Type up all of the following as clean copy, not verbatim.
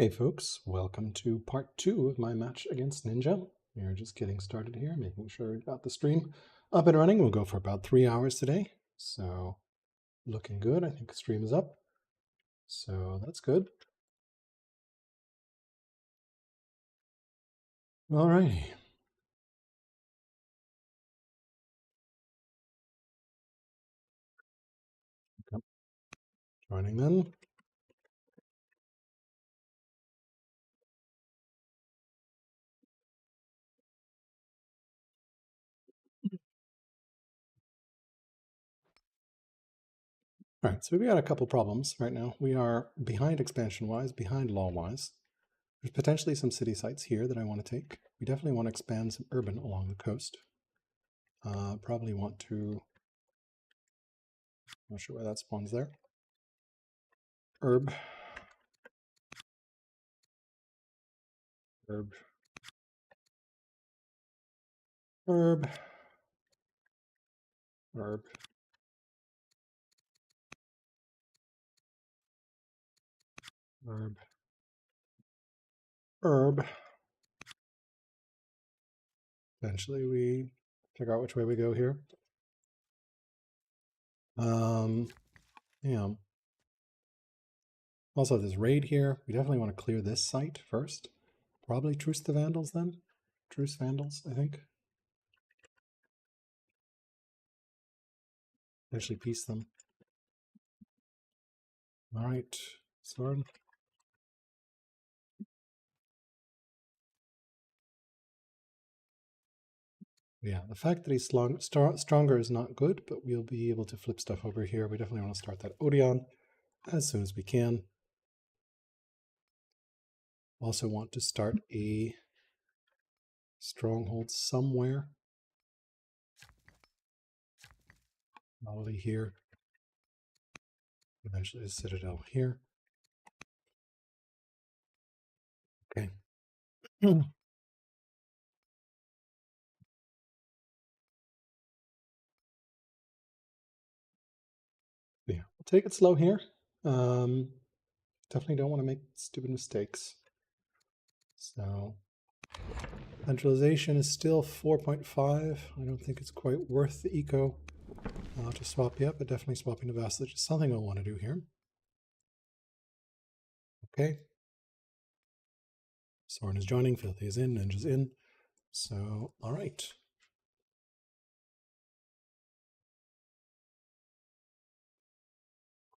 Hey folks, welcome to part 2 of my match against Ninjaa. We're just getting started here, making sure we got the stream up and running. We'll go for about 3 hours today. So looking good. I think the stream is up. So that's good. Alrighty. Joining then. All right, so we've got a couple problems right now. We are behind expansion-wise, behind law-wise. There's potentially some city sites here that I want to take. We definitely want to expand some urban along the coast. Probably want to, not sure where that spawns there. Herb. Herb. Herb. Herb. Herb. Herb. Eventually we figure out which way we go here. Yeah. Also this raid here. We definitely want to clear this site first. Probably truce the Vandals then. Truce Vandals, I think. Actually peace them. Alright. Sword. Yeah, the fact that he's stronger is not good, but we'll be able to flip stuff over here. We definitely want to start that Odeon as soon as we can. Also want to start a stronghold somewhere. Probably here. Eventually a citadel here. Okay. Yeah, we'll take it slow here. Definitely don't want to make stupid mistakes. So centralization is still 4.5. I don't think it's quite worth the eco to swap yet, but definitely swapping to vassalage is something I'll want to do here. Okay. Soren is joining, Filthy is in, Ninja's in. So, all right.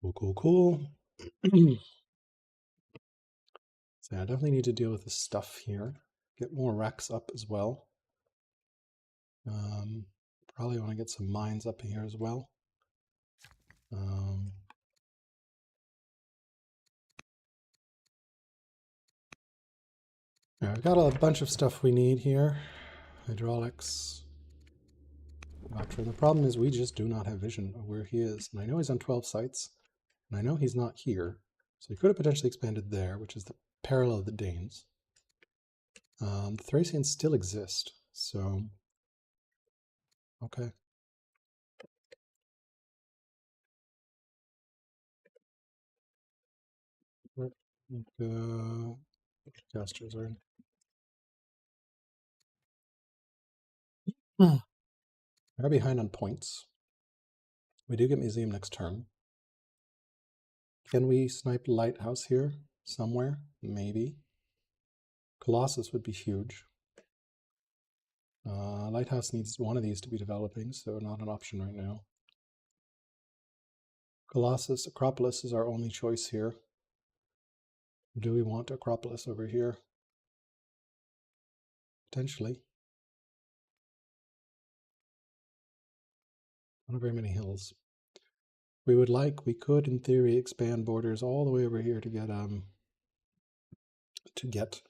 Cool, cool, cool. So I definitely need to deal with the stuff here. Get more racks up as well. Probably want to get some mines up here as well. Yeah, we've got a bunch of stuff we need here. Hydraulics. Doctrine. The problem is we just do not have vision of where he is. And I know he's on 12 sites, and I know he's not here. So he could have potentially expanded there, which is the parallel of the Danes. The Thracians still exist, so okay. Gestures are in. We're behind on points. We do get museum next turn. Can we snipe lighthouse here somewhere? Maybe. Colossus would be huge. Lighthouse needs one of these to be developing, so not an option right now. Colossus, Acropolis is our only choice here. Do we want Acropolis over here? Potentially. Not very many hills. We could in theory expand borders all the way over here to get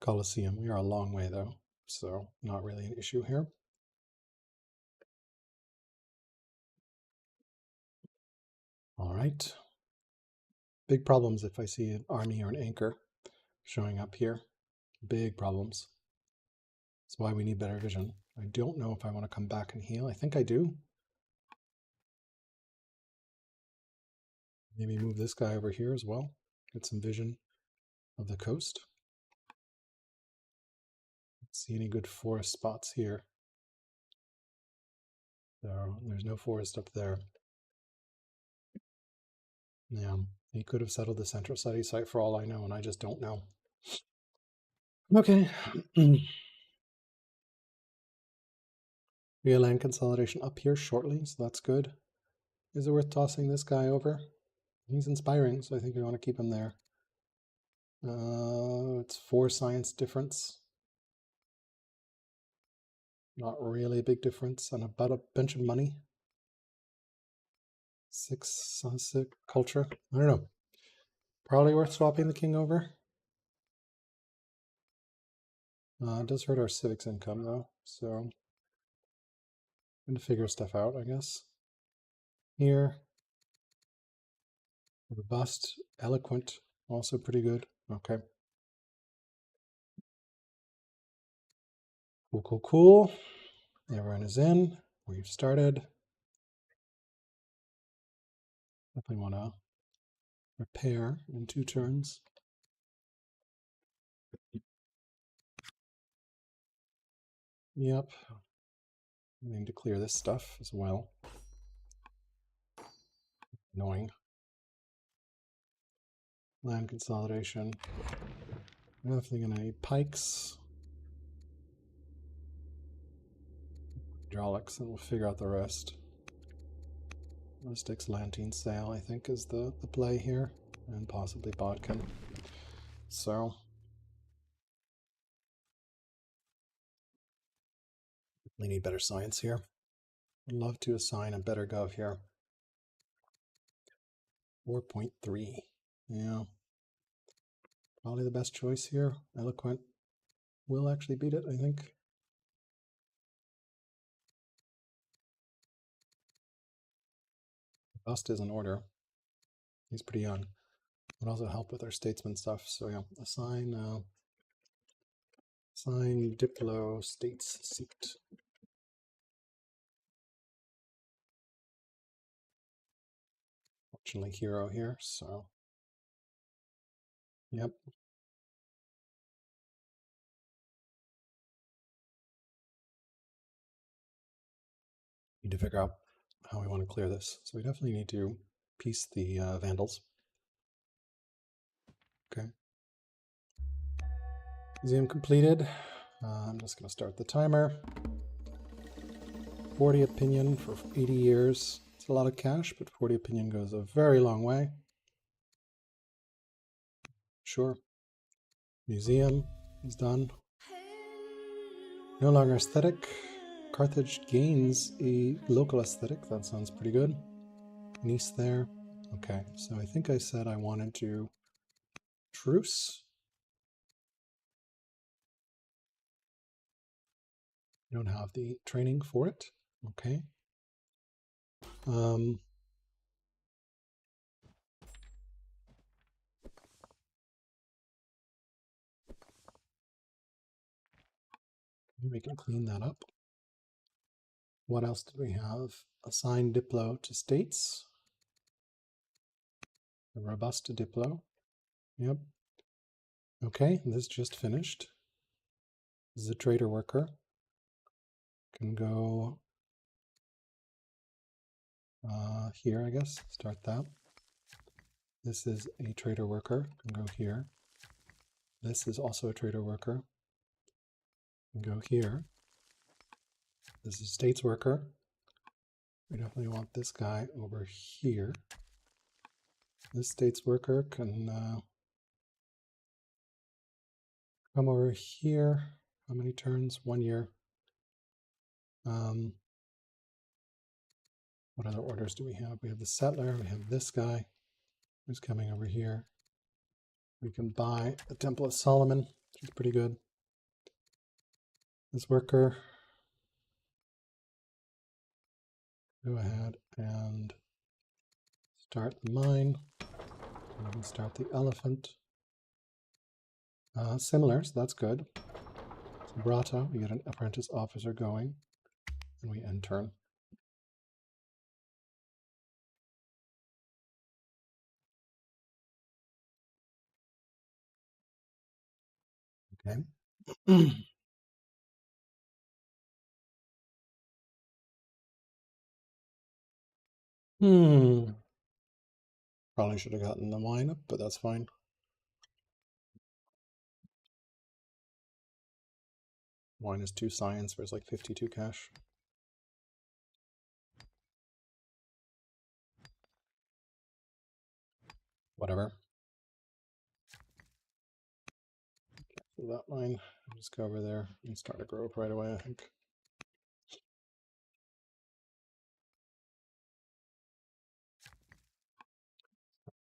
Colosseum. We are a long way though, so not really an issue here. All right. Big problems if I see an army or an anchor showing up here. Big problems. That's why we need better vision. I don't know if I want to come back and heal. I think I do. Maybe move this guy over here as well. Get some vision. of the coast. Don't see any good forest spots here. There's no forest up there. Yeah, he could have settled the central study site for all I know, and I just don't know. Okay. We have land consolidation up here shortly, so that's good. Is it worth tossing this guy over? He's inspiring, so I think we want to keep him there. It's 4 science difference. Not really a big difference, and about a bunch of money. 6 culture. I don't know. Probably worth swapping the king over. It does hurt our civics income though, so I'm going to figure stuff out, I guess. Here, robust, eloquent, also pretty good. Okay. Cool, cool, cool. Everyone is in. We've started. Definitely want to repair in 2 turns. Yep. I need to clear this stuff as well. Annoying. Land consolidation. I'm definitely going to need pikes. Hydraulics, and we'll figure out the rest. Mystics, Lantine Sail, I think, is the play here. And possibly Bodkin. So we need better science here. I'd love to assign a better gov here. 4.3. Yeah. Probably the best choice here. Eloquent will actually beat it, I think. Bust is in order. He's pretty young. Would also help with our statesman stuff. So yeah, assign Diplo states seat. Fortunately, hero here. So yep. Need to figure out how we want to clear this. So we definitely need to piece the Vandals. Okay. Museum completed. I'm just going to start the timer. 40 opinion for 80 years. It's a lot of cash, but 40 opinion goes a very long way. Sure. Museum is done. No longer aesthetic. Carthage gains a local aesthetic. That sounds pretty good. Nice there. Okay, so I think I said I wanted to truce. I don't have the training for it. Okay. We can clean that up. What else do we have? Assign Diplo to states. A robust Diplo. Yep. Okay, this just finished. This is a trader worker. Can go here, I guess. Start that. This is a trader worker. Can go here. This is also a trader worker. Can go here. This is states worker. We definitely want this guy over here. This states worker can come over here. How many turns? 1 year. What other orders do we have? We have the settler. We have this guy who's coming over here. We can buy the Temple of Solomon, which is pretty good. This worker. Go ahead and start the mine. We can start the elephant. Similar, so that's good. So Brata, we get an apprentice officer going, and we end turn. Okay. Probably should have gotten the wine up, but that's fine. Wine is 2 science, whereas like 52 cash. Whatever. So that line, just go over there and start a growth right away, I think.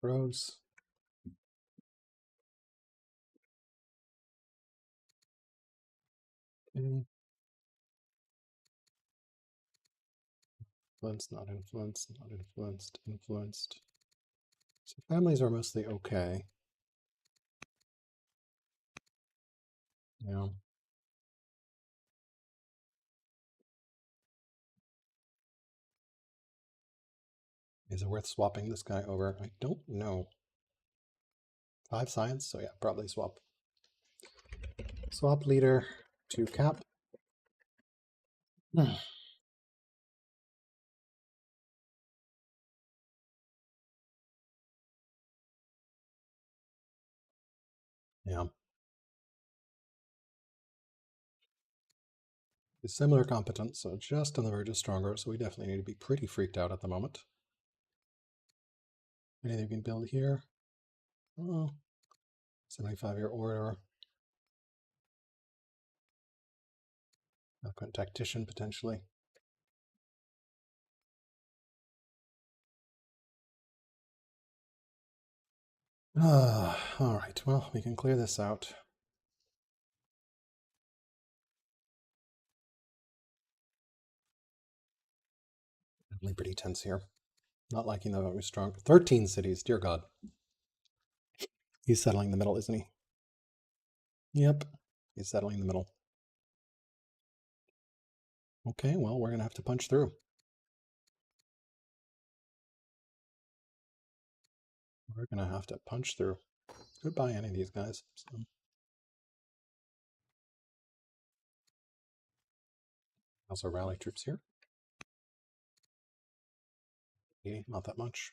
Grows. Okay. Influenced, not influenced, not influenced, influenced. So families are mostly okay. Yeah. Is it worth swapping this guy over? I don't know. 5 science, so yeah, probably swap. Swap leader to cap. Yeah. It's similar competence, so just on the verge of stronger, so we definitely need to be pretty freaked out at the moment. Anything we can build here? Oh, 75-year order. Eloquent tactician, potentially. All right, well, we can clear this out. Definitely pretty tense here. Not liking that we're strong. 13 cities, dear God. He's settling the middle, isn't he? Yep, he's settling the middle. Okay, well, we're going to have to punch through. We're going to have to punch through. Goodbye, any of these guys. So. Also rally troops here. Okay, not that much.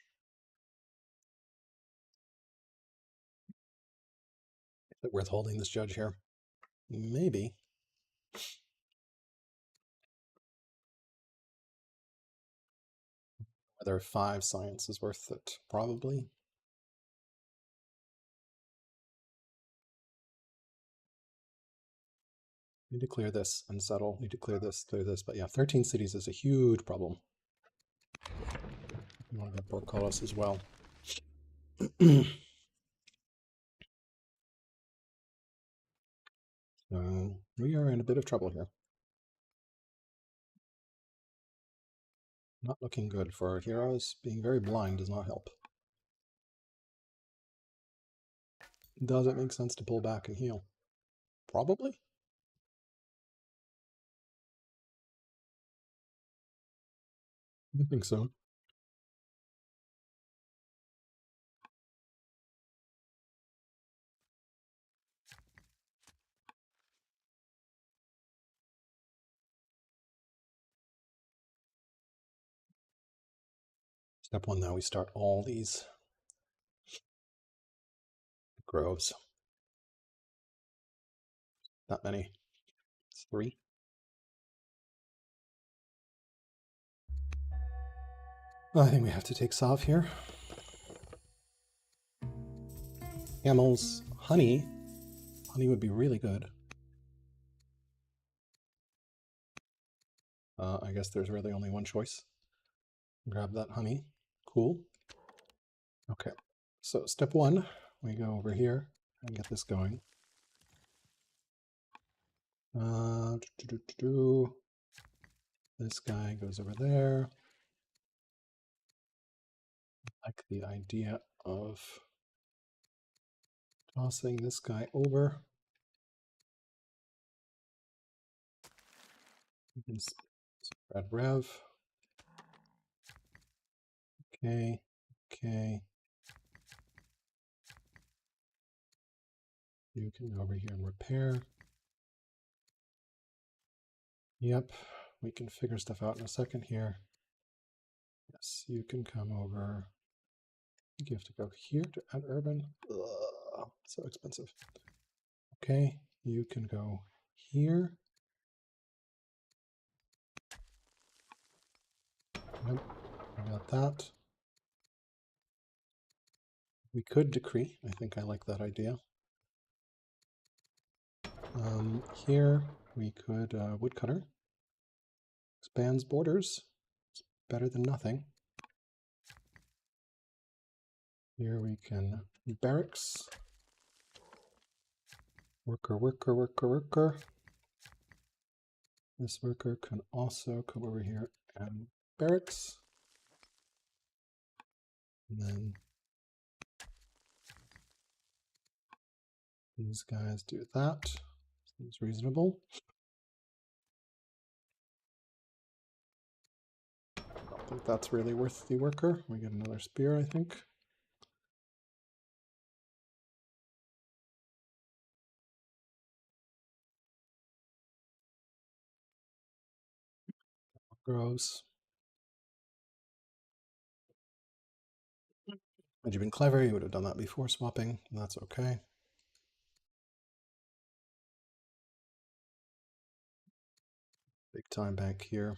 Is it worth holding this judge here? Maybe. Whether 5 science is worth it, probably. Need to clear this and settle. Need to clear this, but yeah, 13 cities is a huge problem. You want to get Portcullis as well. So we are in a bit of trouble here. Not looking good for our heroes. Being very blind does not help. Does it make sense to pull back and heal? Probably. I think so. Step 1 now, we start all these groves. Not many. It's 3. I think we have to take Sav here. Camels, honey. Honey would be really good. I guess there's really only one choice. Grab that honey. Cool. Okay. So step 1, we go over here and get this going. This guy goes over there. I like the idea of tossing this guy over. We can spread rev. Okay, okay. You can go over here and repair. Yep, we can figure stuff out in a second here. Yes, you can come over. You have to go here to add urban. Ugh, so expensive. Okay, you can go here. Yep, I got that. We could decree. I think I like that idea. Here we could woodcutter. Expands borders. It's better than nothing. Here we can barracks. Worker, worker, worker, worker. This worker can also come over here and barracks. And then these guys do that. Seems reasonable. I don't think that's really worth the worker. We get another spear, I think. Grows. Had you been clever, you would have done that before swapping. That's okay. Big time bank here.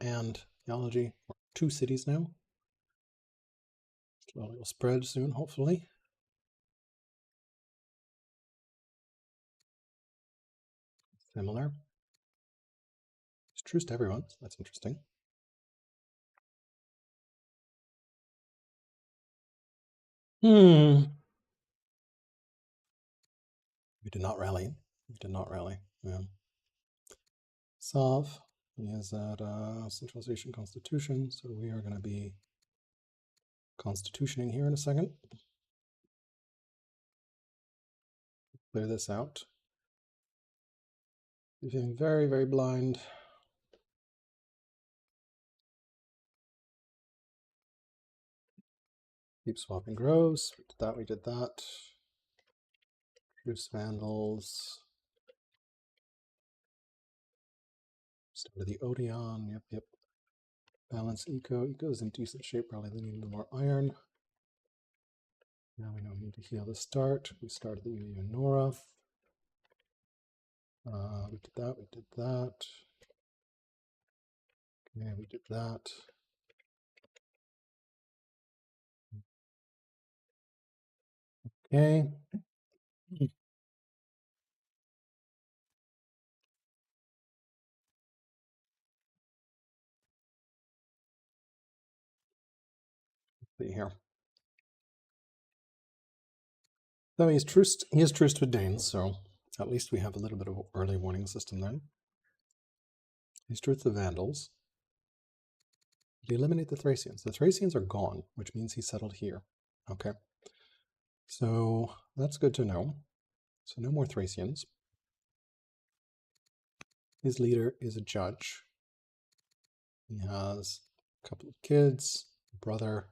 And theology, 2 cities now. Slowly will spread soon, hopefully. Similar. It's truce to everyone, so that's interesting. We did not rally. We did not rally. Yeah. Solve. He is at centralization constitution, so we are going to be constitutioning here in a second. Clear this out. You're feeling very, very blind. Keep swapping groves. We did that, we did that. Truce vandals. Start the Odeon. Yep, yep. Balance eco. Eco's in decent shape, probably they need a little more iron. Now we don't need to heal the start. We started the Nora. We did that, we did that. Okay, we did that. Okay. See here. So he is truced with Danes, so at least we have a little bit of early warning system then. He's truced the Vandals. Did he eliminate the Thracians? The Thracians are gone, which means he settled here. Okay. So that's good to know. So no more Thracians. His leader is a judge. He has a couple of kids, a brother,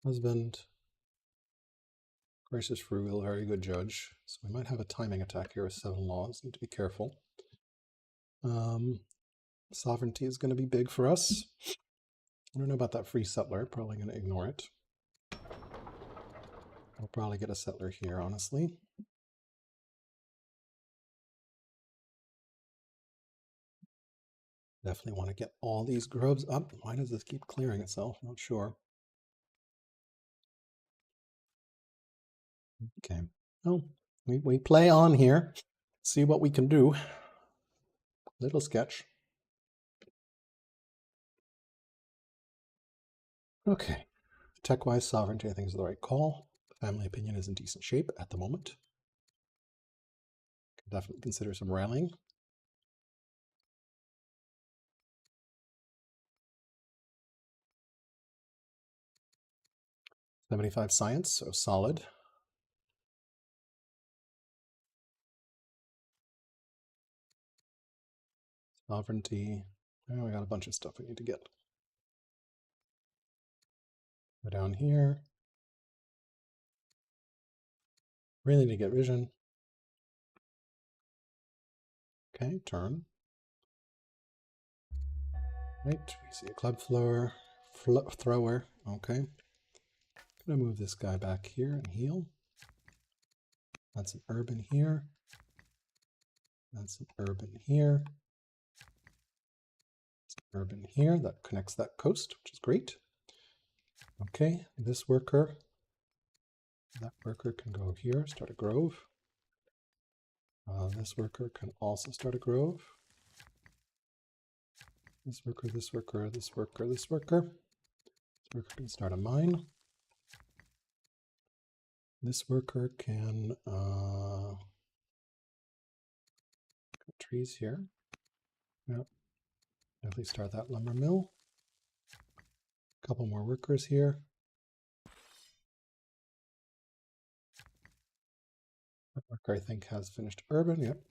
husband. Gracious, frugal, very good judge. So we might have a timing attack here with 7 laws. Need to be careful. Sovereignty is going to be big for us. I don't know about that free settler. Probably going to ignore it. I'll probably get a settler here, honestly. Definitely want to get all these groves up. Why does this keep clearing itself? Not sure. Okay. Well, we play on here. See what we can do. Little sketch. Okay. Tech-wise, sovereignty, I think, is the right call. Family opinion is in decent shape at the moment. Can definitely consider some rallying. 75 science, so solid. Sovereignty. Oh, we got a bunch of stuff we need to get. Go down here. Really need to get vision. Okay, turn. Right, we see a club thrower. Okay. Gonna move this guy back here and heal. That's an urban here. That's an urban here. It's an urban here that connects that coast, which is great. Okay, this worker, that worker can go here, start a grove. This worker can also start a grove. This worker, this worker, this worker, this worker. This worker can start a mine. This worker can cut trees here. Yep. Definitely start that lumber mill. A couple more workers here. That worker, I think, has finished urban. Yep.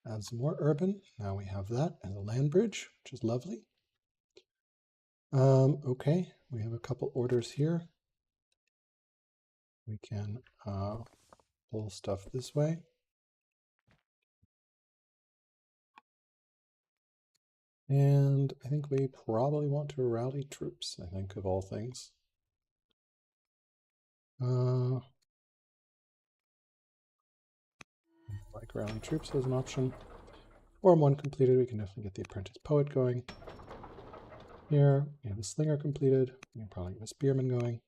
Add some more urban. Now we have that and a land bridge, which is lovely. Okay, we have a couple orders here. We can pull stuff this way. And I think we probably want to rally troops, I think, of all things. Like rallying troops as an option. Form 1 completed, we can definitely get the apprentice poet going. Here, we have a slinger completed. We can probably get a spearman going.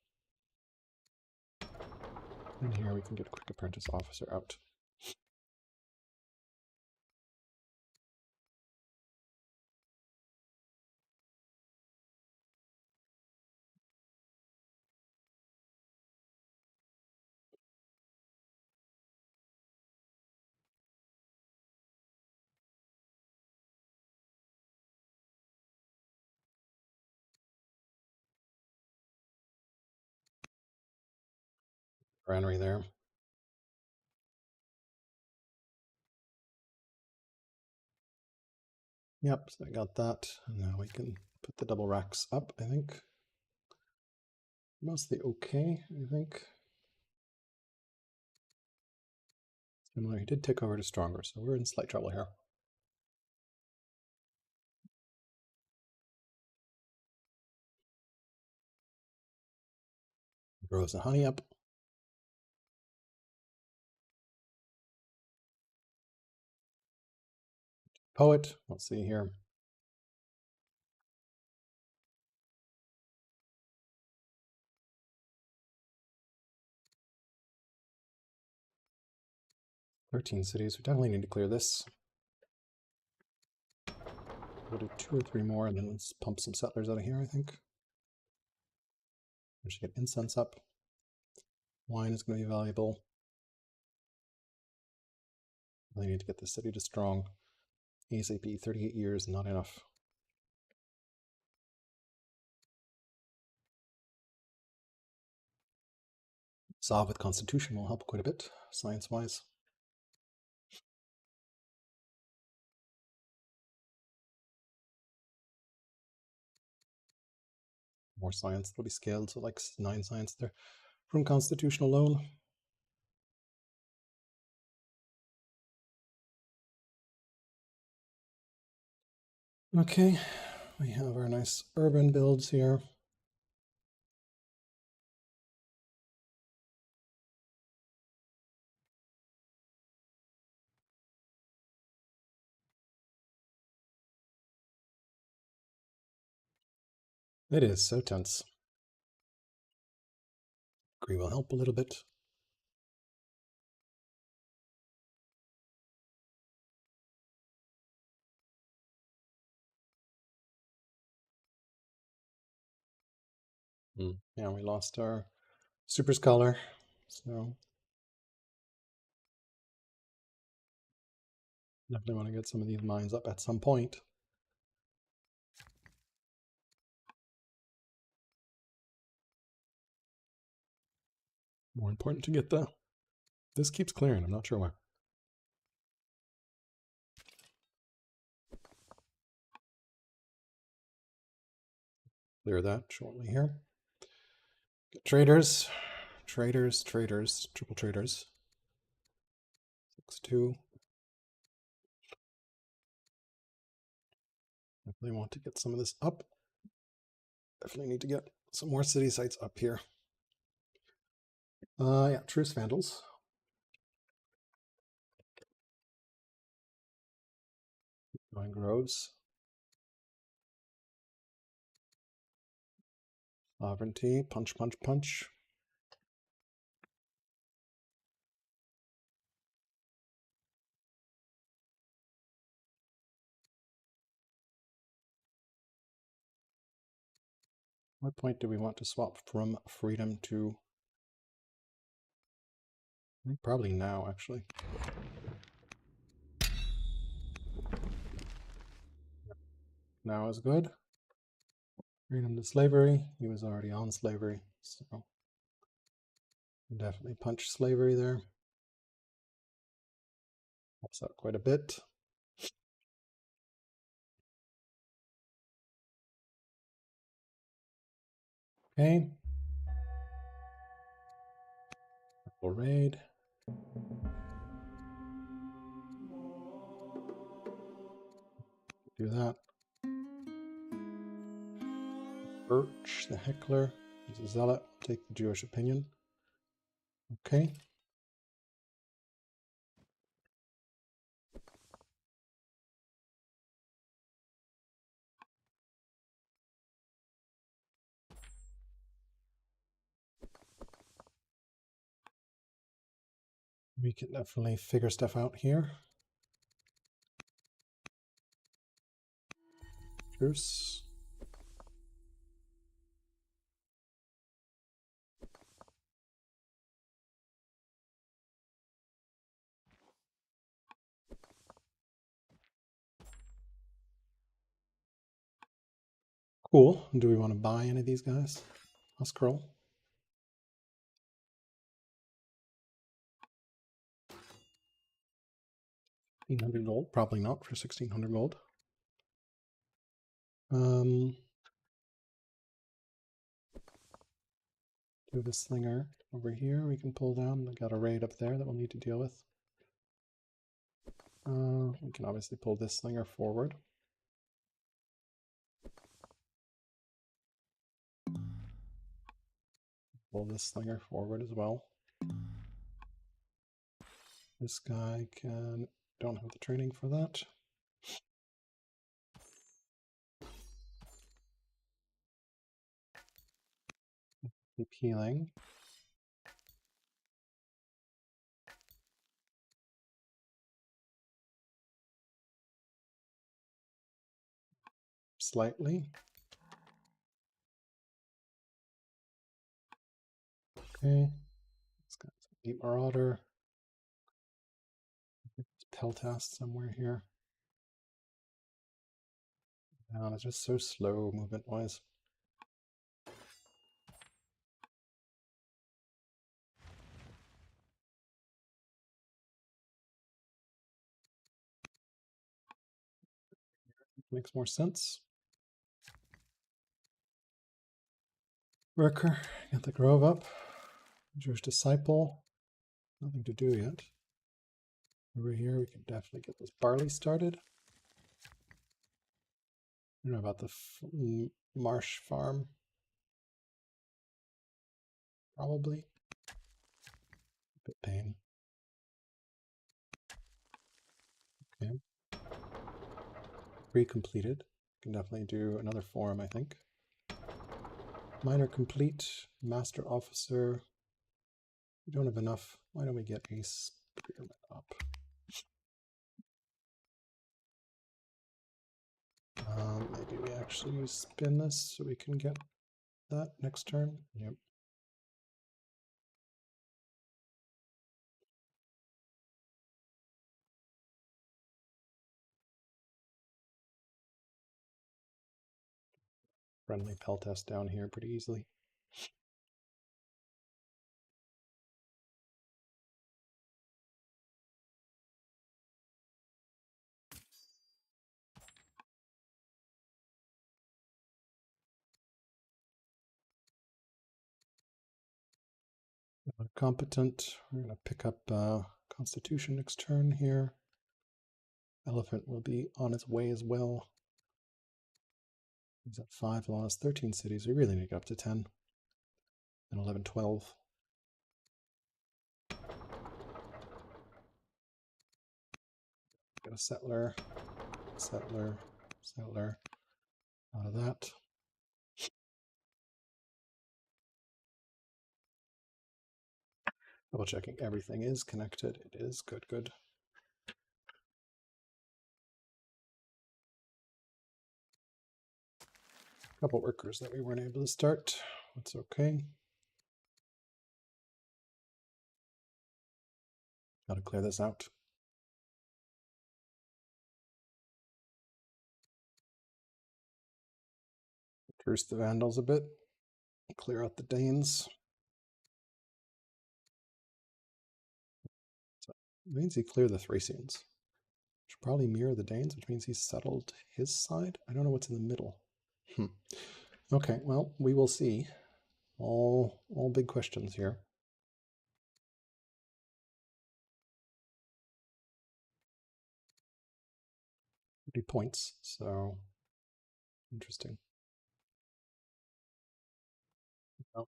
And here we can get a quick apprentice officer out. Granary there. Yep, so I got that. And now we can put the double racks up, I think. Mostly okay, I think. Similar, he did take over to stronger, so we're in slight trouble here. Grows the honey up. Poet, let's see here. "13 cities, we definitely need to clear this. We'll do 2 or 3 more and then let's pump some settlers out of here, I think. We should get incense up. Wine is going to be valuable. Really need to get this city to strong. ASAP, 38 years, not enough. Solve with Constitution will help quite a bit, science-wise. More science, that'll be scaled, so like 9 science there from Constitution alone. Okay, we have our nice urban builds here. It is so tense. Agree will help a little bit. Yeah, we lost our super scholar, so definitely want to get some of these mines up at some point. More important to get the... This keeps clearing, I'm not sure why. Clear that shortly here. Get traders, traders, traders, triple traders. 6-2. Definitely want to get some of this up. Definitely need to get some more city sites up here. Yeah, Truce Vandals. Going Groves. Sovereignty, punch, punch, punch. What point do we want to swap from freedom to... I think probably now, actually. Now is good. Freedom to slavery. He was already on slavery, so definitely punch slavery there. Helps out quite a bit. Okay. Full raid. Do that. Birch, the heckler. He's a zealot. Take the Jewish opinion. Okay. We can definitely figure stuff out here. Truce. Cool. Do we want to buy any of these guys? I'll scroll. 1,600 gold? Probably not for 1,600 gold. Do the slinger over here. We can pull down. We've got a raid up there that we'll need to deal with. We can obviously pull this slinger forward. Pull this slinger forward as well. This guy can... Don't have the training for that. Keep healing. Slightly. Okay. This guy's a 8 Marauder. Peltast somewhere here. And it's just so slow movement-wise. Makes more sense. Worker, get the Grove up. Jewish Disciple. Nothing to do yet. Over here, we can definitely get this barley started. I don't know about the marsh farm. Probably. A bit pain. Okay. Pre-completed. Can definitely do another forum, I think. Minor complete. Master Officer. We don't have enough. Why don't we get a spearman up? Maybe we actually spin this so we can get that next turn. Yep. Friendly Peltast down here pretty easily. Competent. We're going to pick up Constitution next turn here. Elephant will be on its way as well. He's at 5 laws, 13 cities. We really need to get up to 10. And 11, 12. Got a settler, settler, settler. Out of that. Double checking everything is connected. It is. Good, good. Couple workers that we weren't able to start. That's okay. Got to clear this out. Curse the Vandals a bit. Clear out the Danes. So it means he cleared the Thracians. Should probably mirror the Danes, which means he settled his side. I don't know what's in the middle. Okay, well, we will see. All big questions here. 30 points, so interesting. Oh.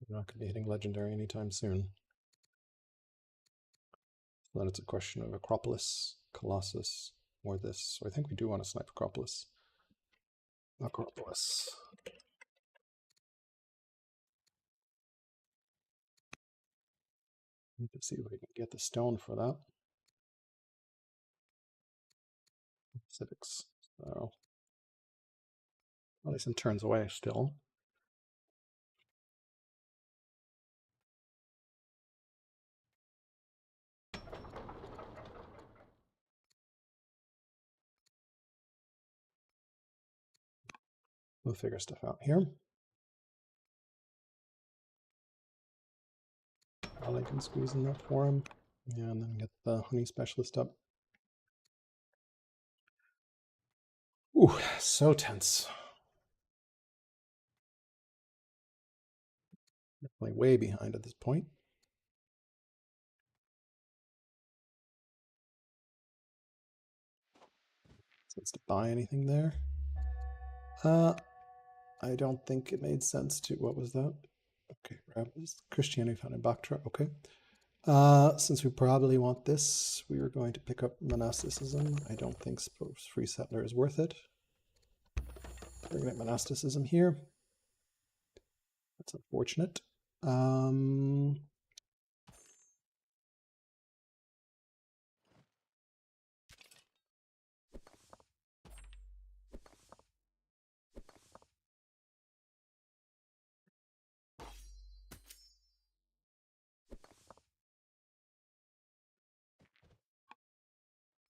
We're not going to be hitting legendary anytime soon. So then it's a question of Acropolis, Colossus, or this. So I think we do want to snipe Acropolis. Acropolis. Need to see if we can get the stone for that. Civics. So probably some turns away still. We'll figure stuff out here. I can squeeze in that for him. Yeah, and then get the honey specialist up. Ooh, so tense. Definitely way behind at this point. Sense to buy anything there? I don't think it made sense to. What was that? Okay, Christianity found in Bactra. Okay. Since we probably want this, we are going to pick up monasticism. I don't think free settler is worth it. We're going to get monasticism here. That's unfortunate.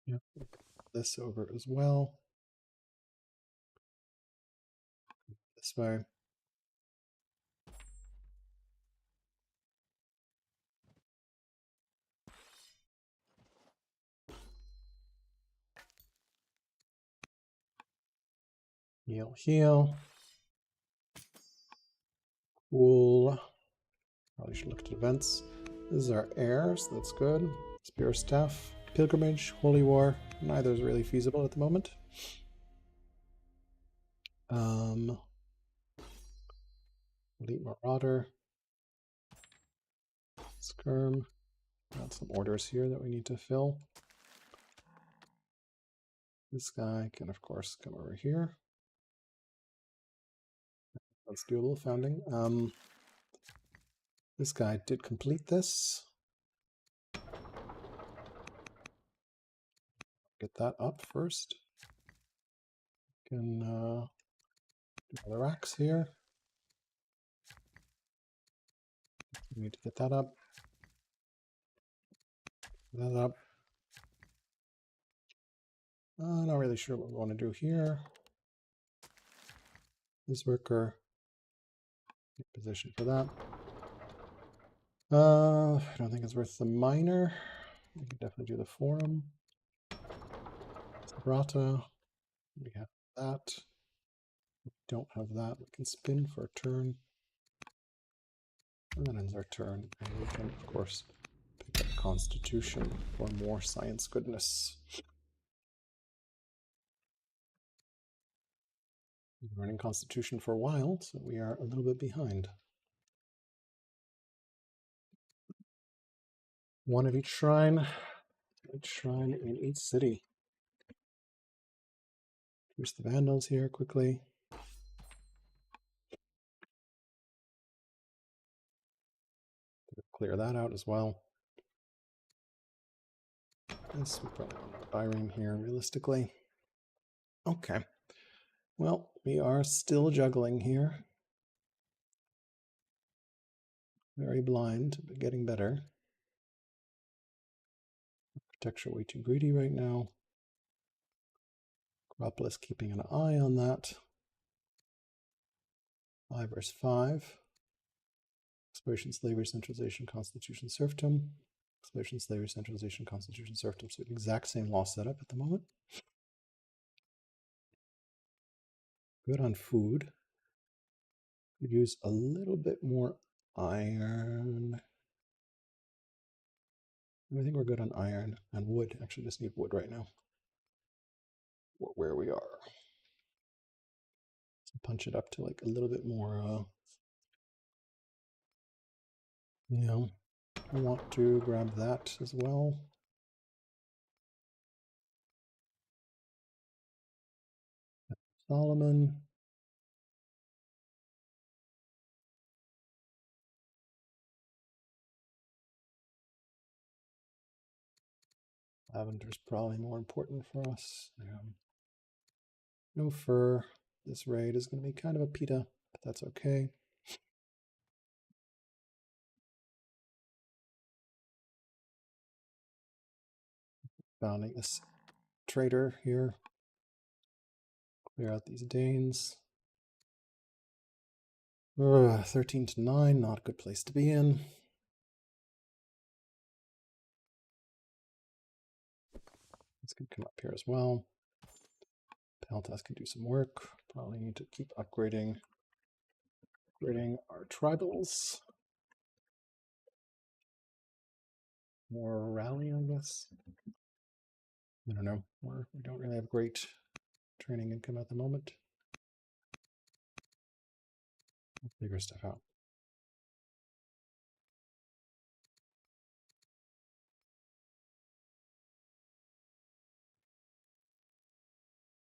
Yeah, this over as well. This way. Heal, heal. Cool. Probably should look at events. This is our heir, so that's good. Spear Staff, Pilgrimage, Holy War. Neither is really feasible at the moment. Elite Marauder. Skirm. Got some orders here that we need to fill. This guy can, of course, come over here. That's doable, founding. This guy did complete this. Get that up first. Can do other racks here. We need to get that up. That up. Not really sure what we want to do here. This worker. Position for that. I don't think it's worth the miner. We can definitely do the forum. Sabrata. We have that. We don't have that. We can spin for a turn. And that ends our turn. And we can, of course, pick up Constitution for more science goodness. We've been running Constitution for a while, so we are a little bit behind. One of each shrine in each city. Here's the Vandals here quickly. Clear that out as well. This we probably want a Byrene here realistically. Okay. Well, we are still juggling here. Very blind, but getting better. Architecture way too greedy right now. Acropolis keeping an eye on that. 5 versus 5. Exploitation, slavery, centralization, constitution, serfdom. Exploitation, slavery, centralization, constitution, serfdom. So exact same law setup at the moment. Good on food. Could use a little bit more iron. I think we're good on iron and wood. Actually, just need wood right now. Where we are. So punch it up to like a little bit more. You know, I want to grab that as well. Solomon. Lavender's probably more important for us. No fur. This raid is going to be kind of a pita, but that's okay. Founding this trader here. Clear out these Danes. 13 to 9, not a good place to be in. This could come up here as well. Peltas can do some work. Probably need to keep upgrading our tribals. More rally on this. I don't know. We don't really have great training income at the moment. We'll figure stuff out.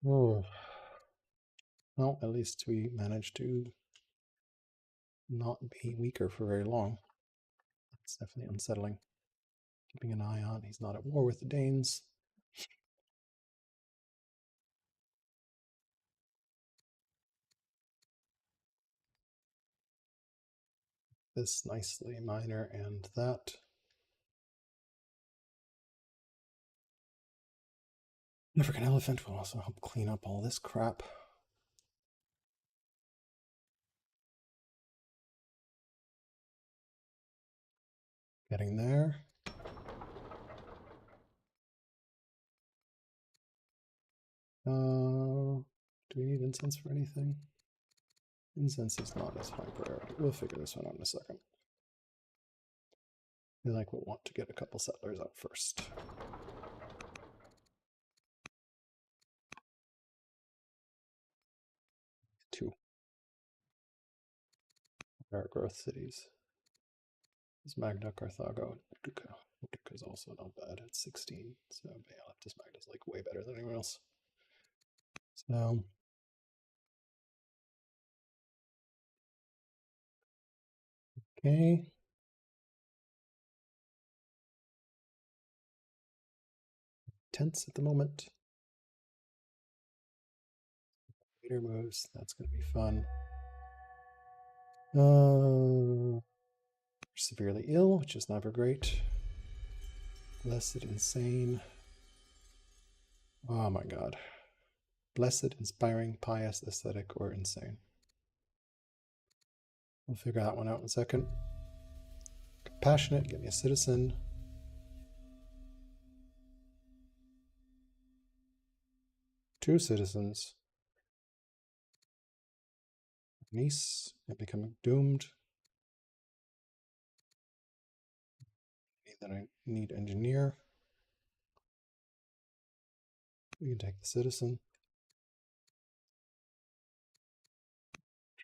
Oh. Well, at least we managed to not be weaker for very long. It's definitely unsettling. Keeping an eye on, he's not at war with the Danes. This nicely minor and that. African elephant will also help clean up all this crap. Getting there. Do we need incense for anything? Incense is not as high priority. We'll figure this one out in a second. I feel like we'll want to get a couple settlers out first. Two. Our growth cities. Is Magna, Carthago, Utica. Utica is also not bad at 16. So yeah, Leptis Magna is like way better than anyone else. So okay. Tense at the moment. Leader moves. That's going to be fun. Severely ill, which is never great. Blessed, insane. Oh my god. Blessed, inspiring, pious, aesthetic, or insane. We'll figure that one out in a second. Compassionate, give me a citizen. 2 citizens. Niece, they become doomed. Then I need engineer. We can take the citizen.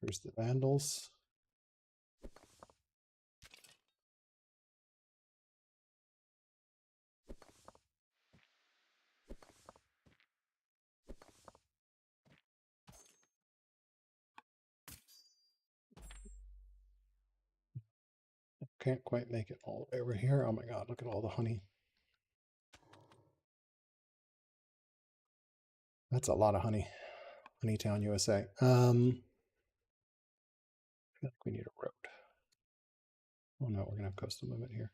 Here's the vandals. Can't quite make it all the way over here. Oh my god, look at all the honey. That's a lot of honey. Honeytown, USA. I feel like we need a road. Oh no, we're gonna have coastal movement here.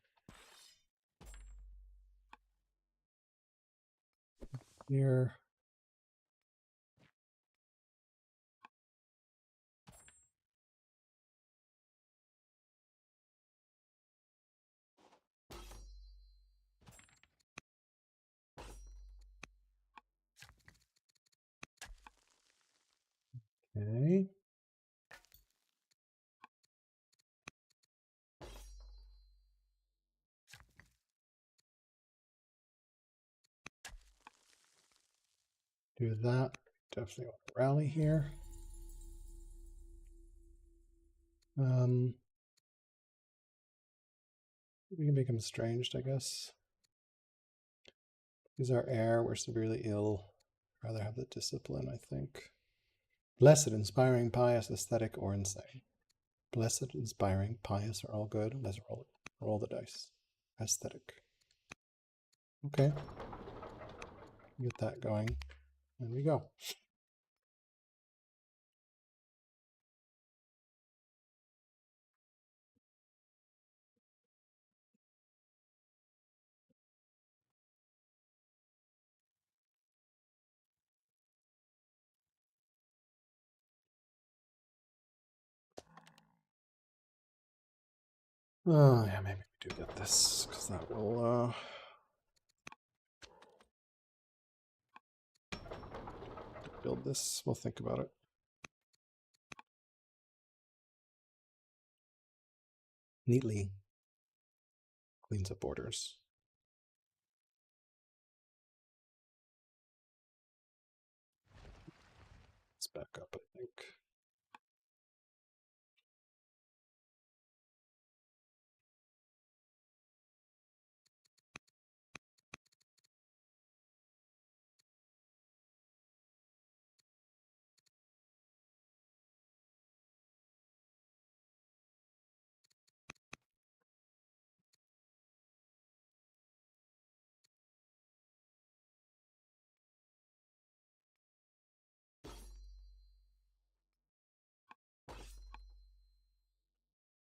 Here. Okay. Do that. Definitely want to rally here. We can make him estranged, I guess. He's our heir. We're severely ill. Rather have the discipline, I think. Blessed, inspiring, pious, aesthetic, or insane. Blessed, inspiring, pious are all good. Let's roll the dice. Aesthetic. Okay. Get that going. There we go. Oh, yeah, maybe we do get this, because that will, build this. We'll think about it. Neatly cleans up borders. Let's back up, I think.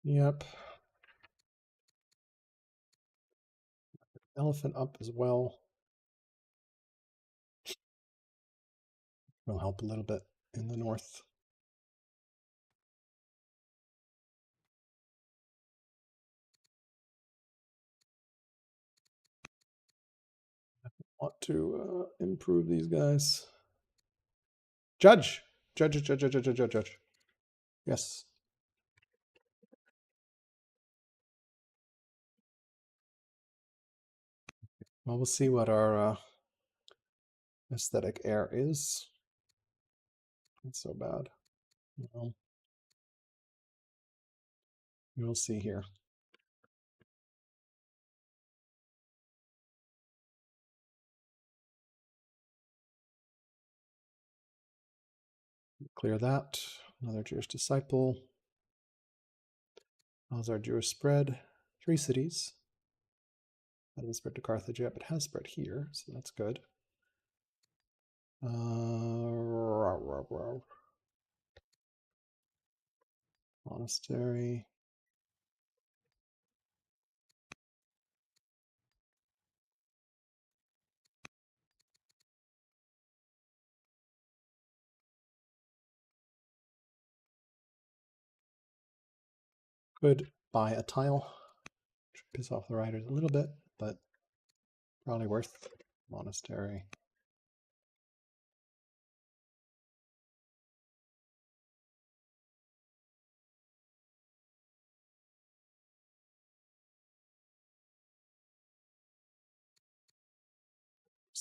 Yep. Elephant up as well. Will help a little bit in the north. Want to improve these guys. Judge. Judge. Yes. Well, we'll see what our aesthetic heir is. Not so bad. Well, you'll see here. Clear that. Another Jewish disciple. How's our Jewish spread? 3 cities. That hasn't spread to Carthage yet, but has spread here, so that's good. Monastery. Could buy a tile. Should piss off the riders a little bit, but probably worth. Monastery.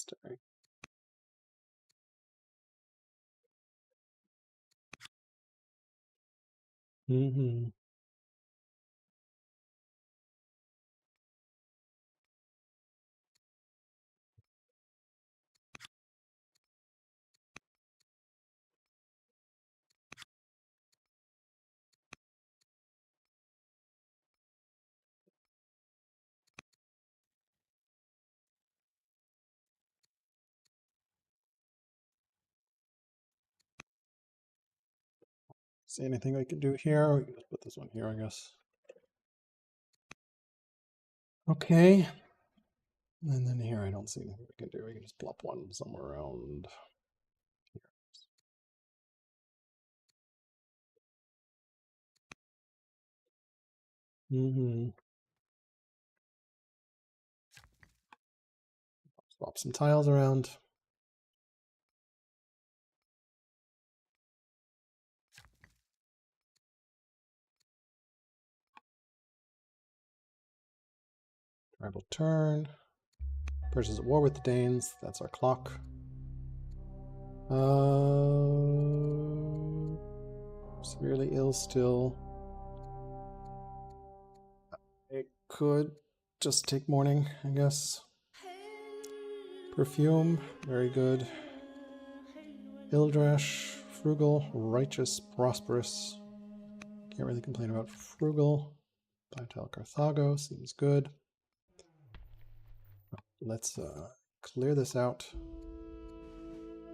Monastery. Mm-hmm. See anything I can do here? We can just put this one here, I guess. Okay. And then here I don't see anything we can do. We can just plop one somewhere around here. Mm-hmm. Swap some tiles around. Tribal turn. Persia's at war with the Danes. That's our clock. Severely ill still. It could just take mourning, I guess. Perfume, very good. Ildrash, frugal, righteous, prosperous. Can't really complain about frugal. Vital Carthago seems good. Let's clear this out.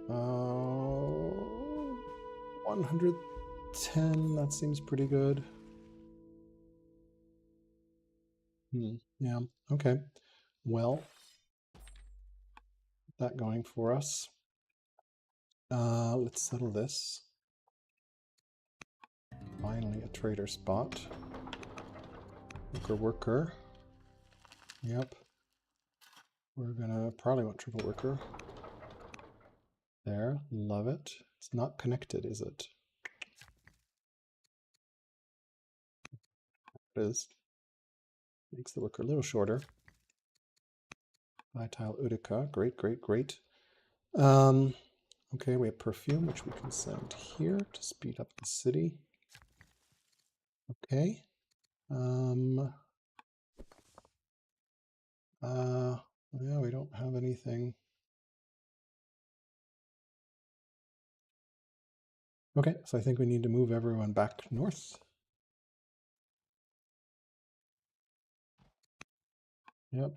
110, that seems pretty good. Yeah, okay. Well, that going for us. Let's settle this. Finally, a trader spot. Worker. Yep. We're gonna probably want triple worker. There, love it. It's not connected, is it? It is. Makes the worker a little shorter. Vital Utica, great, great, great. Okay, we have perfume, which we can send here to speed up the city. Okay. Yeah, we don't have anything. Okay, so I think we need to move everyone back north. Yep.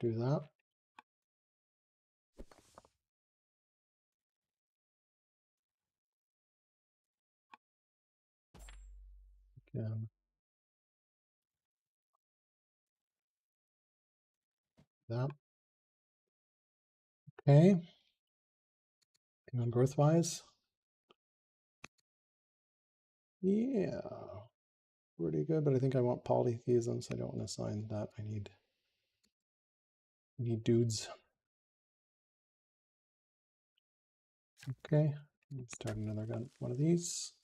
Do that. Again. That. Okay. And growth-wise? Yeah. Pretty good, but I think I want polytheism, so I don't want to assign that. I need dudes. Okay. Let's start another one of these.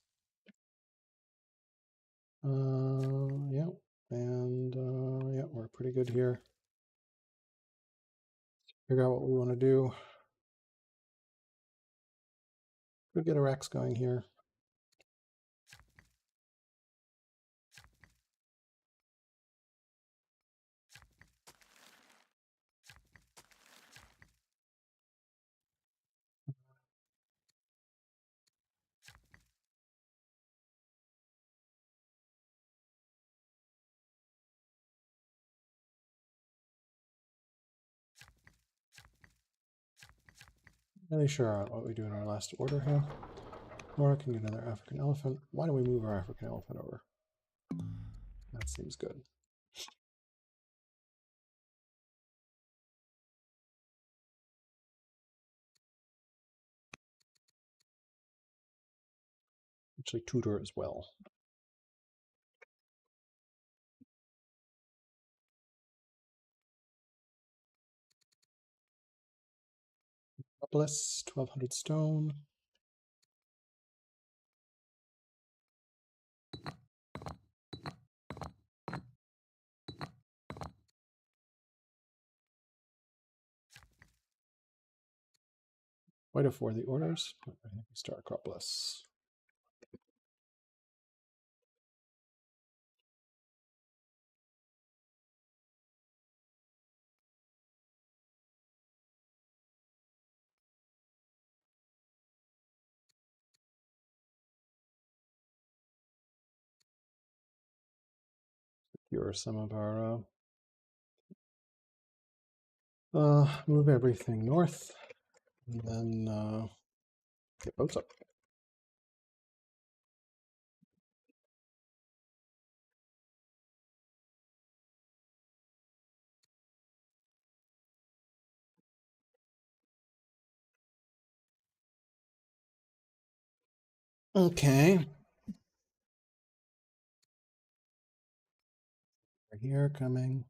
Yeah. And yeah, we're pretty good here. Figure out what we want to do. Could get a Rex going here. Really sure what we do in our last order here. Or can get another African elephant. Why don't we move our African elephant over? That seems good. Actually, tutor as well. Acropolis, 1200 stone. Quite for the orders. I think we start Acropolis. Here are some of our move everything north, and then get boats up. Okay. We're here coming.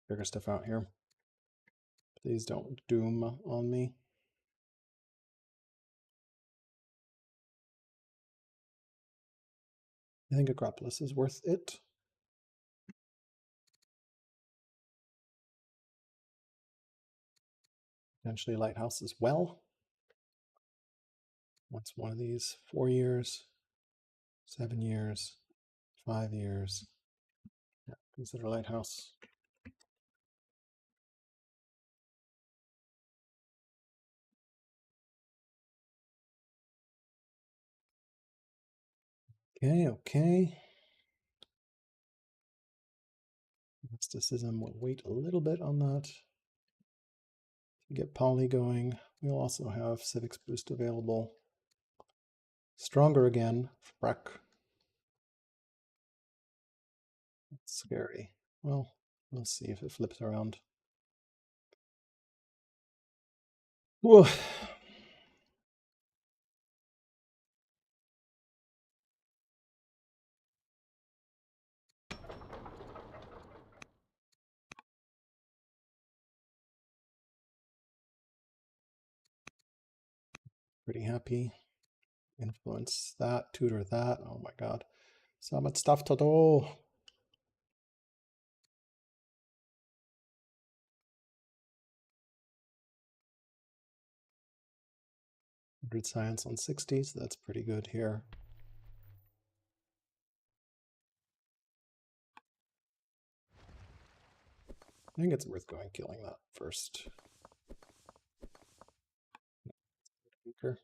Figure stuff out here. Please don't doom on me. I think Acropolis is worth it. Potentially Lighthouse as well. What's one of these? 4 years, 7 years, 5 years. Yeah, consider Lighthouse. Okay. Mysticism will wait a little bit on that. To get Poly going, we'll also have Civics Boost available. Stronger again, Freck. That's scary. Well, we'll see if it flips around. Whoa. Pretty happy. Influence that, tutor that. Oh my god. So much stuff to do. 100 science on 60, so that's pretty good here. I think it's worth going killing that first. Weaker.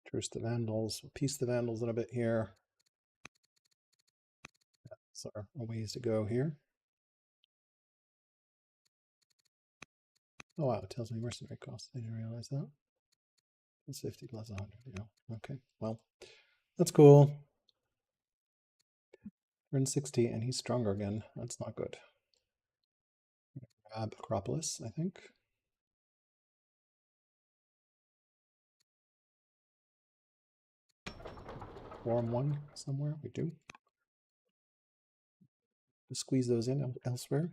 Truce the Vandals. We'll piece the Vandals in a bit here. That's our ways to go here. Oh wow, it tells me mercenary costs. I didn't realize that. Plus 50 plus 100. Yeah. Okay. Well, that's cool. We're in 60 and he's stronger again. That's not good. Grab Acropolis, I think. Form one somewhere. We do. Just squeeze those in elsewhere.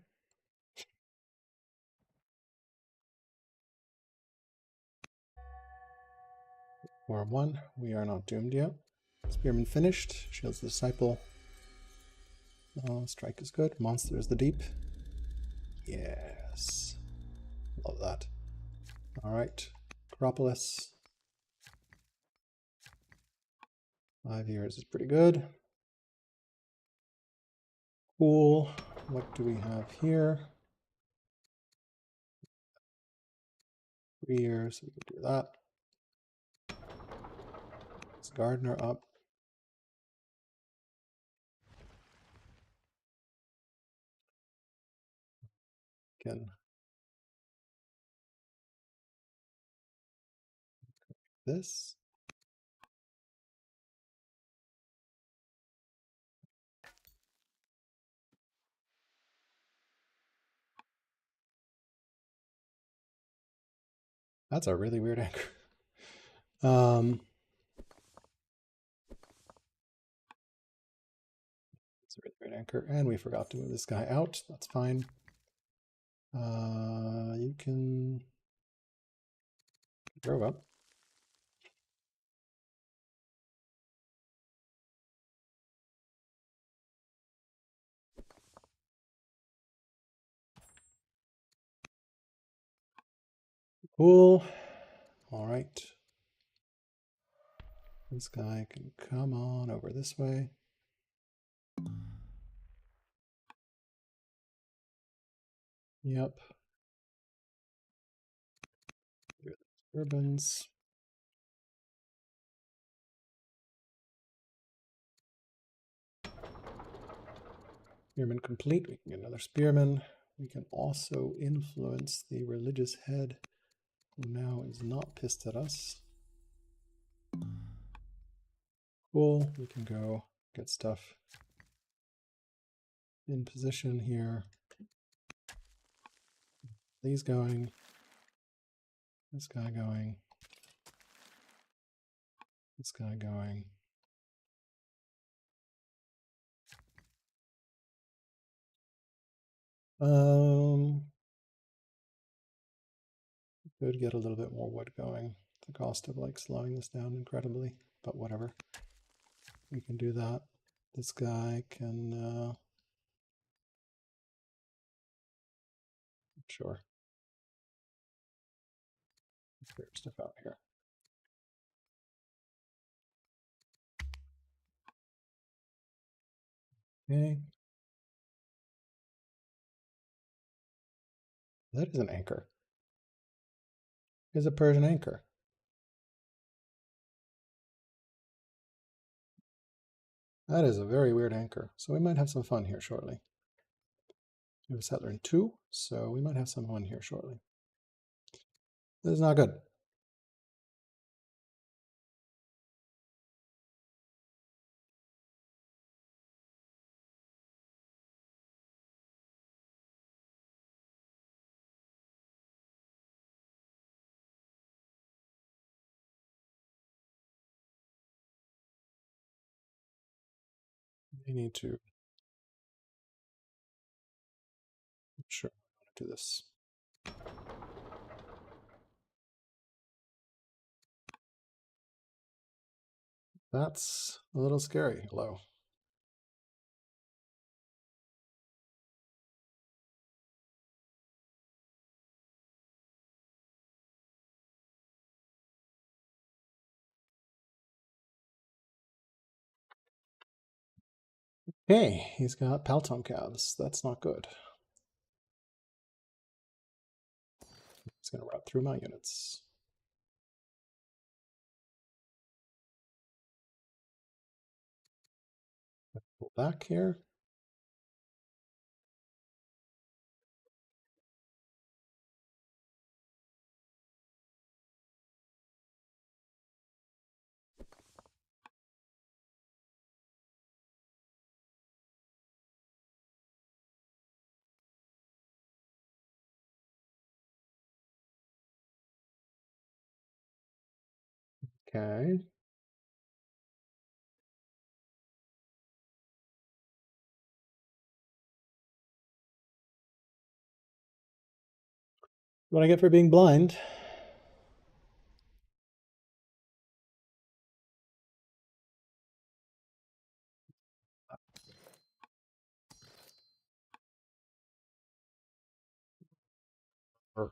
Form one. We are not doomed yet. Spearman finished. Shield's the disciple. Strike is good. Monster is the deep. Yes. Love that. All right. Acropolis. 5 years is pretty good. Cool. What do we have here? 3 years. We can do that. Let's Gardener up. Can this. That's a really weird anchor. It's a really weird anchor, and we forgot to move this guy out. That's fine. You can drove up. Cool. All right. This guy can come on over this way. Yep. Urbans. Spearman complete. We can get another spearman. We can also influence the religious head, who now is not pissed at us. Cool. We can go get stuff in position here. These going. This guy going. This guy going. Could get a little bit more wood going. The cost of like slowing this down incredibly, but whatever. We can do that. This guy can sure. Clear stuff out here. Okay. That is an anchor. It's a Persian anchor. That is a very weird anchor. So we might have some fun here shortly. We have a settler in 2, so we might have some fun here shortly. This is not good. We need to sure I want to do this. That's a little scary. Hello. Hey, he's got Paltom calves. That's not good. He's going to route through my units. Pull back here. Okay. What I get for being blind? Or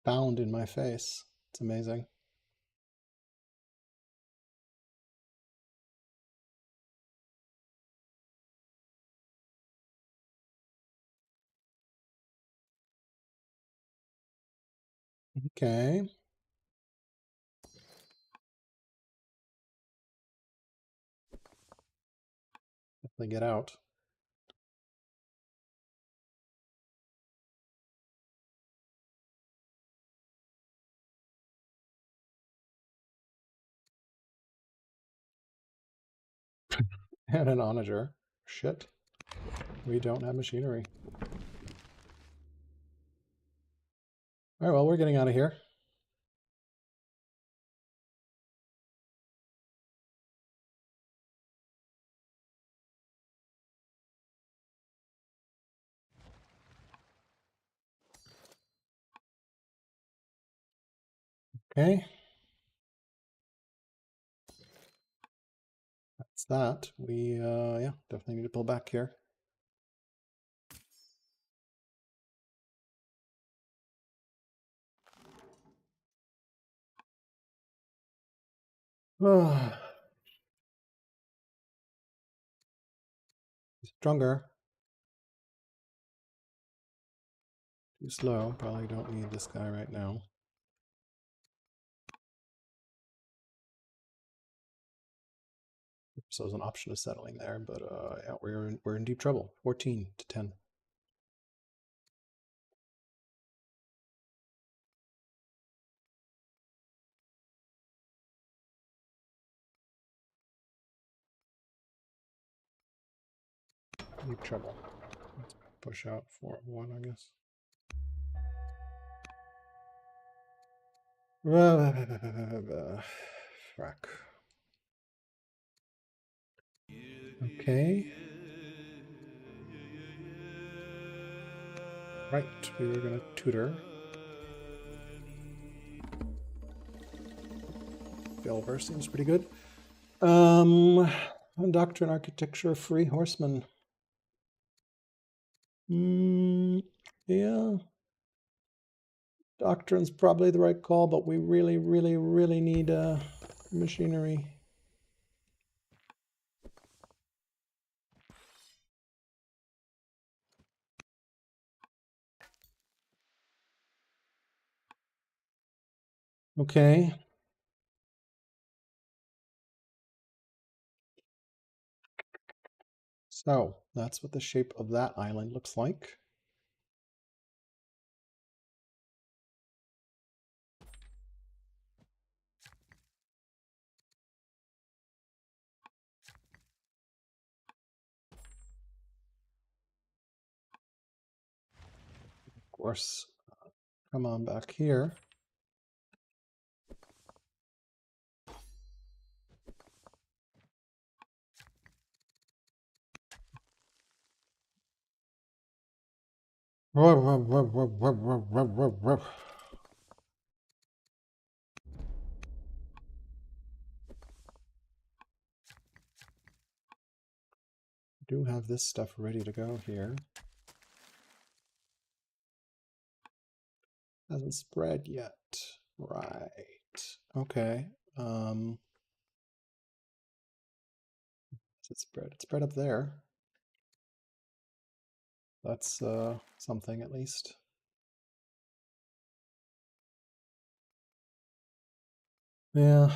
Bound in my face. It's amazing. Okay. Definitely get out. And an onager. Shit. We don't have machinery. All right, well, we're getting out of here. Okay. That's that. We, yeah, definitely need to pull back here. Stronger. Too slow. Probably don't need this guy right now. So there's an option of settling there, but yeah, we're in deep trouble. 14 to 10. Deep trouble. Let's push out for 1, I guess. Frack. Okay. Right, we were gonna tutor. Delver seems pretty good. Doctrine, architecture, free horseman. Yeah. Doctrine's probably the right call, but we really, really, really need machinery. Okay. So that's what the shape of that island looks like. Of course, come on back here. Do have this stuff ready to go here. Hasn't spread yet. Right. Okay. Is it spread? It's spread up there. That's something at least. Yeah.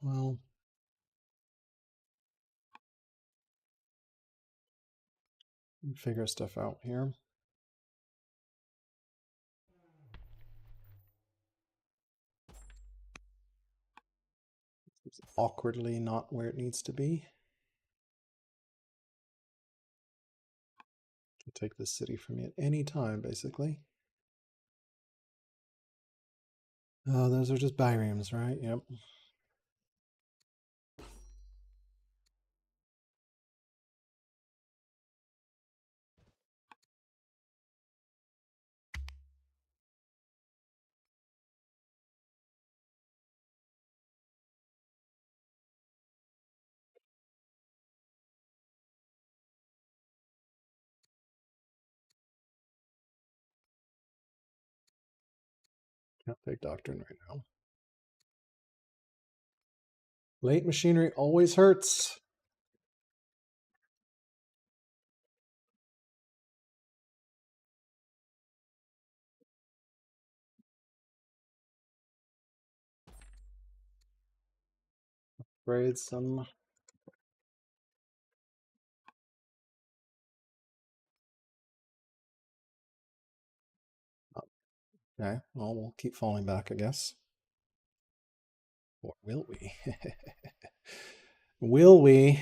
Well. Figure stuff out here. It's awkwardly not where it needs to be. Can take this city from me at any time, basically. Oh, those are just biremes, right? Yep. Can't take doctrine right now. Late machinery always hurts. Upgrade some. Okay, well, we'll keep falling back, I guess. Or will we? Will we?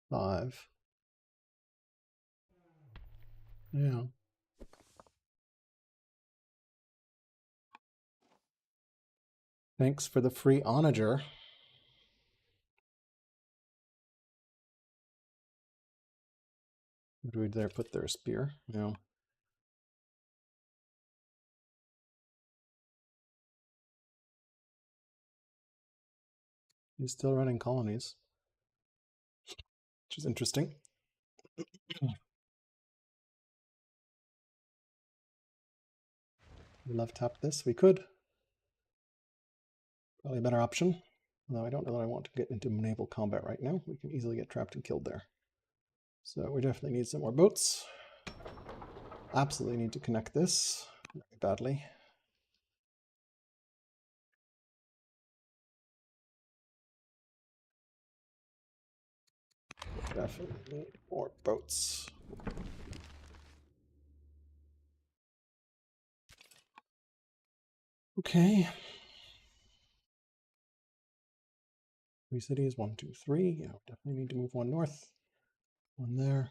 Five. Yeah. Thanks for the free onager. Would we dare put their spear? No. He's still running colonies, which is interesting. We love tap this. We could. Probably a better option. Although I don't know that I want to get into naval combat right now. We can easily get trapped and killed there. So we definitely need some more boats. Absolutely need to connect this very badly. Definitely need more boats. Okay. 3 cities, 1, 2, 3. Yeah, definitely need to move one north. One there.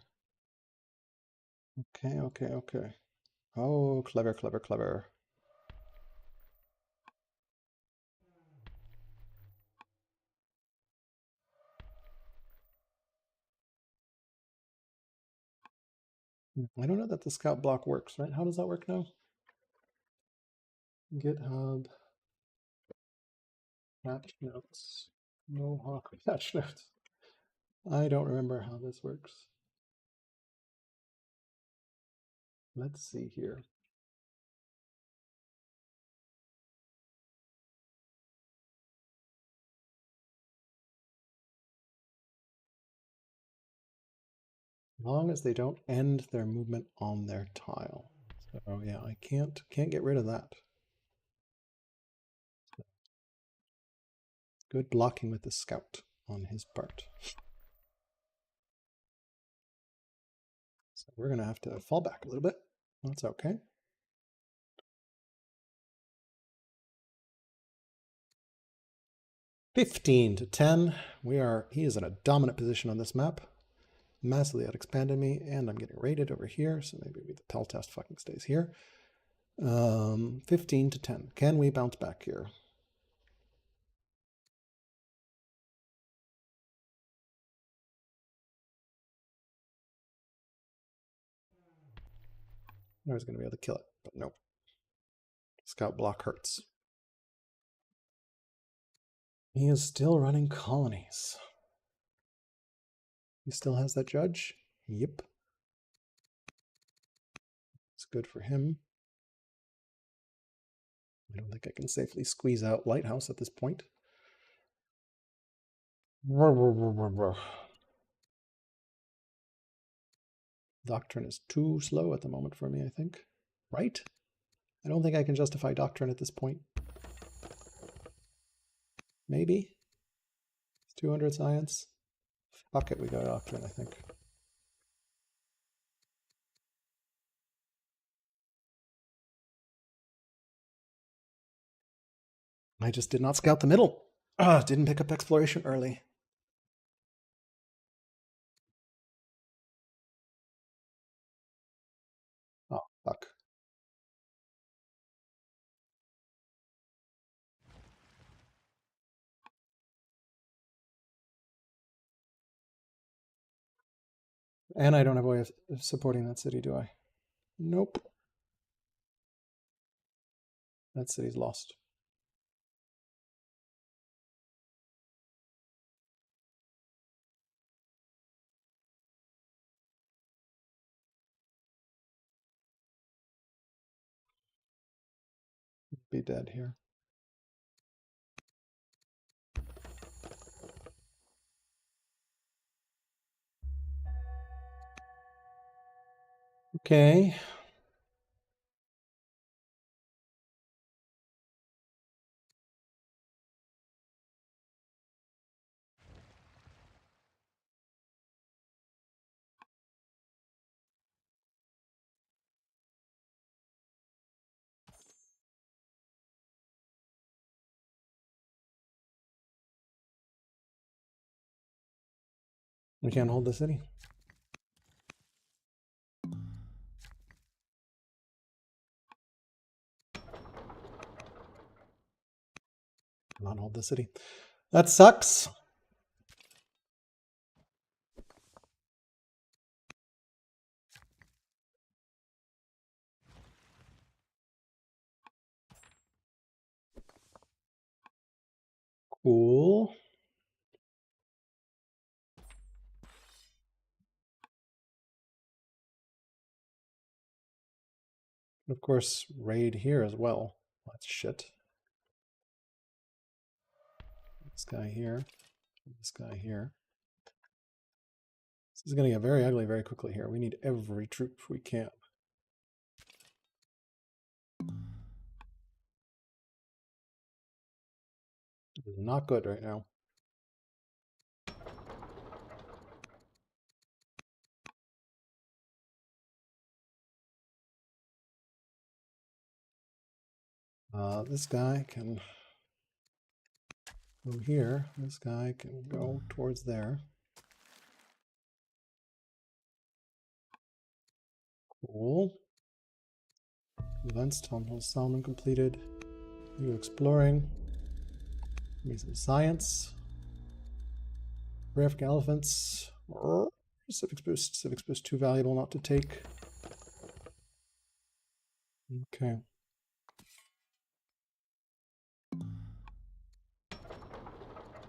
Okay, okay, okay. Oh, clever, clever, clever. I don't know that the scout block works, right? How does that work now? GitHub. Patch notes. No hawk patch notes. I don't remember how this works. Let's see here. As long as they don't end their movement on their tile. So yeah, I can't get rid of that. Good blocking with the scout on his part. So we're gonna have to fall back a little bit. That's okay. $15-10. He is in a dominant position on this map. Massively outexpanded me, and I'm getting raided over here, so maybe the tell test fucking stays here. 15-10. Can we bounce back here? I was going to be able to kill it, but nope. Scout block hurts. He is still running colonies. He still has that judge? Yep. It's good for him. I don't think I can safely squeeze out Lighthouse at this point. Doctrine is too slow at the moment for me, I think. Right? I don't think I can justify Doctrine at this point. Maybe? It's 200 science. Fuck it, we go Doctrine, I think. I just did not scout the middle. Didn't pick up exploration early. Oh, fuck. And I don't have a way of supporting that city, do I? Nope. That city's lost. be dead here. Okay. We can't hold the city. Not hold the city. That sucks. Cool. Of course, raid here as well. That's shit. This guy here. This guy here. This is going to get very ugly very quickly here. We need every troop we can. This is not good right now. This guy can go here. This guy can go towards there. Cool. Events, Town Hall Salmon completed. You exploring. Give me some science. Graphic elephants. Civics boost. Civics boost too valuable not to take. Okay.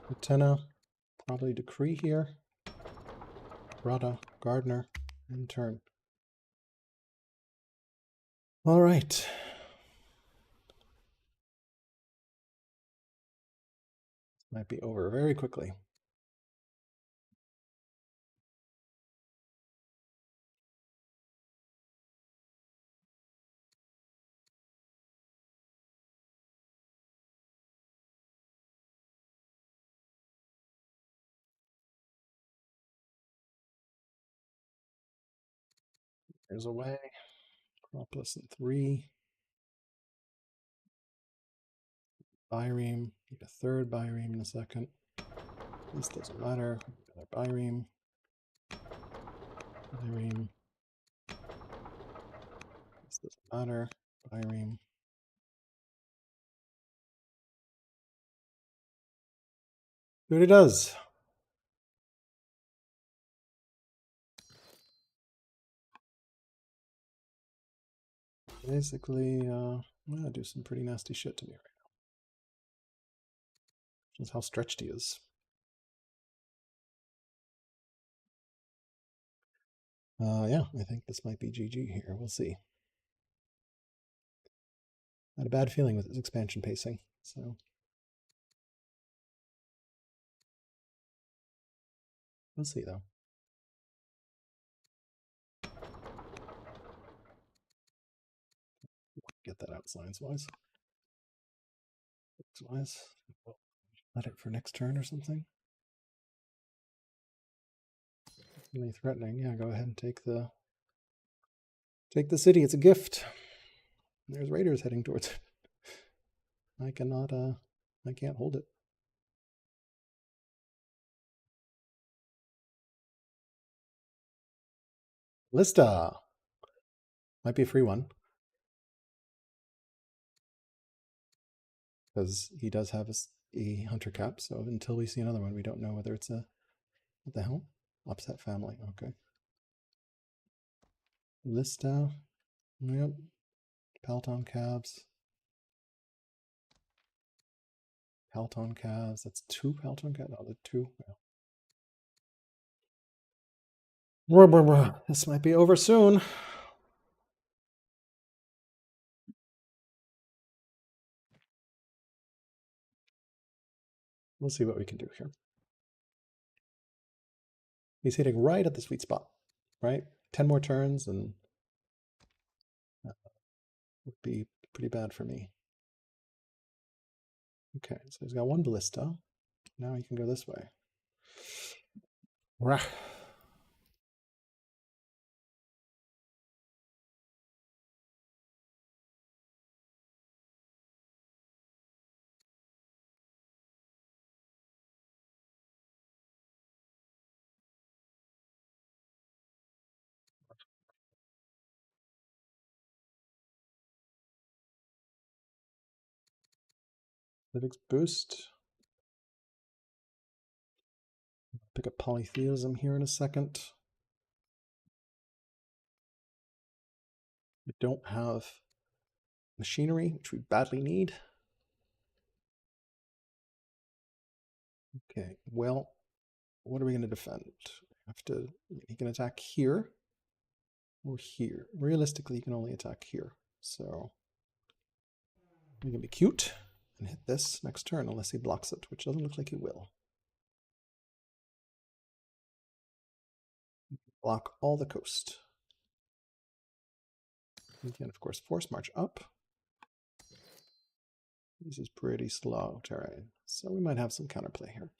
Antenna. Probably decree here. Rada, Gardener, and turn. All right. Might be over very quickly. There's a way. Acropolis in 3. Byreme. Need a third Byreme in a second. This doesn't matter. Another Byreme. Byreme. This doesn't matter. Byreme. See what it does. Basically, gonna do some pretty nasty shit to me right now. That's how stretched he is. Yeah, I think this might be GG here. We'll see. I had a bad feeling with his expansion pacing, so we'll see though. Get that out science-wise. Wise. Let it for next turn or something. Really threatening. Yeah, go ahead and take the city. It's a gift. There's raiders heading towards it. I cannot. I can't hold it. Lista might be a free one because he does have a hunter cap. So until we see another one, we don't know whether it's a what the hell upset family. Okay. Lista. Yep. Pelton calves. Pelton calves. That's 2 Pelton calves. No, the 2. Yeah. This might be over soon. We'll see what we can do here. He's hitting right at the sweet spot, right? 10 more turns and that would be pretty bad for me. Okay, so he's got one ballista. Now he can go this way. Rah. Civics boost. Pick up polytheism here in a second. We don't have machinery, which we badly need. Okay, well, what are we going to defend? He can attack here or here. Realistically, he can only attack here. So we can be cute and hit this next turn unless he blocks it, which doesn't look like he will. Block all the coast. We can, of course, force march up. This is pretty slow terrain, so we might have some counterplay here.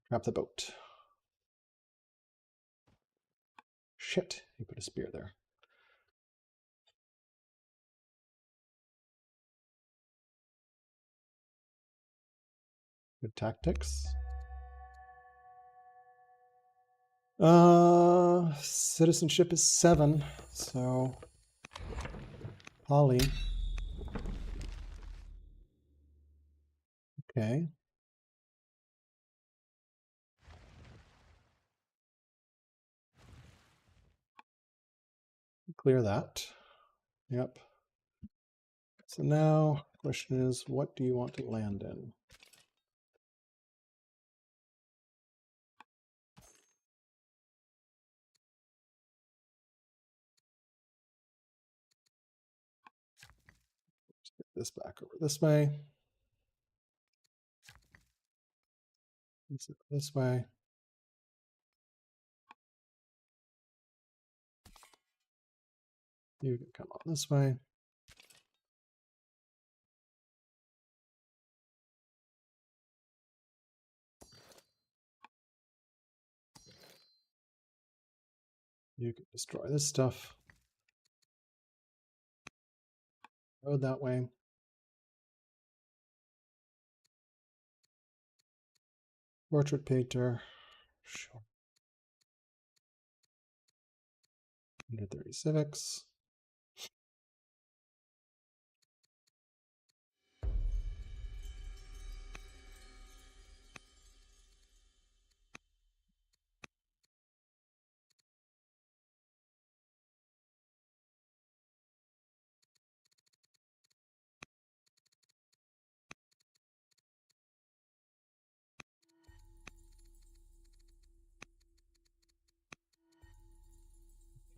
Trap the boat. Shit, he put a spear there. Good tactics. Citizenship is 7, so Holly. Okay. Clear that. Yep. So now the question is, what do you want to land in? Let's get this back over this way. This way. You can come on this way. You can destroy this stuff. Go that way. Portrait painter. Sure. 130 civics.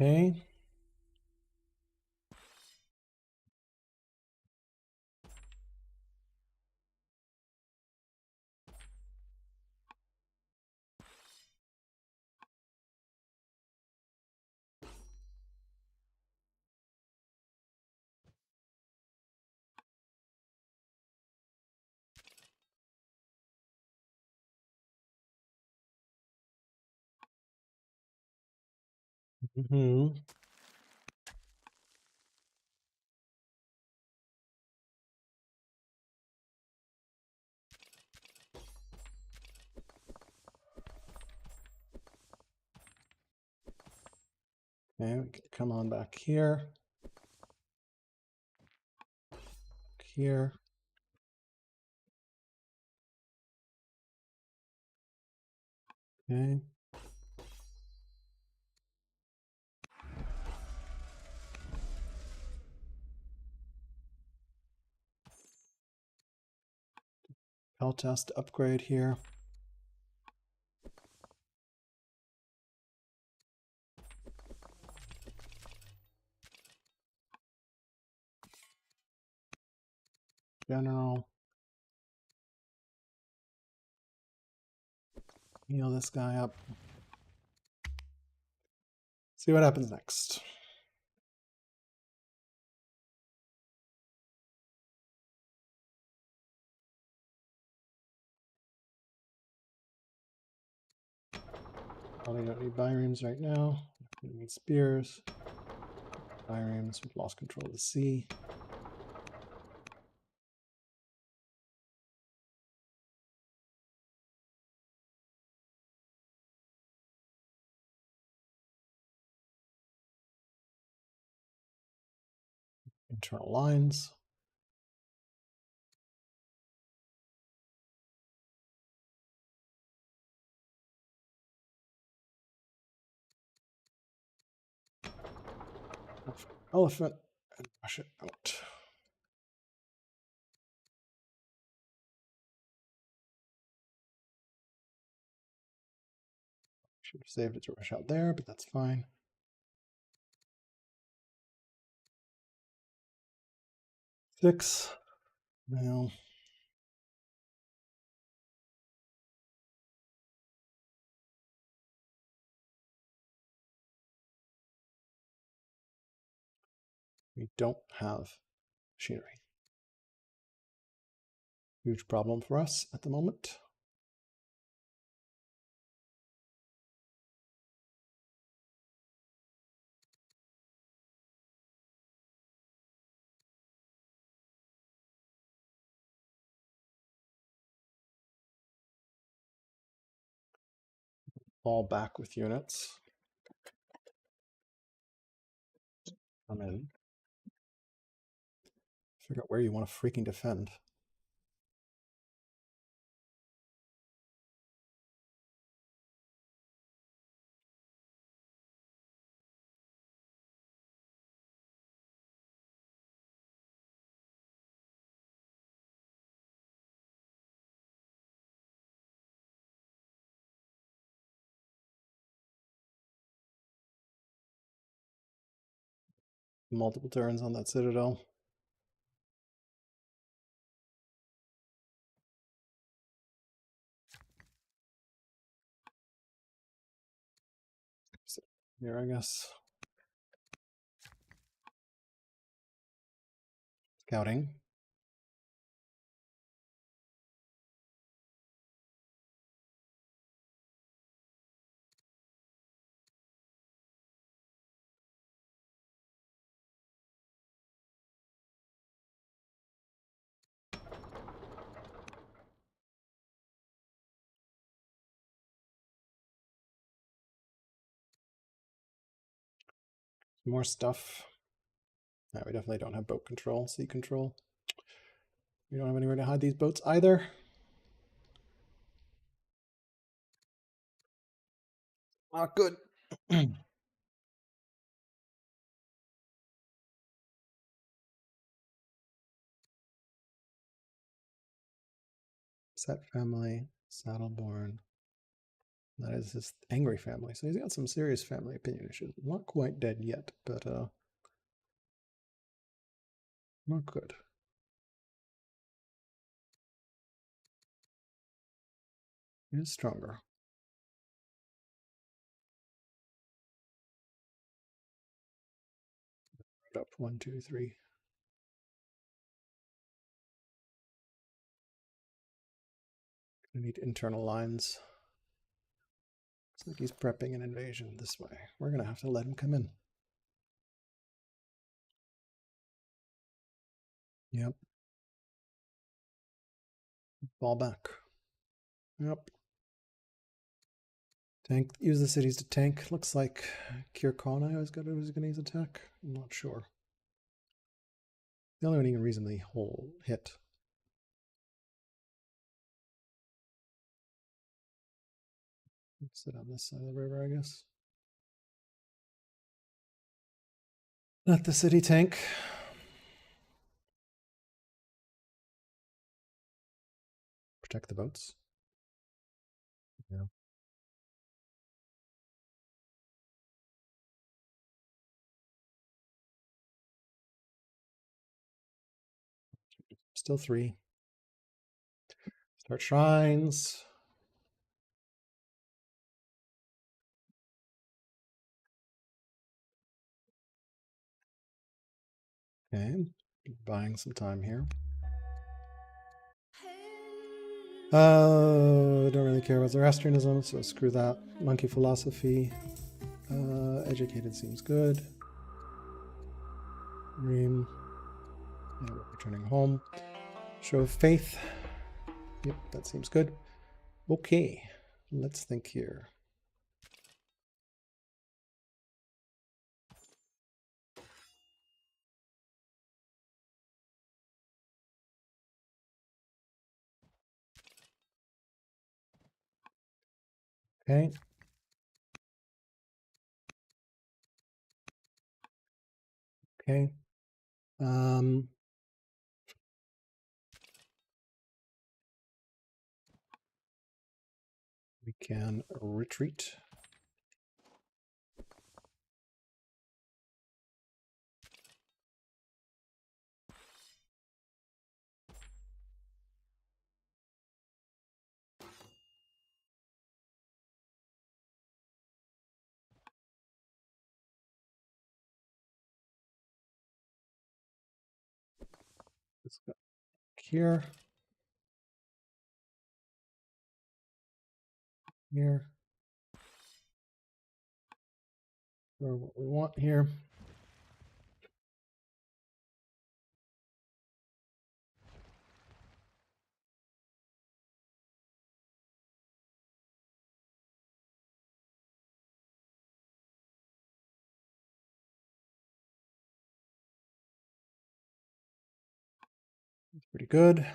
Okay. Mm-hmm. Okay, we can come on back here. Here. Okay. Test upgrade here. General. Heal this guy up. See what happens next. Probably don't need bireams right now. We need spears. Bireams, we've lost control of the sea. Internal lines. Elephant and push it out. Should have saved it to rush out there, but that's fine. Six. Now. We don't have machinery. Huge problem for us at the moment. Fall back with units. Come in. Figure out where you want to freaking defend. Multiple turns on that citadel. Here, I guess. Scouting. More stuff. No, we definitely don't have boat control, sea control. We don't have anywhere to hide these boats either. Not good. Set family, Saddleborn. That is his angry family. So he's got some serious family opinion issues. Not quite dead yet, but not good. He is stronger. Up 1, 2, 3. Gonna need internal lines. Looks like he's prepping an invasion this way. We're gonna have to let him come in. Yep. Fall back. Yep. Tank. Use the cities to tank. Looks like Kirkana is gonna use attack. I'm not sure. The only one he can reasonably hit. Sit on this side of the river, I guess. Let the city tank. Protect the boats. Yeah. Still 3. Start shrines. Okay, buying some time here. I don't really care about Zoroastrianism, so screw that. Monkey philosophy. Educated seems good. Dream. Yeah, we're returning home. Show of faith. Yep, that seems good. Okay, let's think here. Okay. Okay. We can retreat. Let's go here. Here. Or what we want here. It's pretty good.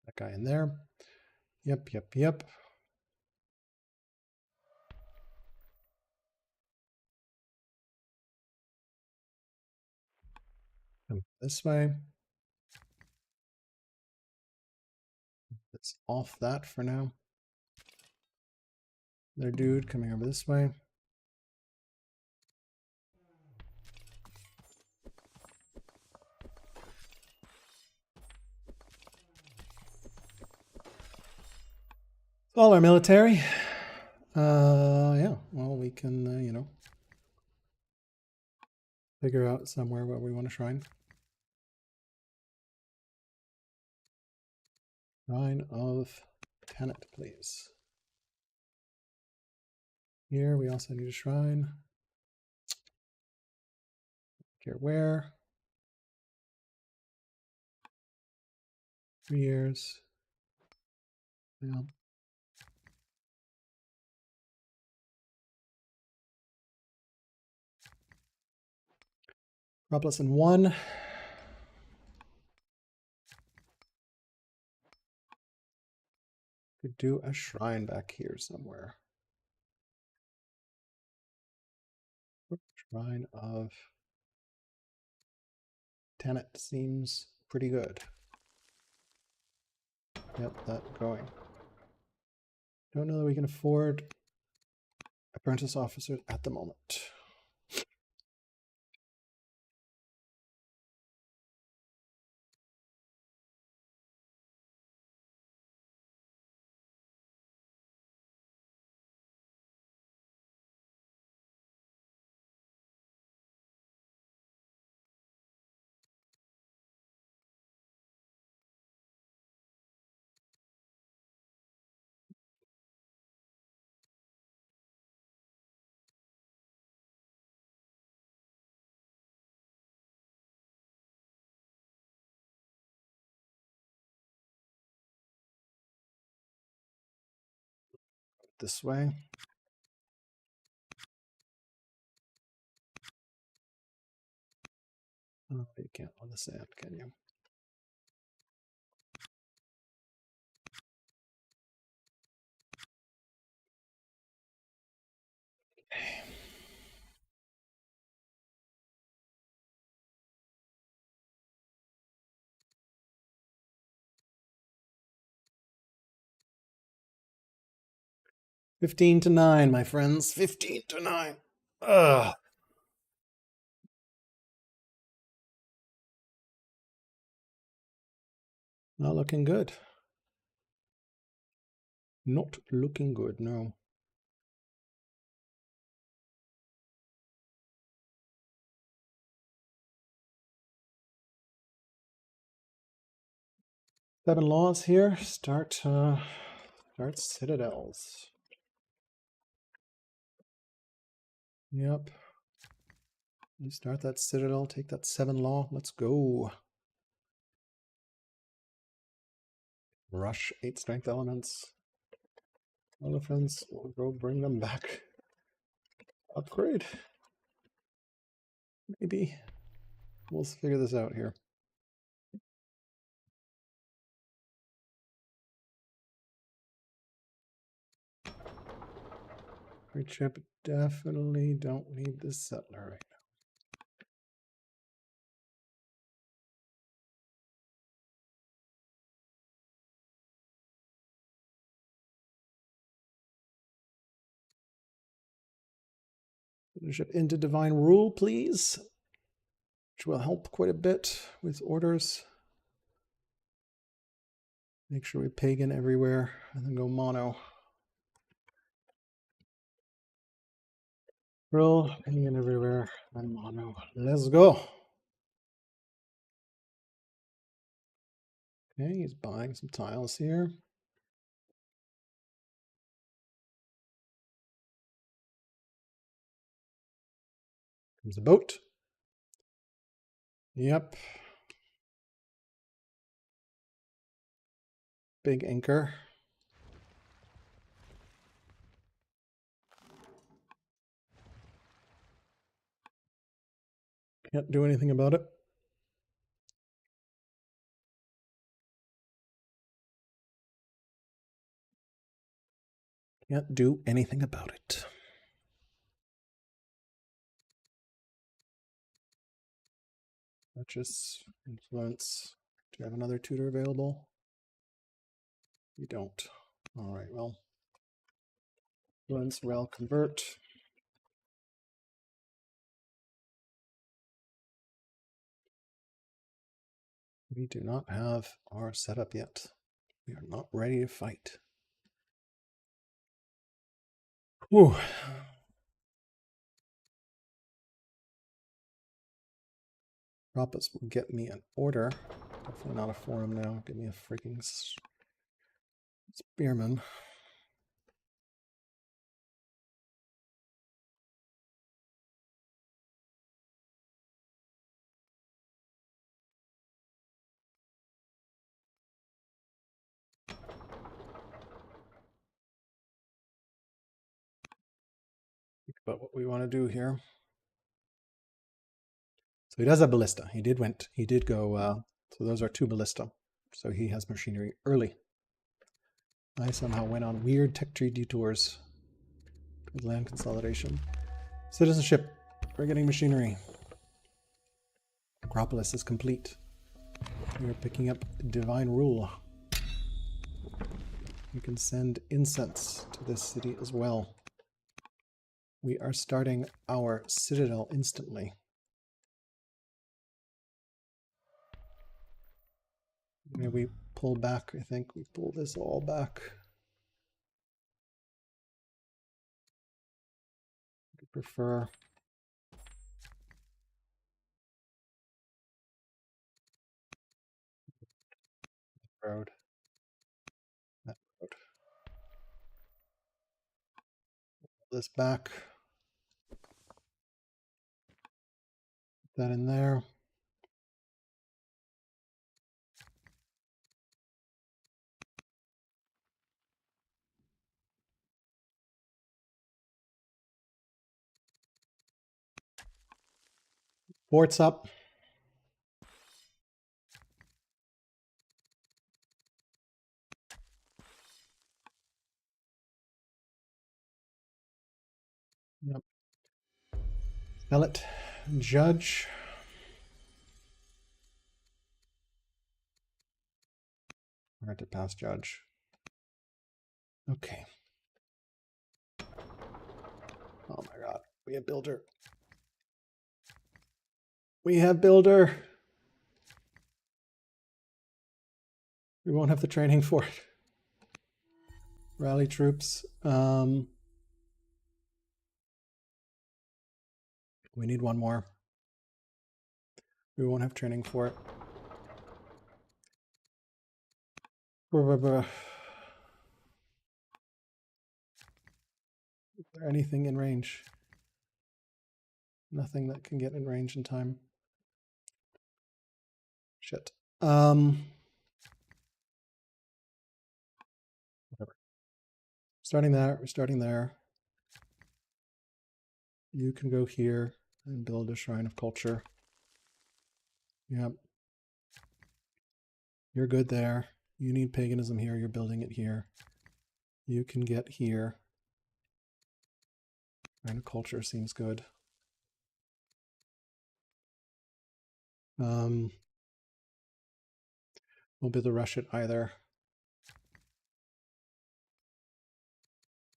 That guy in there. Yep. Come this way. Let's off that for now. Their dude coming over this way. All our military. Yeah, well, we can, figure out somewhere where we want to shrine. Shrine of Tenet, please. Here, we also need a shrine. Here, where? 3 years. Yeah. Drop less than 1. Could do a shrine back here somewhere. Shrine of Tenet seems pretty good. Yep, that going. Don't know that we can afford apprentice officers at the moment. This way. Oh, you can't on the sand, can you? Okay. $15 to 9, my friends. 15 to 9. Ugh. Not looking good. Not looking good, no. Seven laws here. Start citadels. Yep. You start that citadel, take that 7 law. Let's go. Rush 8 strength elements. Elephants, we'll go bring them back. Upgrade. Maybe. We'll figure this out here. Great ship, definitely don't need this settler right now. Ship into divine rule, please. Which will help quite a bit with orders. Make sure we pagan everywhere and then go mono. Roll, pagan everywhere, and mono. Let's go. Okay, he's buying some tiles here. Comes a boat. Yep. Big anchor. Can't do anything about it. Can't do anything about it. Purchase, influence. Do you have another tutor available? You don't. All right, well. Influence, rel, convert. We do not have our setup yet. We are not ready to fight. Whew. Propus will get me an order. Definitely not a forum now. Give me a freaking spearman. Think about what we want to do here. So he does have ballista. He did go. So those are 2 ballista. So he has machinery early. I somehow went on weird tech tree detours with land consolidation. Citizenship. We're getting machinery. Acropolis is complete. We are picking up divine rule. You can send incense to this city as well. We are starting our citadel instantly. Maybe we pull back, I think. We pull this all back. I prefer. Road. That road. Pull this back. Put that in there. Forts up. Yep. Sell it. Judge. Hard to pass judge. Okay. Oh my god. We have builder. We have builder. We won't have the training for it. Rally troops. We need one more. We won't have training for it. Is there anything in range? Nothing that can get in range in time. Shit. Whatever. Starting there, we're starting there. You can go here and build a shrine of culture. Yep. You're good there. You need paganism here, you're building it here. You can get here. Shrine of culture seems good. Won't be able to rush it either.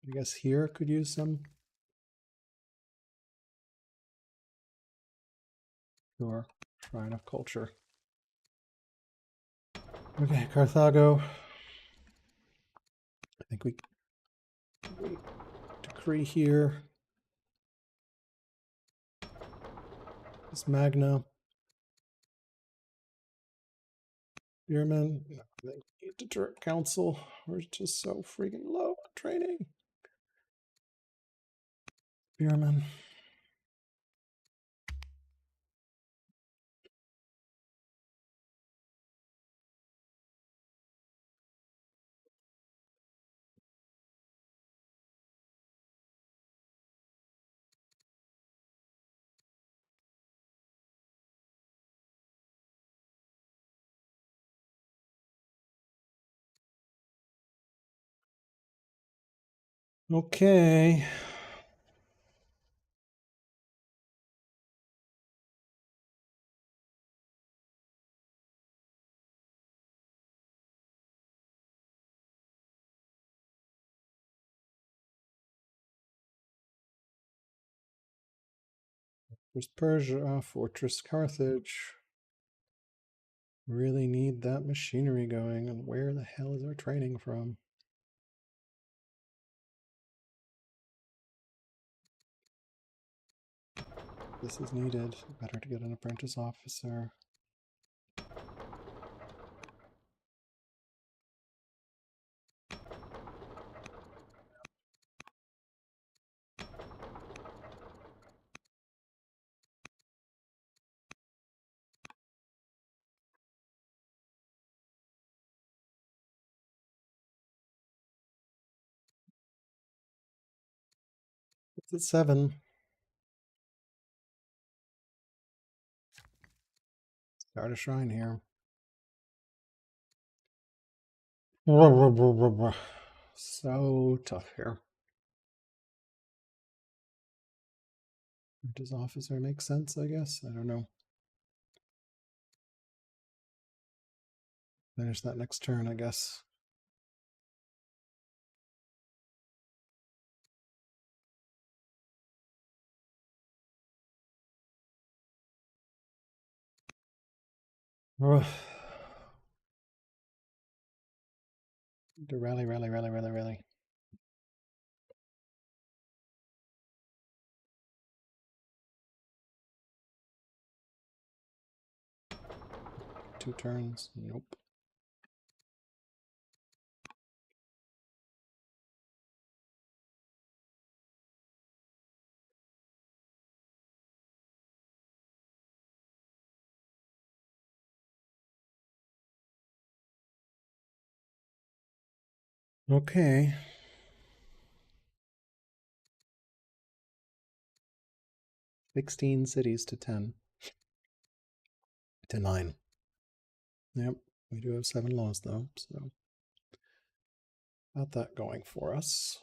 I guess here could use some. Sure. Shrine of culture. Okay, Carthago. I think we decree here. This Magna. Spearman. No, I think we need Deterrent Council. We're just so freaking low on training. Spearman. Okay. There's Persia, Fortress Carthage. Really need that machinery going, and where the hell is our training from? This is needed. Better to get an apprentice officer. It's at 7. Start a shrine here. So tough here. Does officer make sense, I guess? I don't know. Finish that next turn, I guess. Ugh. To rally. 2 turns. Nope. Okay. $16 cities to 10. To 9. Yep. We do have 7 laws though, so got that going for us.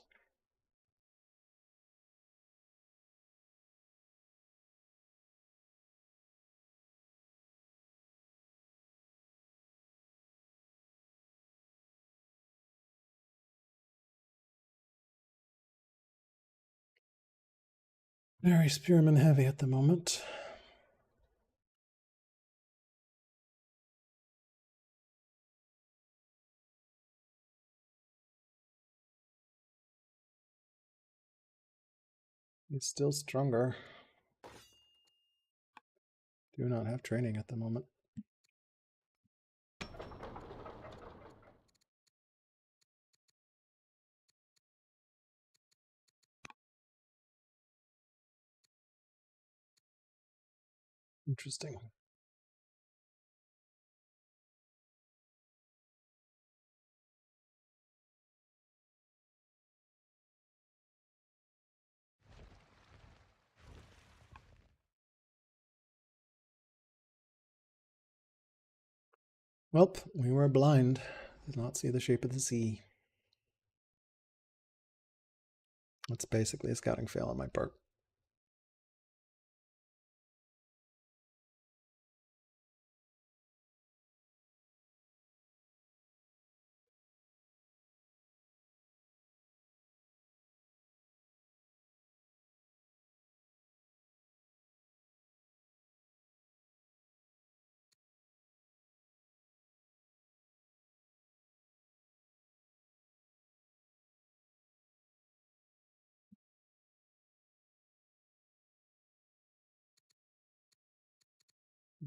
Very spearman heavy at the moment. He's still stronger. Do not have training at the moment. Interesting. Welp, we were blind. Did not see the shape of the sea. That's basically a scouting fail on my part.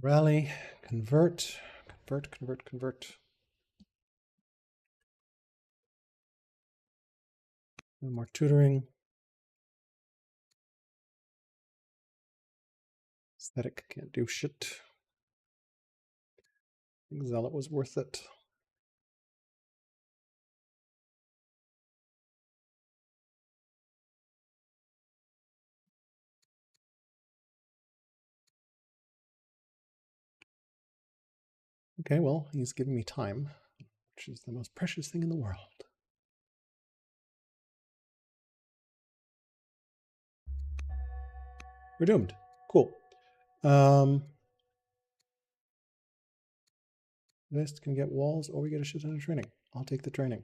Rally, convert, convert, convert, convert. No more tutoring. Aesthetic can't do shit. I think Zealot was worth it. Okay, well, he's giving me time, which is the most precious thing in the world. We're doomed. Cool. This can get walls, or we get a shit ton of training. I'll take the training.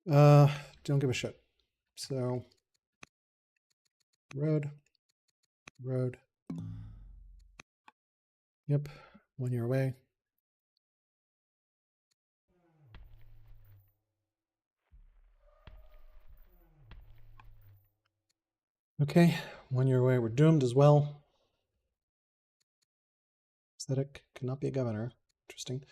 Don't give a shit. So, road, road. Yep, 1 year away. Okay, 1 year away. We're doomed as well. Aesthetic cannot be a governor. Interesting.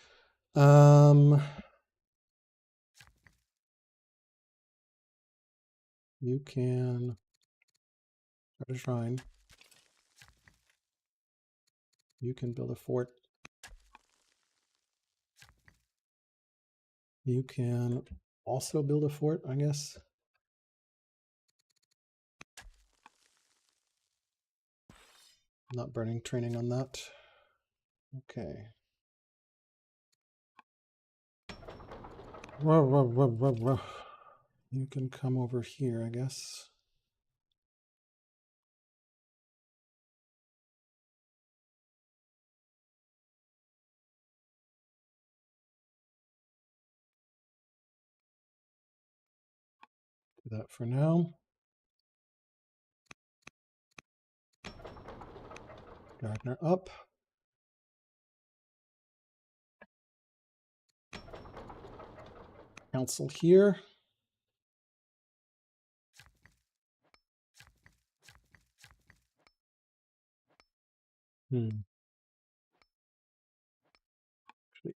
You can start a shrine. You can build a fort. You can also build a fort, I guess. Not burning training on that. Okay. Whoa, whoa, whoa, whoa, whoa. You can come over here, I guess. Do that for now. Gardener up. Council here. Actually,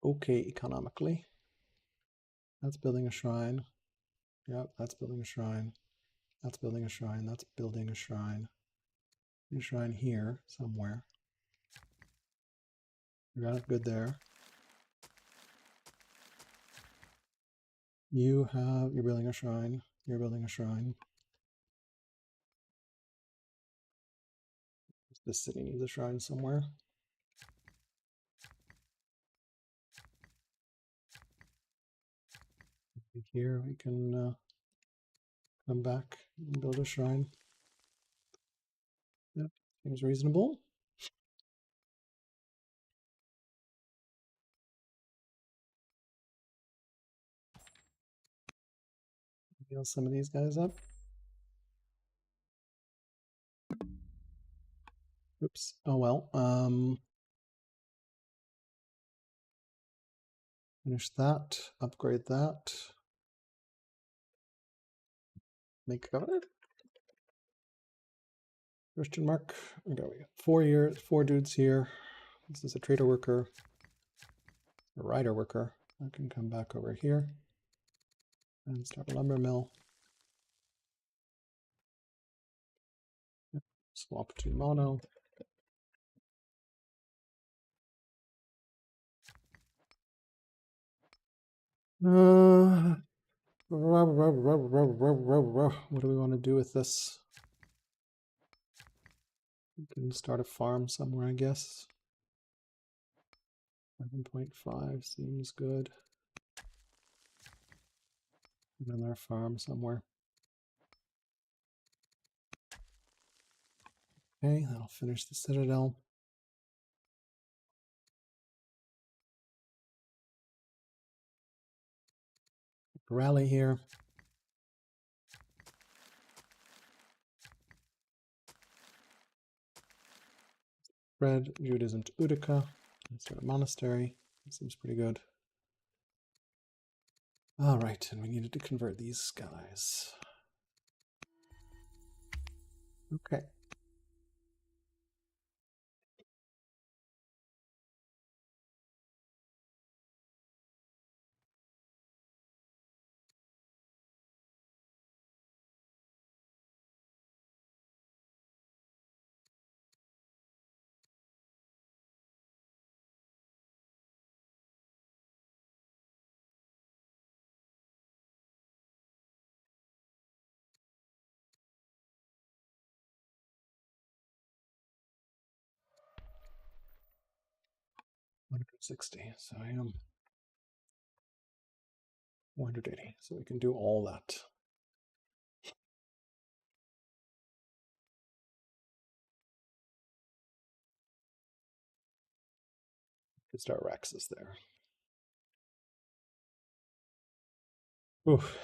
okay economically. That's building a shrine. Yep, that's building a shrine. That's building a shrine. That's building a shrine. A shrine here somewhere. You got it good there. You're building a shrine. You're building a shrine. This city needs a shrine somewhere. Here we can come back and build a shrine. Yep, seems reasonable. Heal some of these guys up. Oops. Oh well. Finish that. Upgrade that. Make cover. Question mark. Okay, we got 4 years, 4 dudes here. This is a trader worker, a rider worker. I can come back over here and start a lumber mill. Swap to mono. What do we want to do with this? We can start a farm somewhere, I guess. 7.5 seems good. Another farm somewhere. Okay, that'll finish the citadel. Rally here. Spread Judaism to Utica. Start a monastery. That seems pretty good. All right, and we needed to convert these guys. Okay. $160, so I am 180, so we can do all that. Could start Raxus there. Oof.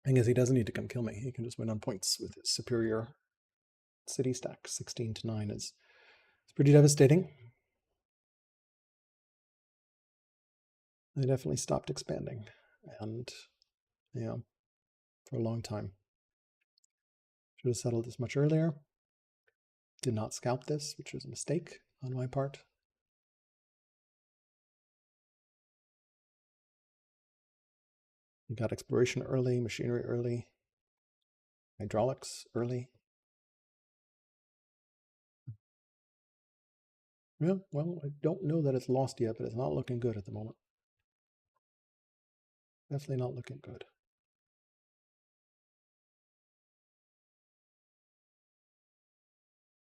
Thing is, he doesn't need to come kill me. He can just win on points with his superior city stack. 16 to 9 is pretty devastating. They definitely stopped expanding, and yeah, for a long time. Should have settled this much earlier. Did not scout this, which was a mistake on my part. You got exploration early, machinery early, hydraulics early. Yeah, well, I don't know that it's lost yet, but it's not looking good at the moment. Definitely not looking good.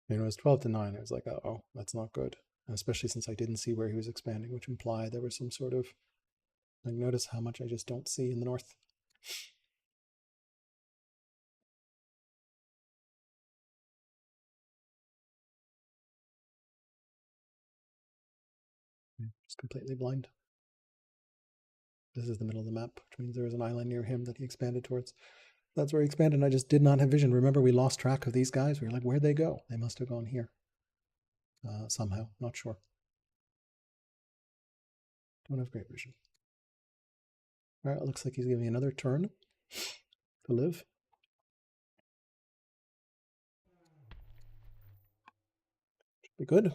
It was 12 to 9. I was like, oh, that's not good. And especially since I didn't see where he was expanding, which implied there was some sort of, like, notice how much I just don't see in the north. Just completely blind. This is the middle of the map, which means there was an island near him that he expanded towards. That's where he expanded, and I just did not have vision. Remember, we lost track of these guys. We were like, where'd they go? They must have gone here. Somehow, not sure. Don't have great vision. All right, it looks like he's giving me another turn to live. Should be good.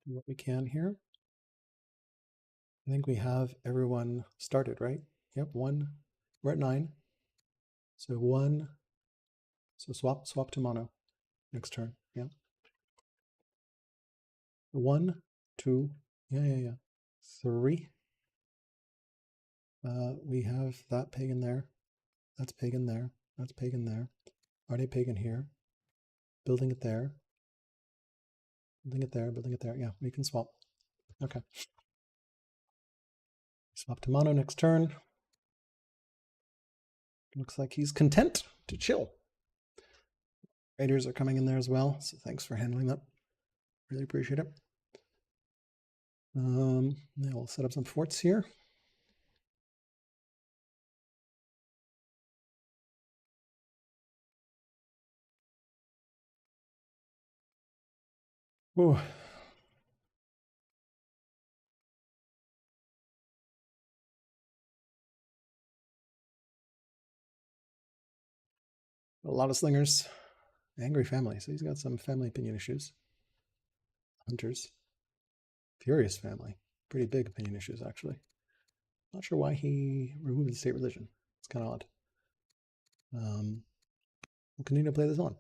Do what we can here. I think we have everyone started, right? Yep, 1. We're at 9. So 1. So swap to mono next turn. Yeah. 1, 2. Yeah. 3. We have that pagan there. That's pagan there. That's pagan there. Are they pagan here? Building it there. Building it there. Building it there. Yeah, we can swap. Okay. Swap to mono next turn. Looks like he's content to chill. Raiders are coming in there as well, so thanks for handling that. Really appreciate it. Now we'll set up some forts here. Ooh. A lot of slingers. Angry family, so he's got some family opinion issues. Hunters. Furious family. Pretty big opinion issues, actually. Not sure why he removed the state religion. It's kind of odd. We'll continue to play this on.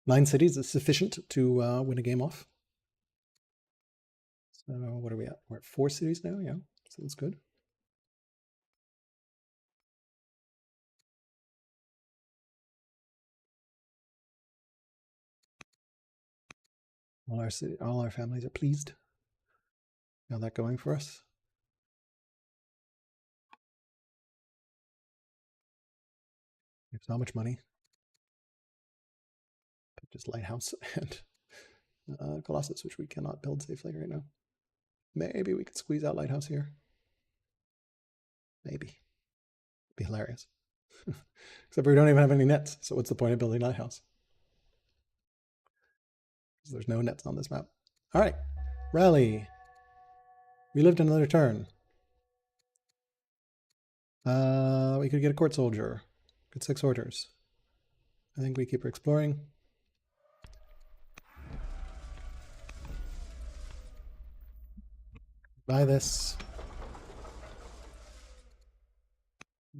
9 cities is sufficient to win a game off. So what are we at? We're at 4 cities now, yeah. So that's good. All our families are pleased. Got that going for us. We have so much money. Just lighthouse and Colossus, which we cannot build safely right now. Maybe we could squeeze out lighthouse here. Maybe. It'd be hilarious. Except we don't even have any nets, so what's the point of building lighthouse? Because there's no nets on this map. All right, rally. We lived another turn. We could get a court soldier. Get 6 orders. I think we keep exploring. Buy this.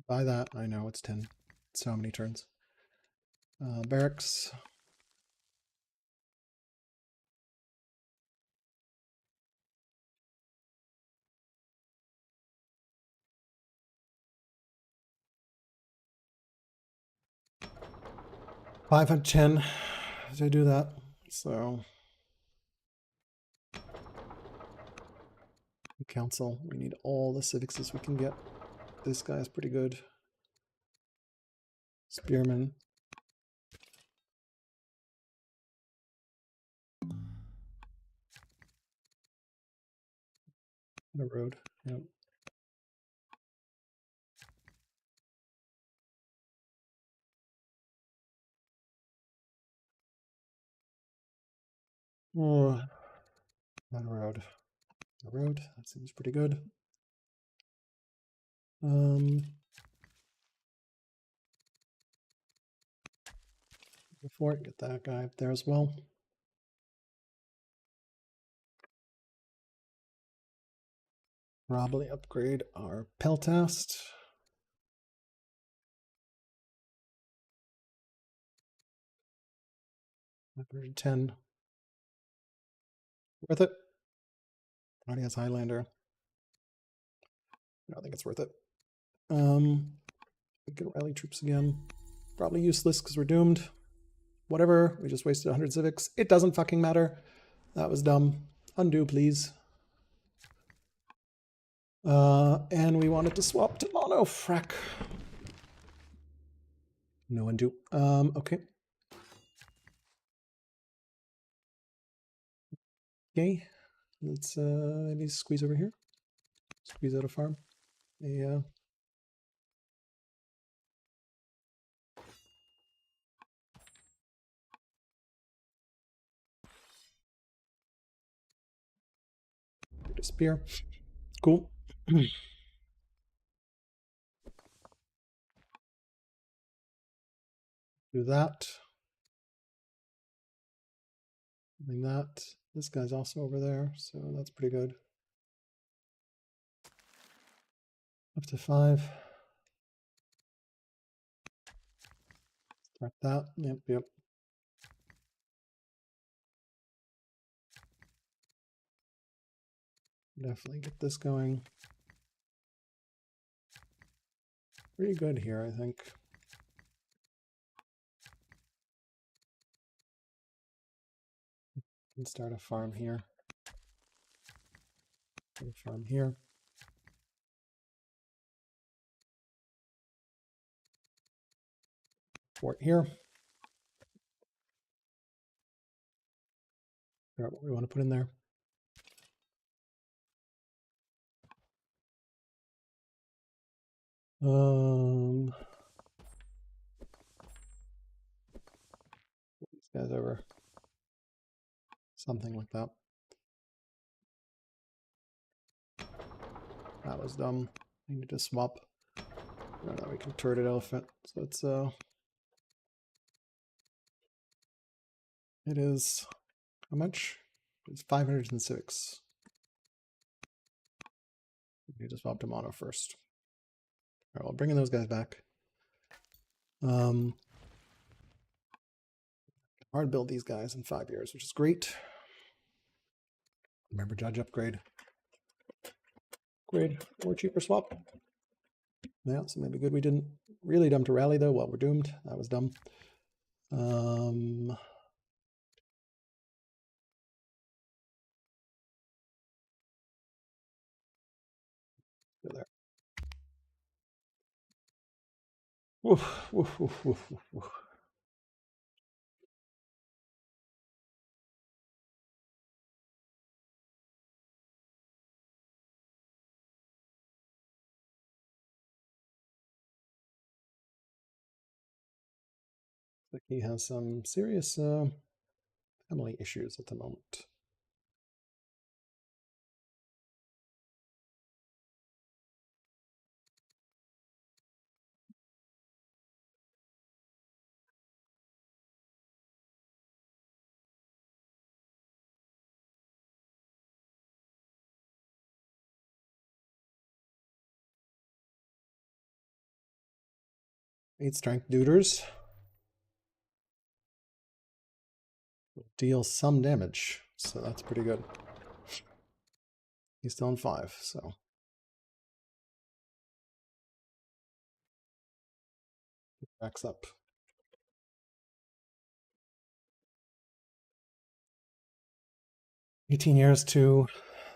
Buy that. I know it's 10. So many turns. Barracks. Five and 10 to do that. So council. We need all the civics as we can get. This guy is pretty good. Spearman. And a road. Yep. Oh, not a road. A road. That seems pretty good. Before it, get that guy up there as well. Probably upgrade our Peltast. Version 10. Worth it? Already has Highlander. I don't think it's worth it. We can rally troops again. Probably useless because we're doomed. Whatever, we just wasted 100 civics. It doesn't fucking matter. That was dumb. Undo, please. And we wanted to swap to mono. Frack. No undo. Okay. Okay. Let's maybe squeeze over here. Squeeze out a farm. Yeah. Spear. Cool. Do that. Doing that. This guy's also over there, so that's pretty good. Up to 5. Start that. Yep, yep. Definitely get this going. pretty good here, I think. Can start a farm here. A farm here. Fort here. Figure out what we want to put in there. These guys over. Something like that. That was dumb. I need to swap. No, we can turret elephant. So it's it is how much? It's 506. We just swap to mono first. All right, well, bringing those guys back. Hard build these guys in 5 years, which is great. Remember, judge upgrade. Grade or cheaper swap. Yeah, so maybe good. We didn't. Really dumb to rally though. Well, we're doomed. That was dumb. Go there. Woof, woof, woof, woof, woof, woof. Like he has some serious family issues at the moment. Eight strength duders. Deal some damage, so that's pretty good. He's still on 5, so. Backs up. 18 years to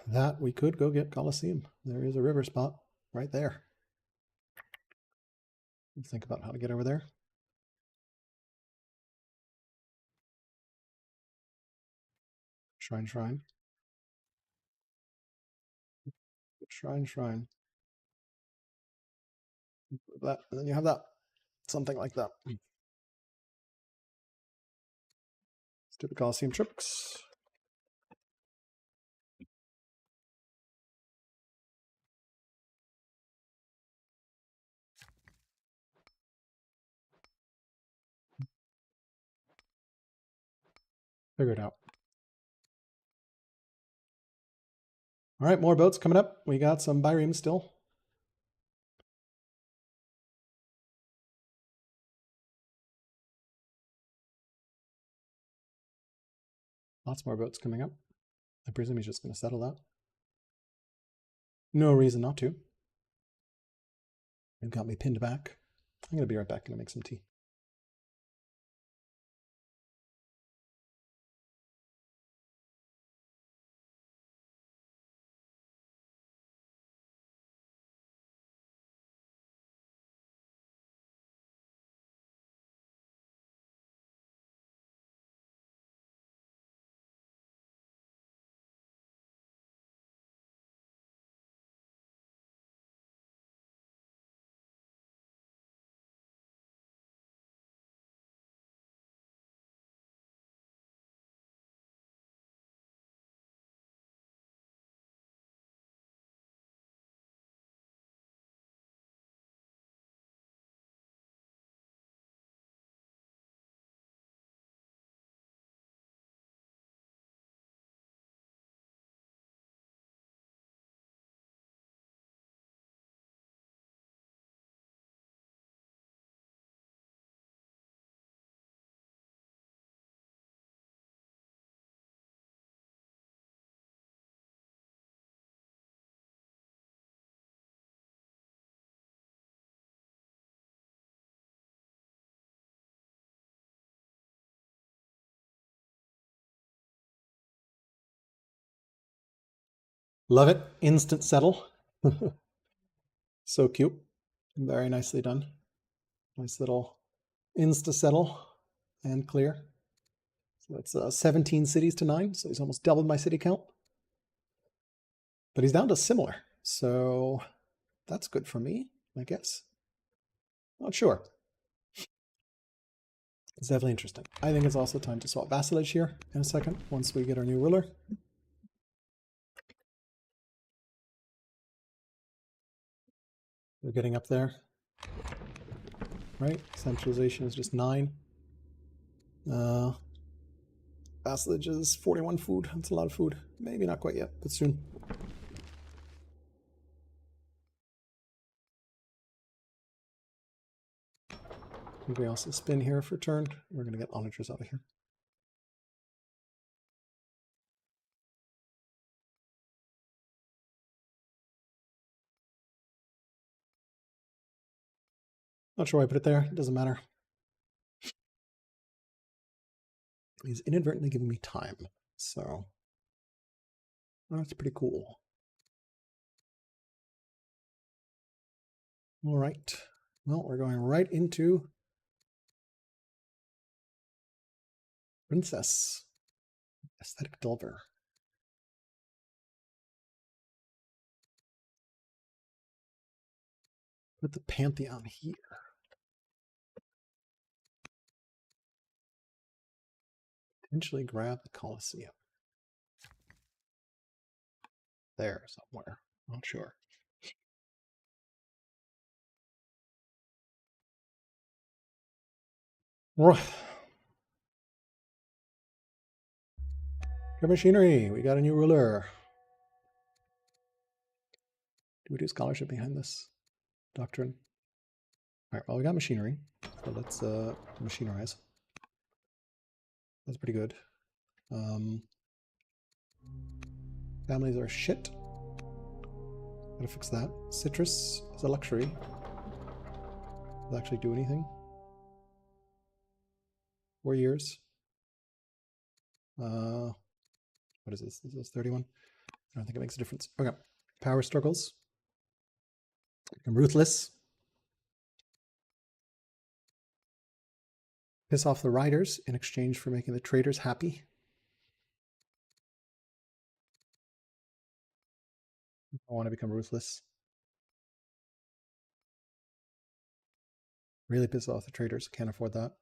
that, we could go get Colosseum. There is a river spot right there. Let's think about how to get over there. Shrine, shrine. Shrine, shrine. That, and then you have that. Something like that. Stupid Colosseum tricks. Figure it out. All right, more boats coming up. We got some biremes still. Lots more boats coming up. I presume he's just going to settle that. No reason not to. You've got me pinned back. I'm going to be right back. Going to make some tea. Love it. Instant settle. So cute. Very nicely done. Nice little insta settle and clear. So that's 17 cities to 9. So he's almost doubled my city count. But he's down to similar. So that's good for me, I guess. Not sure. It's definitely interesting. I think it's also time to swap vassalage here in a second once we get our new ruler. We're getting up there. Right? Centralization is just 9. Vassalage is 41 food. That's a lot of food. Maybe not quite yet, but soon. I think we also spin here for turn. We're going to get onagers out of here. Not sure why I put it there. It doesn't matter. He's inadvertently giving me time. So that's pretty cool. All right. Well, we're going right into Princess. Aesthetic Delver. Put the Pantheon here. Potentially grab the Colosseum. There somewhere. Not sure. Good machinery. We got a new ruler. Do we do scholarship behind this? Doctrine. All right, well, we got machinery. So let's machinerize. That's pretty good. Families are shit. Gotta fix that. Citrus is a luxury. Does it actually do anything? 4 years. What is this? Is this 31? I don't think it makes a difference. Okay. Power struggles. I'm ruthless. Piss off the riders in exchange for making the traders happy. I want to become ruthless. Really piss off the traders. Can't afford that.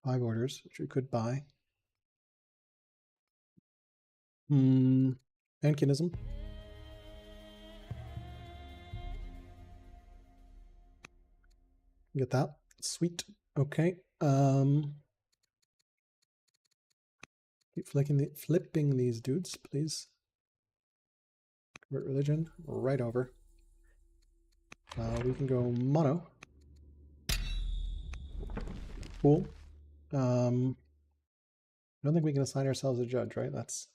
5 orders, which we could buy. Ankinism. Get that. Sweet. Okay. Keep flipping these dudes, please. Convert religion. Right over. We can go mono. Cool. I don't think we can assign ourselves a judge, right? That's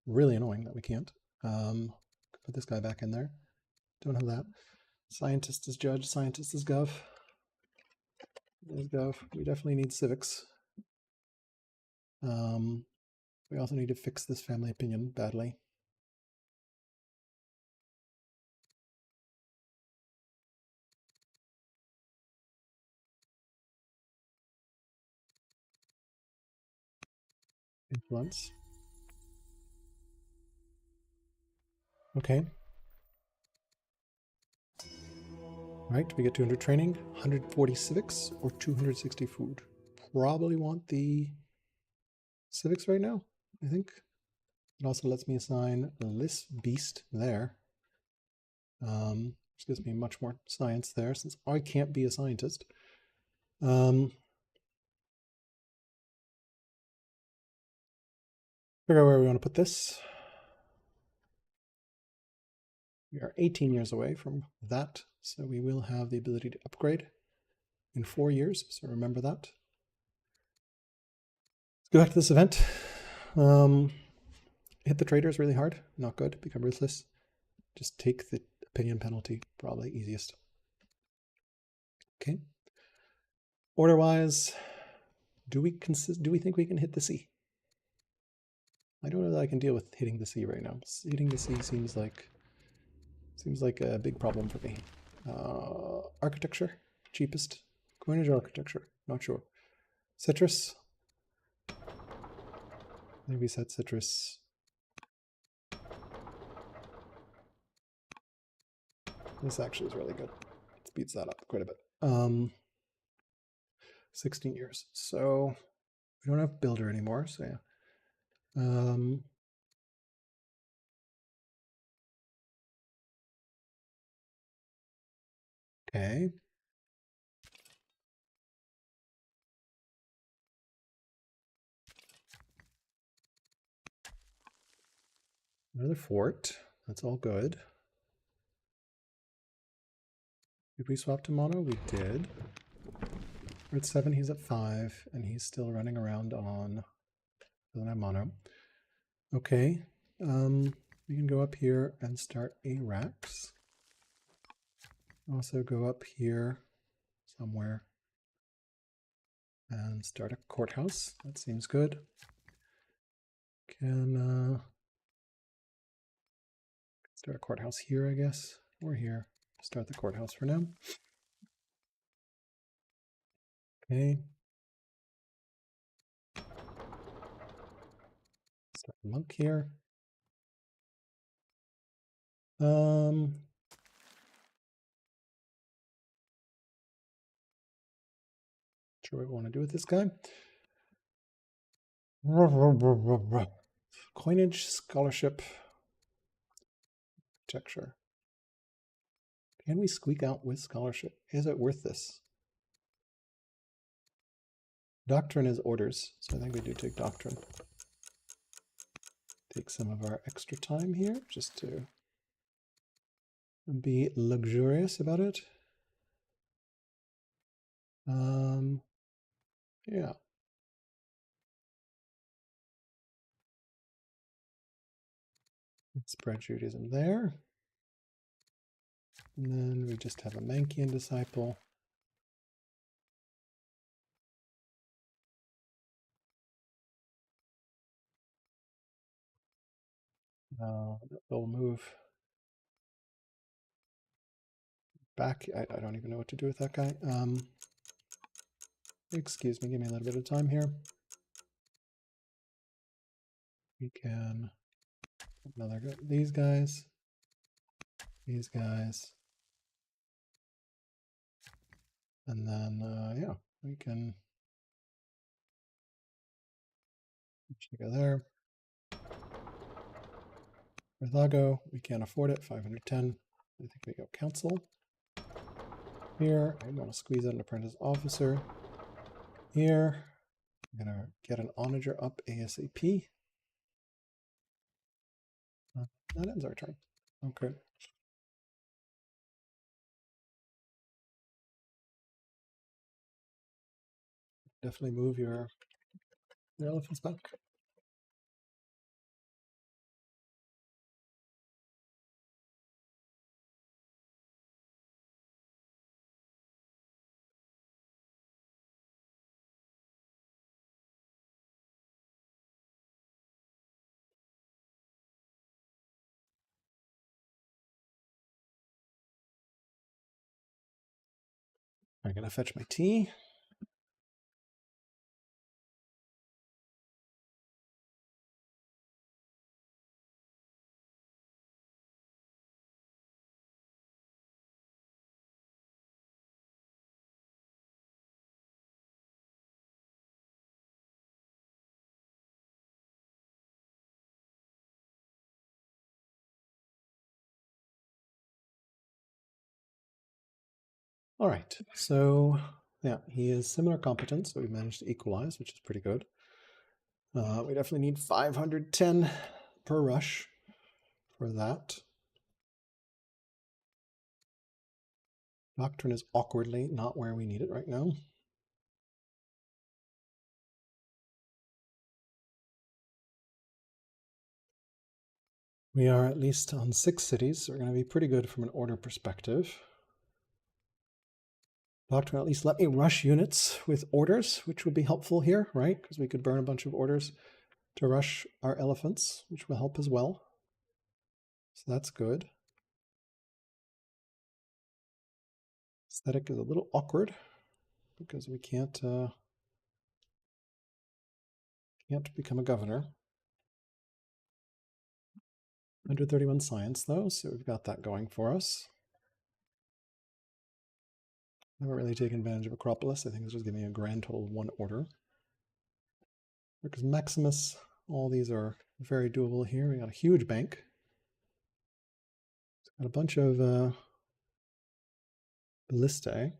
really annoying that we can't. Put this guy back in there. Don't have that. Scientist is judge. Scientist is gov. There's gov. We definitely need civics. We also need to fix this family opinion badly. Influence. Okay. Right, we get 200 training, 140 civics, or 260 food. Probably want the civics right now, I think. It also lets me assign this beast there. Which gives me much more science there, since I can't be a scientist. Figure out where we want to put this. We are 18 years away from that, so we will have the ability to upgrade in 4 years, so remember that. Let's go back to this event. Hit the traders really hard, not good, become ruthless. Just take the opinion penalty, probably easiest. Okay. Order-wise, do we think we can hit the C? I don't know that I can deal with hitting the sea right now. Hitting the sea seems like a big problem for me. Architecture, cheapest. Coinage architecture, not sure. Citrus. Maybe set citrus. This actually is really good. It speeds that up quite a bit. 16 years. So we don't have builder anymore. So yeah. Okay. Another fort. That's all good. Did we swap to mono? We did. We're at 7, he's at 5, and he's still running around on, doesn't have mono. Okay. We can go up here and start a Rex. Also go up here somewhere and start a courthouse. That seems good. Can start a courthouse here, I guess, or here. Start the courthouse for now. Okay. Start the monk here. Sure what we want to do with this guy. Coinage, scholarship, architecture. Can we squeak out with scholarship? Is it worth this? Doctrine is orders, so I think we do take doctrine. Take some of our extra time here just to be luxurious about it. Yeah. Spread Judaism there. And then we just have a Mankian disciple. They'll move back. I don't even know what to do with that guy. Excuse me, give me a little bit of time here. We can another these guys, and then yeah, we can go there. Rithago, we can't afford it. 510. I think we go council. Here, I want to squeeze out an apprentice officer. Here, I'm gonna get an onager up ASAP. That ends our turn. Okay. Definitely move your elephants back. I'm gonna fetch my tea. All right, so yeah, he is similar competence, so we managed to equalize, which is pretty good. We definitely need 510 per rush for that. Doctrine is awkwardly not where we need it right now. We are at least on 6 cities, so we're going to be pretty good from an order perspective. Doctrine at least let me rush units with orders, which would be helpful here, right? Because we could burn a bunch of orders. to rush our elephants, which will help as well. So that's good. Aesthetic is a little awkward because we can't become a governor. 131 science though, so we've got that going for us. I haven't really taken advantage of Acropolis. I think it's just giving me a grand total of 1 order. Because Maximus, all these are very doable here. We got a huge bank. It's got a bunch of ballistae.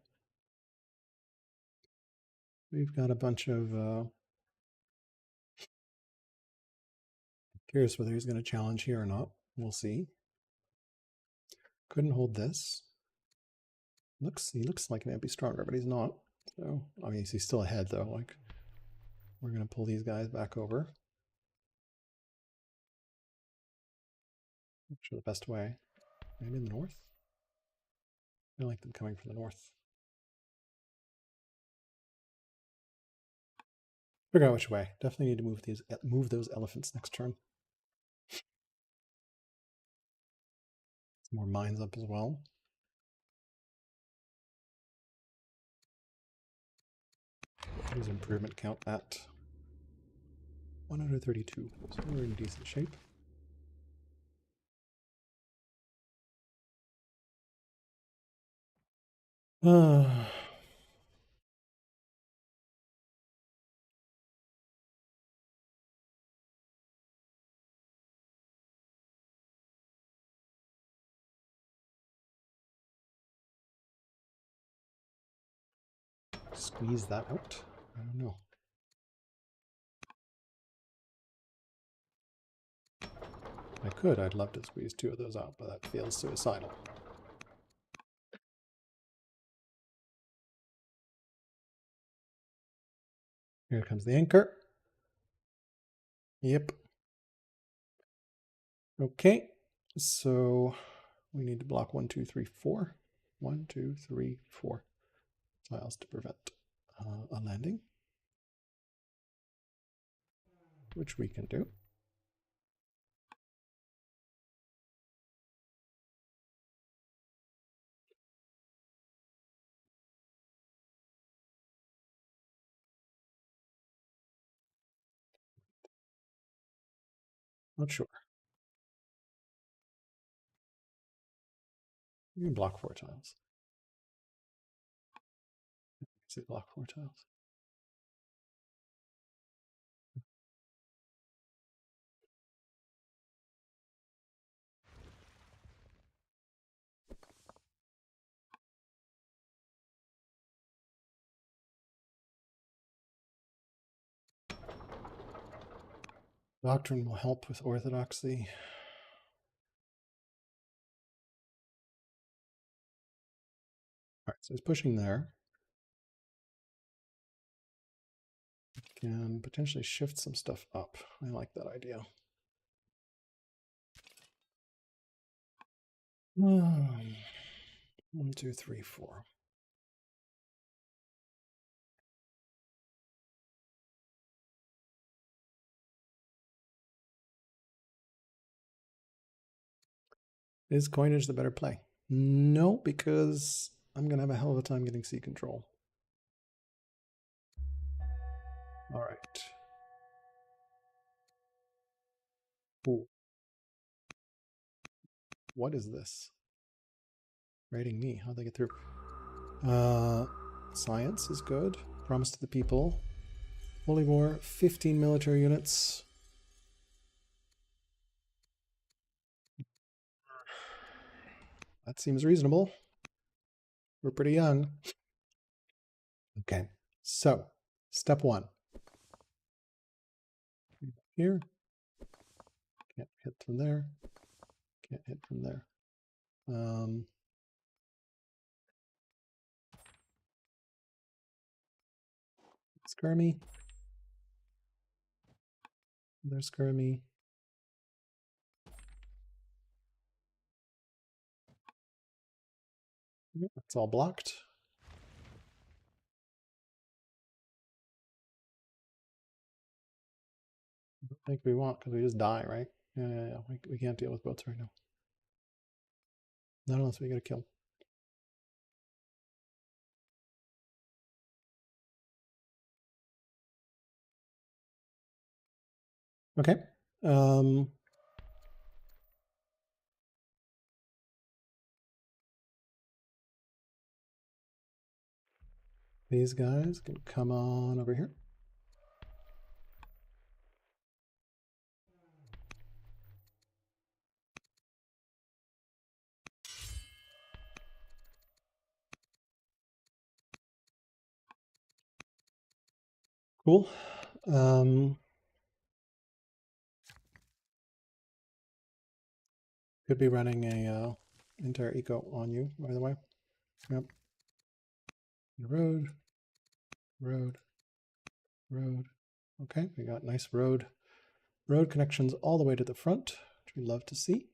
We've got a bunch of curious whether he's going to challenge here or not. We'll see. Couldn't hold this. He looks like he might be stronger, but he's not. So I mean, he's still ahead though. Like, we're going to pull these guys back over. Not sure the best way. Maybe in the north. I like them coming from the north. Figure out which way. Definitely need to move those elephants next turn. Some more mines up as well. Here's improvement count at 132. So we're in decent shape. Squeeze that out? I don't know. I could. I'd love to squeeze 2 of those out, but that feels suicidal. Here comes the anchor. Yep. Okay. So we need to block 1, 2, 3, 4. 1, 2, 3, 4 tiles to prevent a landing, which we can do. Not sure. You can block 4 tiles. Say block 4 tiles. Doctrine will help with orthodoxy. All right, so he's pushing there. Can potentially shift some stuff up. I like that idea. 1, 2, 3, 4. Is coinage the better play? No, because I'm going to have a hell of a time getting sea control. All right. Ooh. What is this? Raiding me. How'd they get through? Science is good. Promise to the people. Holy War, 15 military units. That seems reasonable. We're pretty young. Okay, so step 1. Here. Can't hit from there. Can't hit from there. Skirmy. There's skirmy. It's all blocked. think we want, because we just die, right? Yeah. We can't deal with boats right now. Not unless we get a kill. Okay. These guys can come on over here. Cool. Could be running a entire eco on you, by the way. Yep. Road, road, road. Okay, we got nice road connections all the way to the front, which we love to see.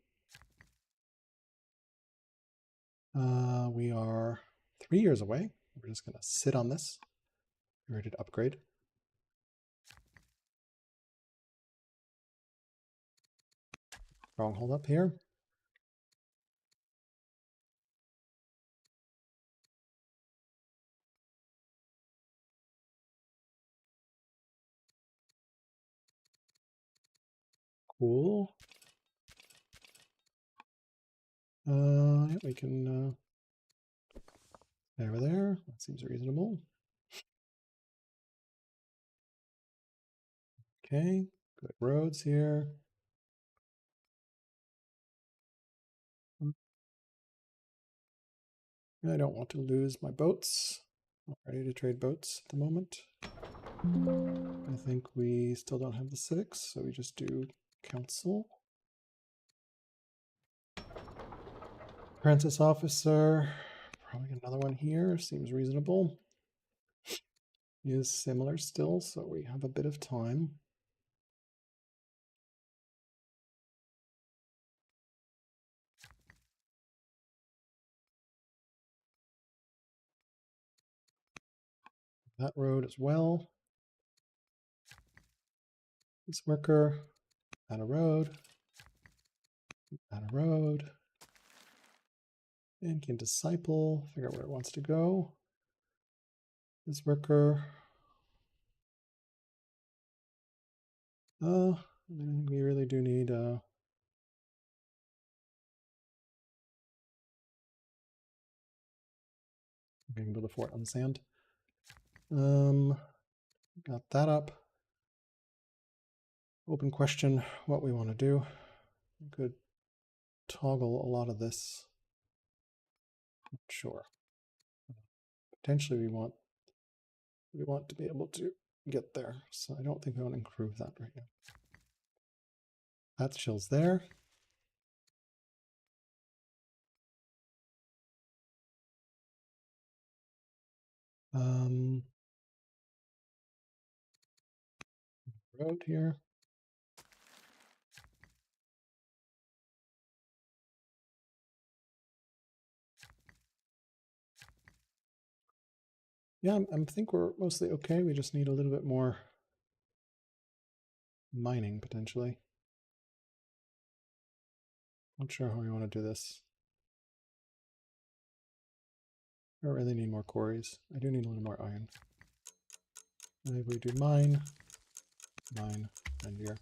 We are 3 years away. We're just going to sit on this. We're ready to upgrade. Stronghold up here. Cool. Yeah, we can stay over there. That seems reasonable. Okay, good roads here. I don't want to lose my boats. I'm ready to trade boats at the moment. I think we still don't have the civics, so we just do council. Francis officer, probably another one here, seems reasonable. He is similar still, so we have a bit of time. That road as well. This worker, add a road, add a road. And can disciple, figure out where it wants to go. This worker. I think we really do need we can build a fort on sand. Got that up. Open question what we want to do. We could toggle a lot of this. Not sure. Potentially we want to be able to get there. So I don't think we want to improve that right now. That chills there. Road here. Yeah, I think we're mostly okay. We just need a little bit more mining potentially. Not sure how we want to do this. I don't really need more quarries. I do need a little more iron. Maybe we do mine, and here.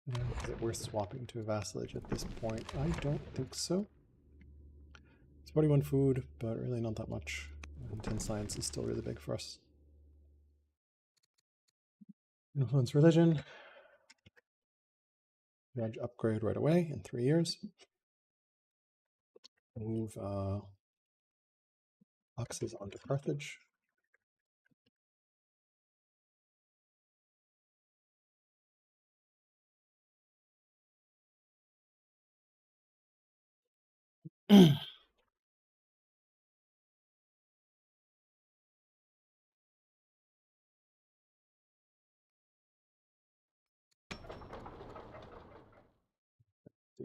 Is it worth swapping to a vassalage at this point? I don't think so. It's 41 food, but really not that much. And 10 science is still really big for us. Influence religion. Judge upgrade right away in 3 years. Move boxes onto Carthage.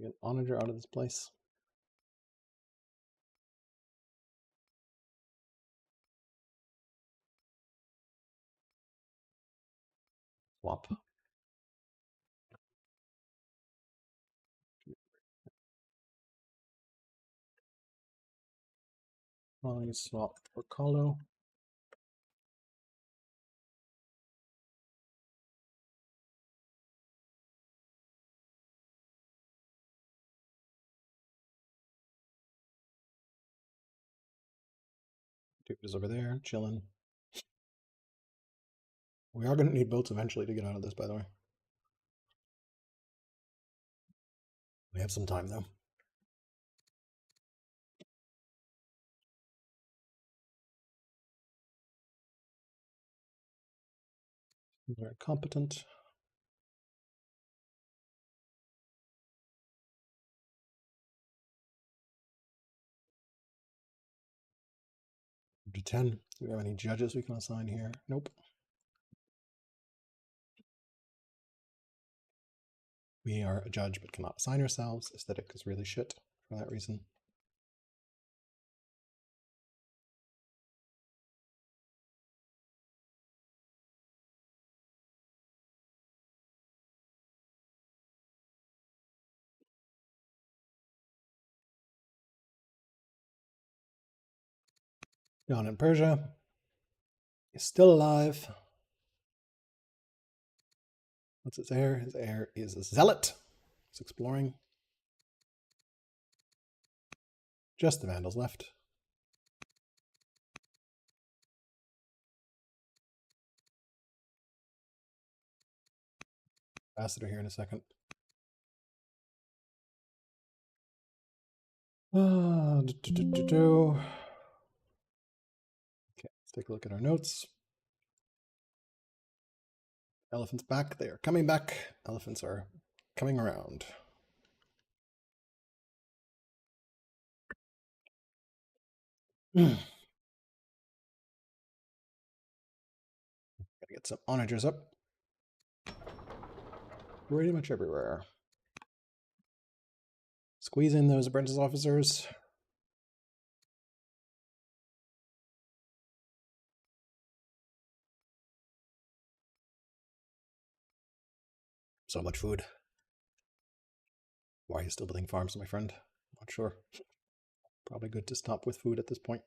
Get onager out of this place. Swap. I swap for Colo. Dude is over there, chilling. We are going to need boats eventually to get out of this, by the way. We have some time, though. Very competent. To 10. Do we have any judges we can assign here? Nope. We are a judge but cannot assign ourselves. Aesthetic is really shit for that reason. Jan in Persia is still alive. What's his heir? His heir is a zealot. He's exploring. Just the Vandals left. Ambassador here in a second. Okay, let's take a look at our notes. Elephants back. They are coming back. Elephants are coming around. Gotta get some onagers up. Pretty much everywhere. Squeeze in those apprentice officers. So much food. Why are you still building farms, my friend? Not sure. Probably good to stop with food at this point.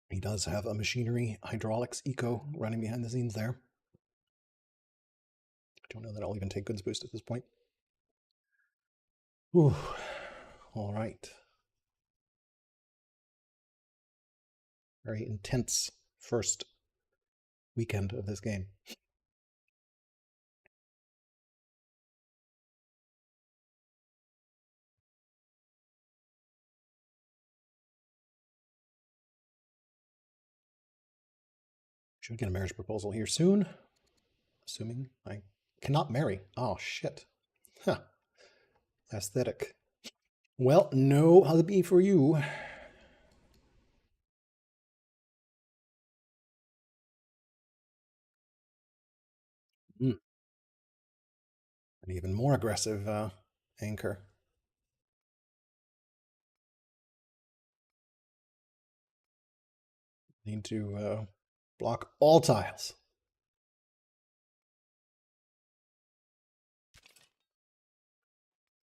He does have a machinery hydraulics eco running behind the scenes there. I don't know that I'll even take goods boost at this point. Ooh. All right. Very intense first weekend of this game. Should get a marriage proposal here soon. Assuming I cannot marry. Oh, shit. Huh. Aesthetic. Well, no hubby for you. An even more aggressive anchor. Need to block all tiles.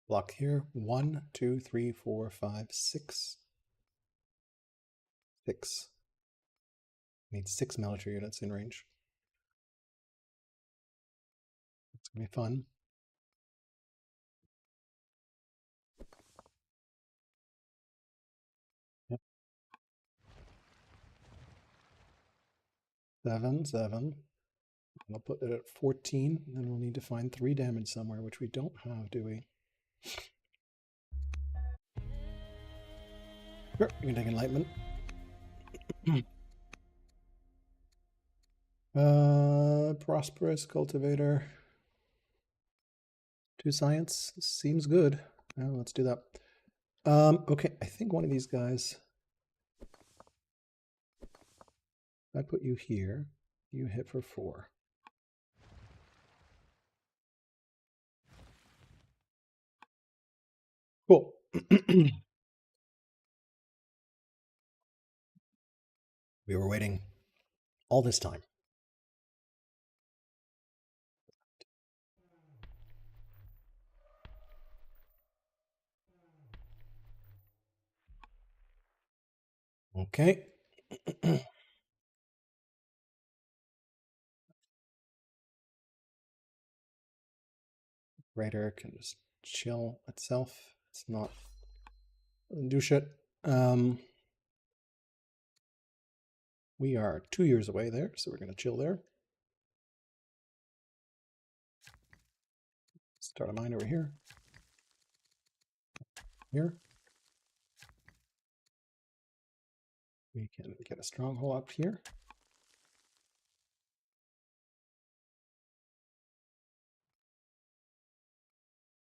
Block here. 1, 2, 3, 4, 5, 6. 6. Need 6 military units in range. It's gonna be fun. Yep. 7, 7. I'll put it at 14, and then we'll need to find 3 damage somewhere, which we don't have, do we? Sure, you can take enlightenment. Prosperous cultivator. 2 science seems good. Well, let's do that. Okay, I think one of these guys. If I put you here, you hit for 4. We were waiting all this time. Okay. Writer can just chill itself. It's not do shit. We are 2 years away there, so we're gonna chill there. Start a mine over here. Here. We can get a stronghold up here.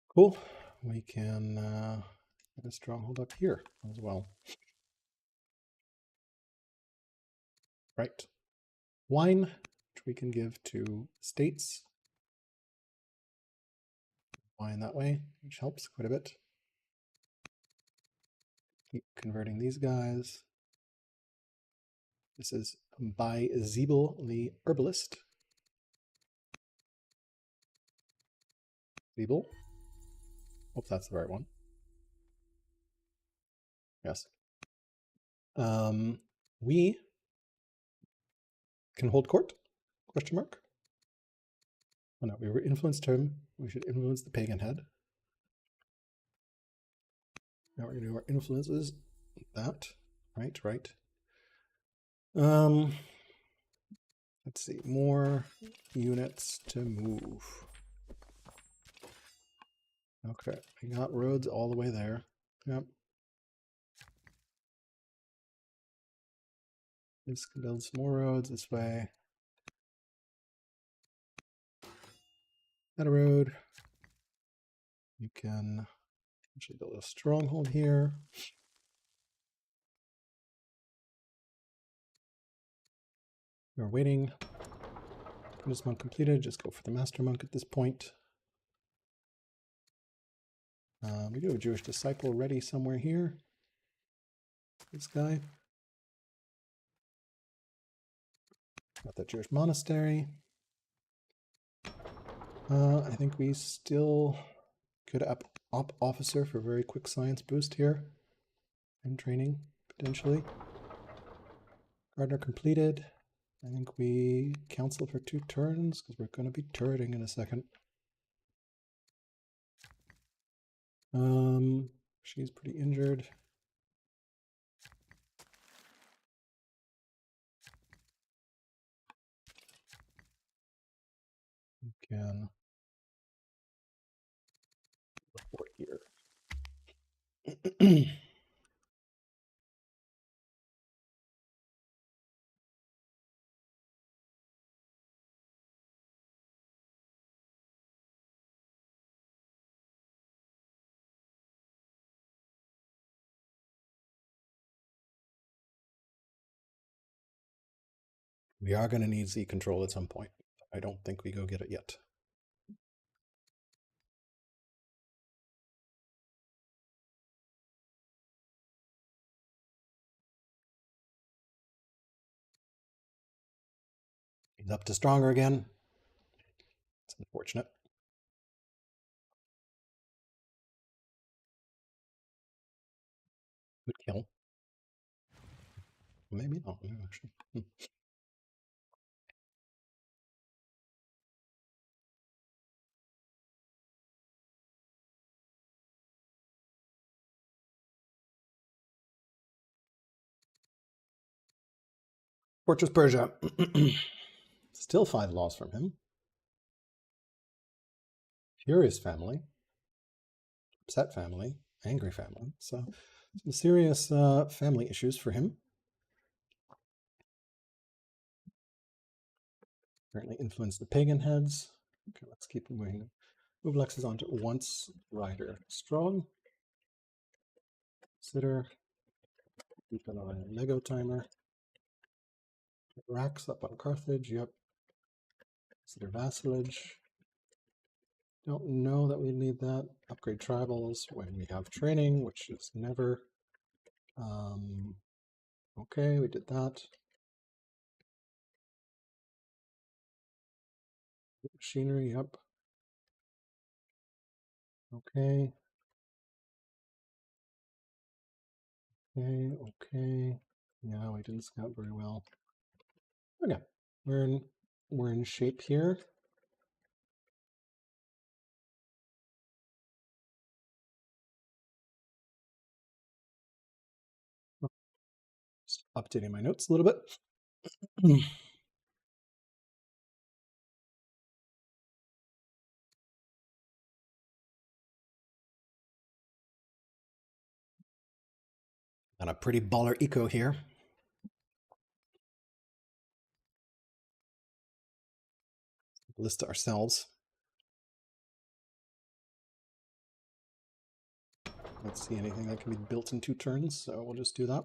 Cool. We can get a stronghold up here as well. Right. Wine, which we can give to states. Wine that way, which helps quite a bit. Keep converting these guys. This is by Zeeble the Herbalist. Zeeble. Hope that's the right one. Yes. We can hold court? Question mark. Oh no, we were influenced him. We should influence the pagan head. Now we're going to do our influences. That. Right, right. Let's see. More units to move. Okay, we got roads all the way there. Yep. Let's build some more roads this way. That a road. You can actually build a stronghold here. We're waiting. This monk completed. Just go for the master monk at this point. We do have a Jewish disciple ready somewhere here. This guy. Got that Jewish monastery. I think we still could op officer for a very quick science boost here. And training, potentially. Gardener completed. I think we counsel for 2 turns because we're going to be turreting in a second. She's pretty injured. We can report here. We are going to need Z control at some point. I don't think we go get it yet. He's up to stronger again. It's unfortunate. Good kill. Maybe not, actually. Fortress Persia. Still 5 laws from him. Furious family. Upset family. Angry family. So some serious family issues for him. Currently influence the pagan heads. Okay, let's keep moving. Move Lexus onto once rider strong. Consider. Keep an eye on Lego timer. Racks up on Carthage. Yep. Consider vassalage. Don't know that we need that. Upgrade tribals when we have training, which is never. Okay, we did that. Machinery, yep. Okay. Okay. Yeah, we didn't scout very well. Okay, we're in shape here. Just updating my notes a little bit. Got a pretty baller eco here. List ourselves. Let's see anything that can be built in 2 turns, so we'll just do that.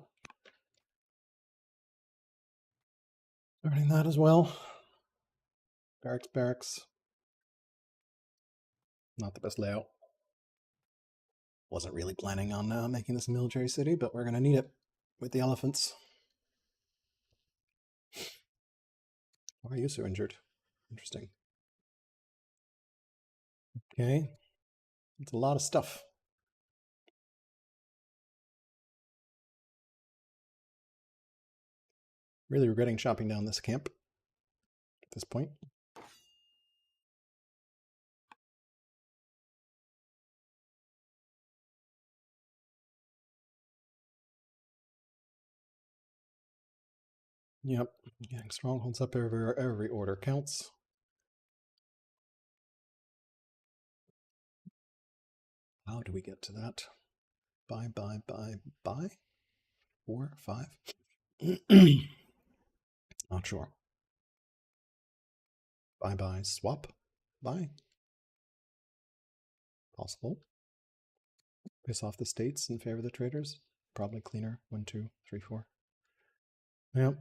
Starting that as well. Barracks. Not the best layout. Wasn't really planning on making this a military city, but we're going to need it with the elephants. Why are you so injured? Interesting. Okay. It's a lot of stuff. Really regretting chopping down this camp at this point. Yep, getting strongholds up every order counts. How do we get to that? Buy. 4, 5? Not sure. Buy, swap, buy. Possible. Piss off the states in favor of the traders. Probably cleaner. 1, 2, 3, 4. Yep.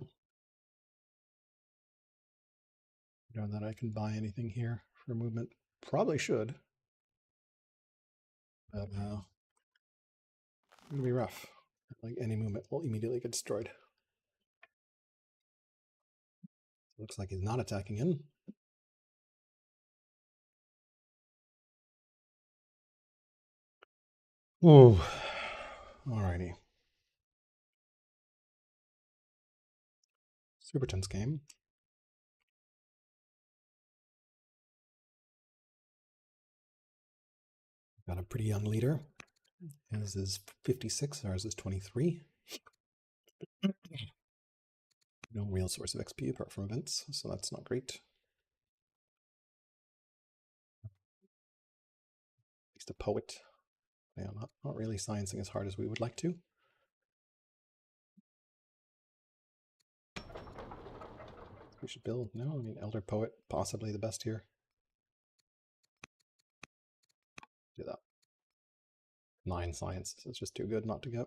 Know that I can buy anything here for movement. Probably should. But it'll be rough. Like any movement will immediately get destroyed. Looks like he's not attacking in. Ooh. Alrighty. Super tense game. Got a pretty young leader. His is 56, ours is 23. No real source of XP apart from events, so that's not great. At least a poet. Yeah, not really sciencing as hard as we would like to. We should build. No, I mean, Elder Poet, possibly the best here. Do that. 9 science, so it's just too good not to get.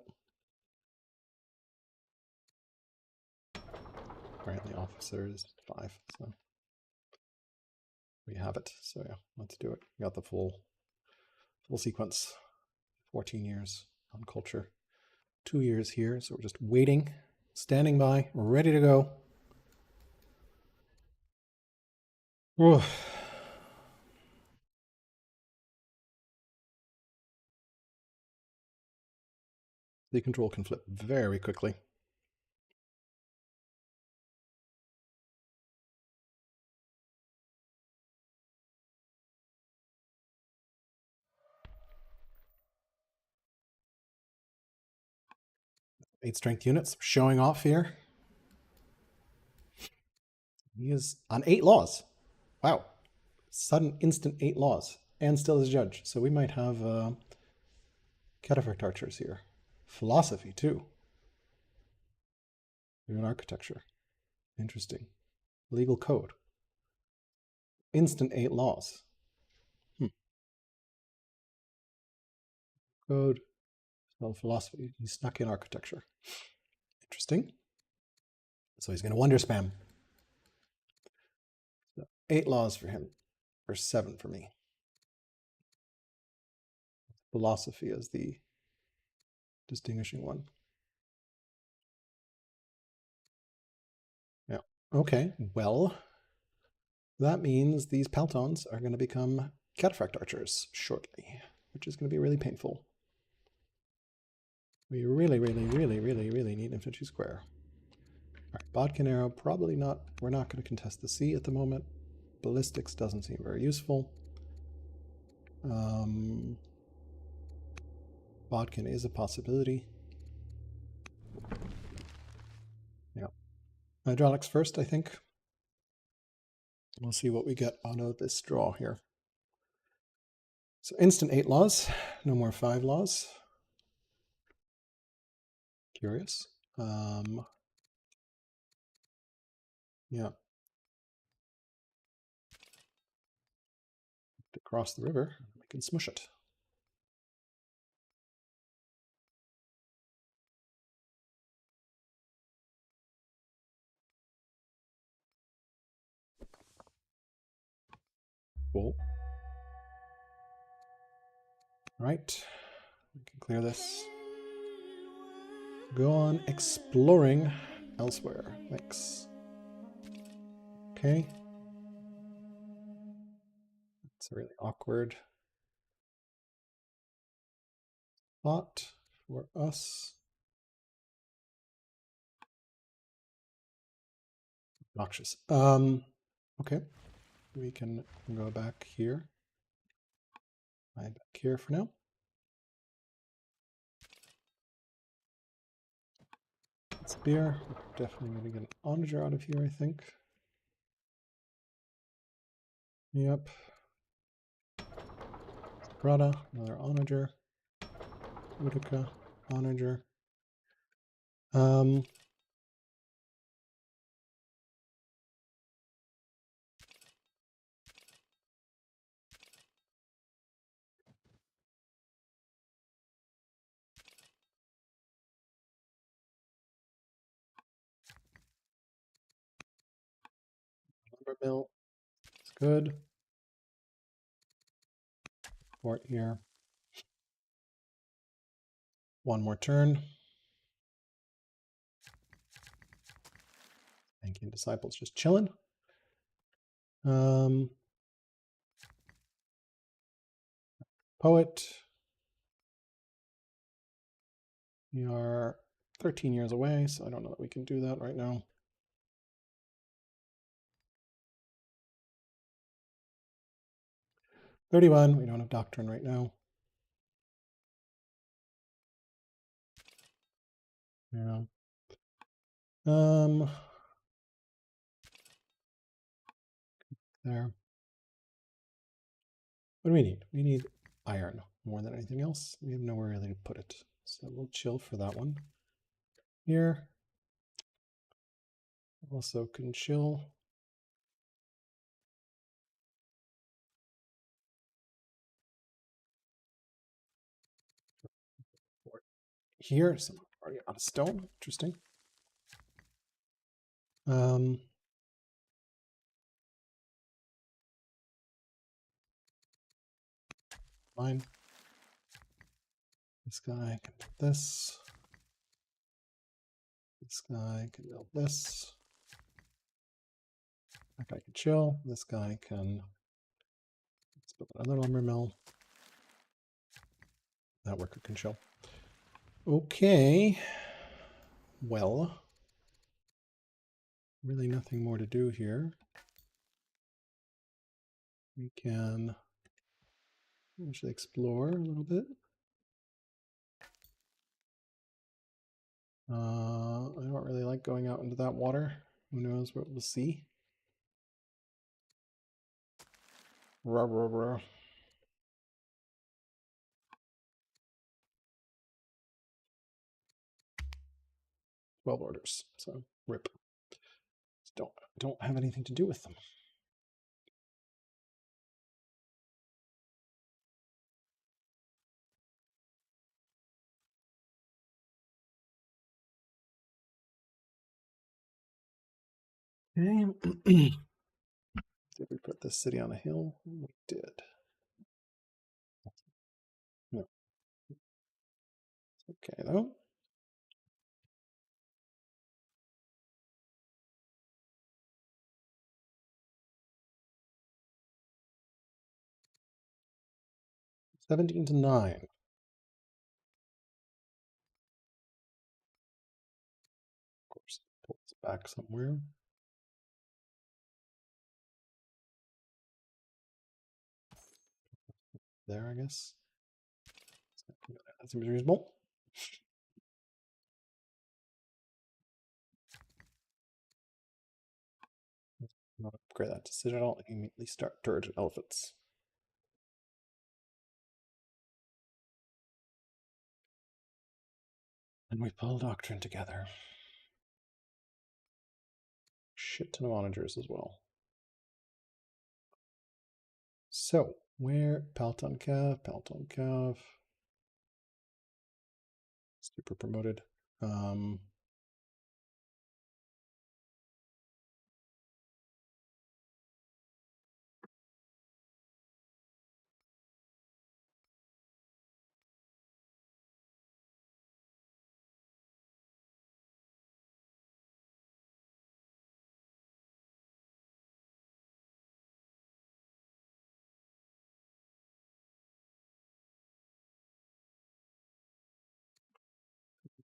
Apparently officer is 5, so we have it. So yeah, let's do it. We got the full sequence. 14 years on culture. 2 years here, so we're just waiting, standing by, ready to go. Ooh. The control can flip very quickly. Eight strength units showing off here. He is on 8 laws. Wow. Sudden instant 8 laws. And still as judge. So we might have cadaver archers here. Philosophy too. Even architecture. Interesting. Legal code. Instant 8 laws. Code. Spell philosophy. He snuck in architecture. Interesting. So he's going to wonder spam. So 8 laws for him. Or 7 for me. philosophy as the distinguishing one. Yeah. Okay, well, that means these Peltons are going to become cataphract archers shortly, which is going to be really painful. We really, really, really, really, really need infantry square. All right, bodkin arrow, probably not. We're not going to contest the sea at the moment. Ballistics doesn't seem very useful. Bodkin is a possibility. Yeah. Hydraulics first, I think. We'll see what we get out of this draw here. So instant 8 laws, no more 5 laws. Curious. Yeah. To cross the river, we can smush it. Cool. Right. We can clear this. Go on exploring elsewhere. Thanks. Okay. It's a really awkward spot for us. Noxious. Okay. We can go back here. Back here for now. Spear. We're definitely going to get an onager out of here, I think. Yep. Brada, another onager. Utica, onager. Lumber mill. It's good. Fort here. One more turn. Thanking disciples just chilling. Poet. We are 13 years away, so I don't know that we can do that right now. $31. We don't have doctrine right now. Yeah. There. What do we need? We need iron more than anything else. We have nowhere really to put it. So we'll chill for that one. Here. Also can chill. Here, some already out of stone. Interesting. Fine. This guy can build this. This guy can build this. That guy can chill. This guy can, let's build another lumber mill. That worker can chill. Okay. Well, really nothing more to do here. We can actually explore a little bit. I don't really like going out into that water. Who knows what we'll see. Rah, rah, rah. Well, orders, so rip. Just don't have anything to do with them. Okay. Did we put this city on a hill? We did. No. Okay, though. $17 to 9. Of course, pull this back somewhere. There, I guess. That seems reasonable. Not upgrade that to Citadel. Immediately start turret elephants. And we pull Doctrine together. Shit ton of onagers as well. So, where Palton Cav. Super promoted.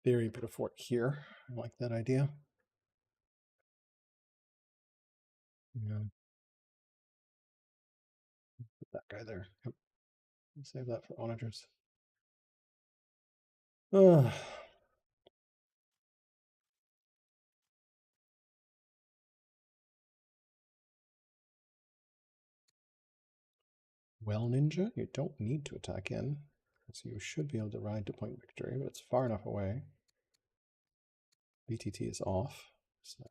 Theory, put a fort here. I like that idea. Yeah. Put that guy there. Yep. Save that for onagers. Well, Ninja, you don't need to attack in. So you should be able to ride to point victory, but it's far enough away. BTT is off, so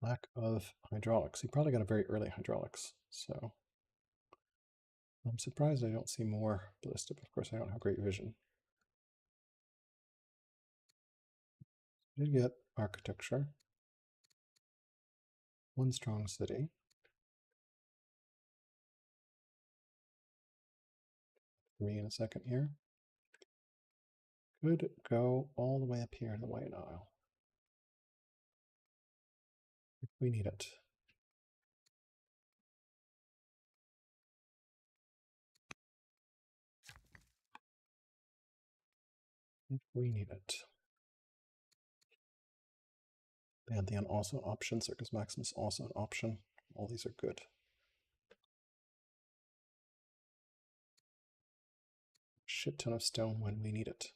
lack of hydraulics. He probably got a very early hydraulics, so I'm surprised I don't see more ballistic. Of course, I don't have great vision. I did get architecture. One strong city. Me in a second here. Could go all the way up here in the White Nile. If we need it. If we need it. Pantheon also an option. Circus Maximus also an option. All these are good. Shit ton of stone when we need it.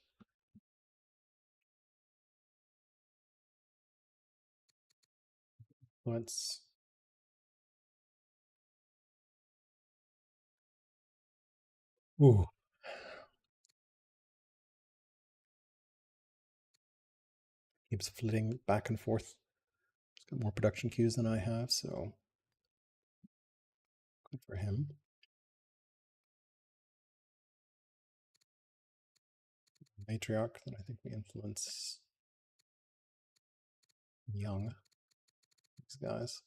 Influence. Ooh. Keeps flitting back and forth. He's got more production queues than I have, so good for him. Matriarch, then I think we influence young. These guys.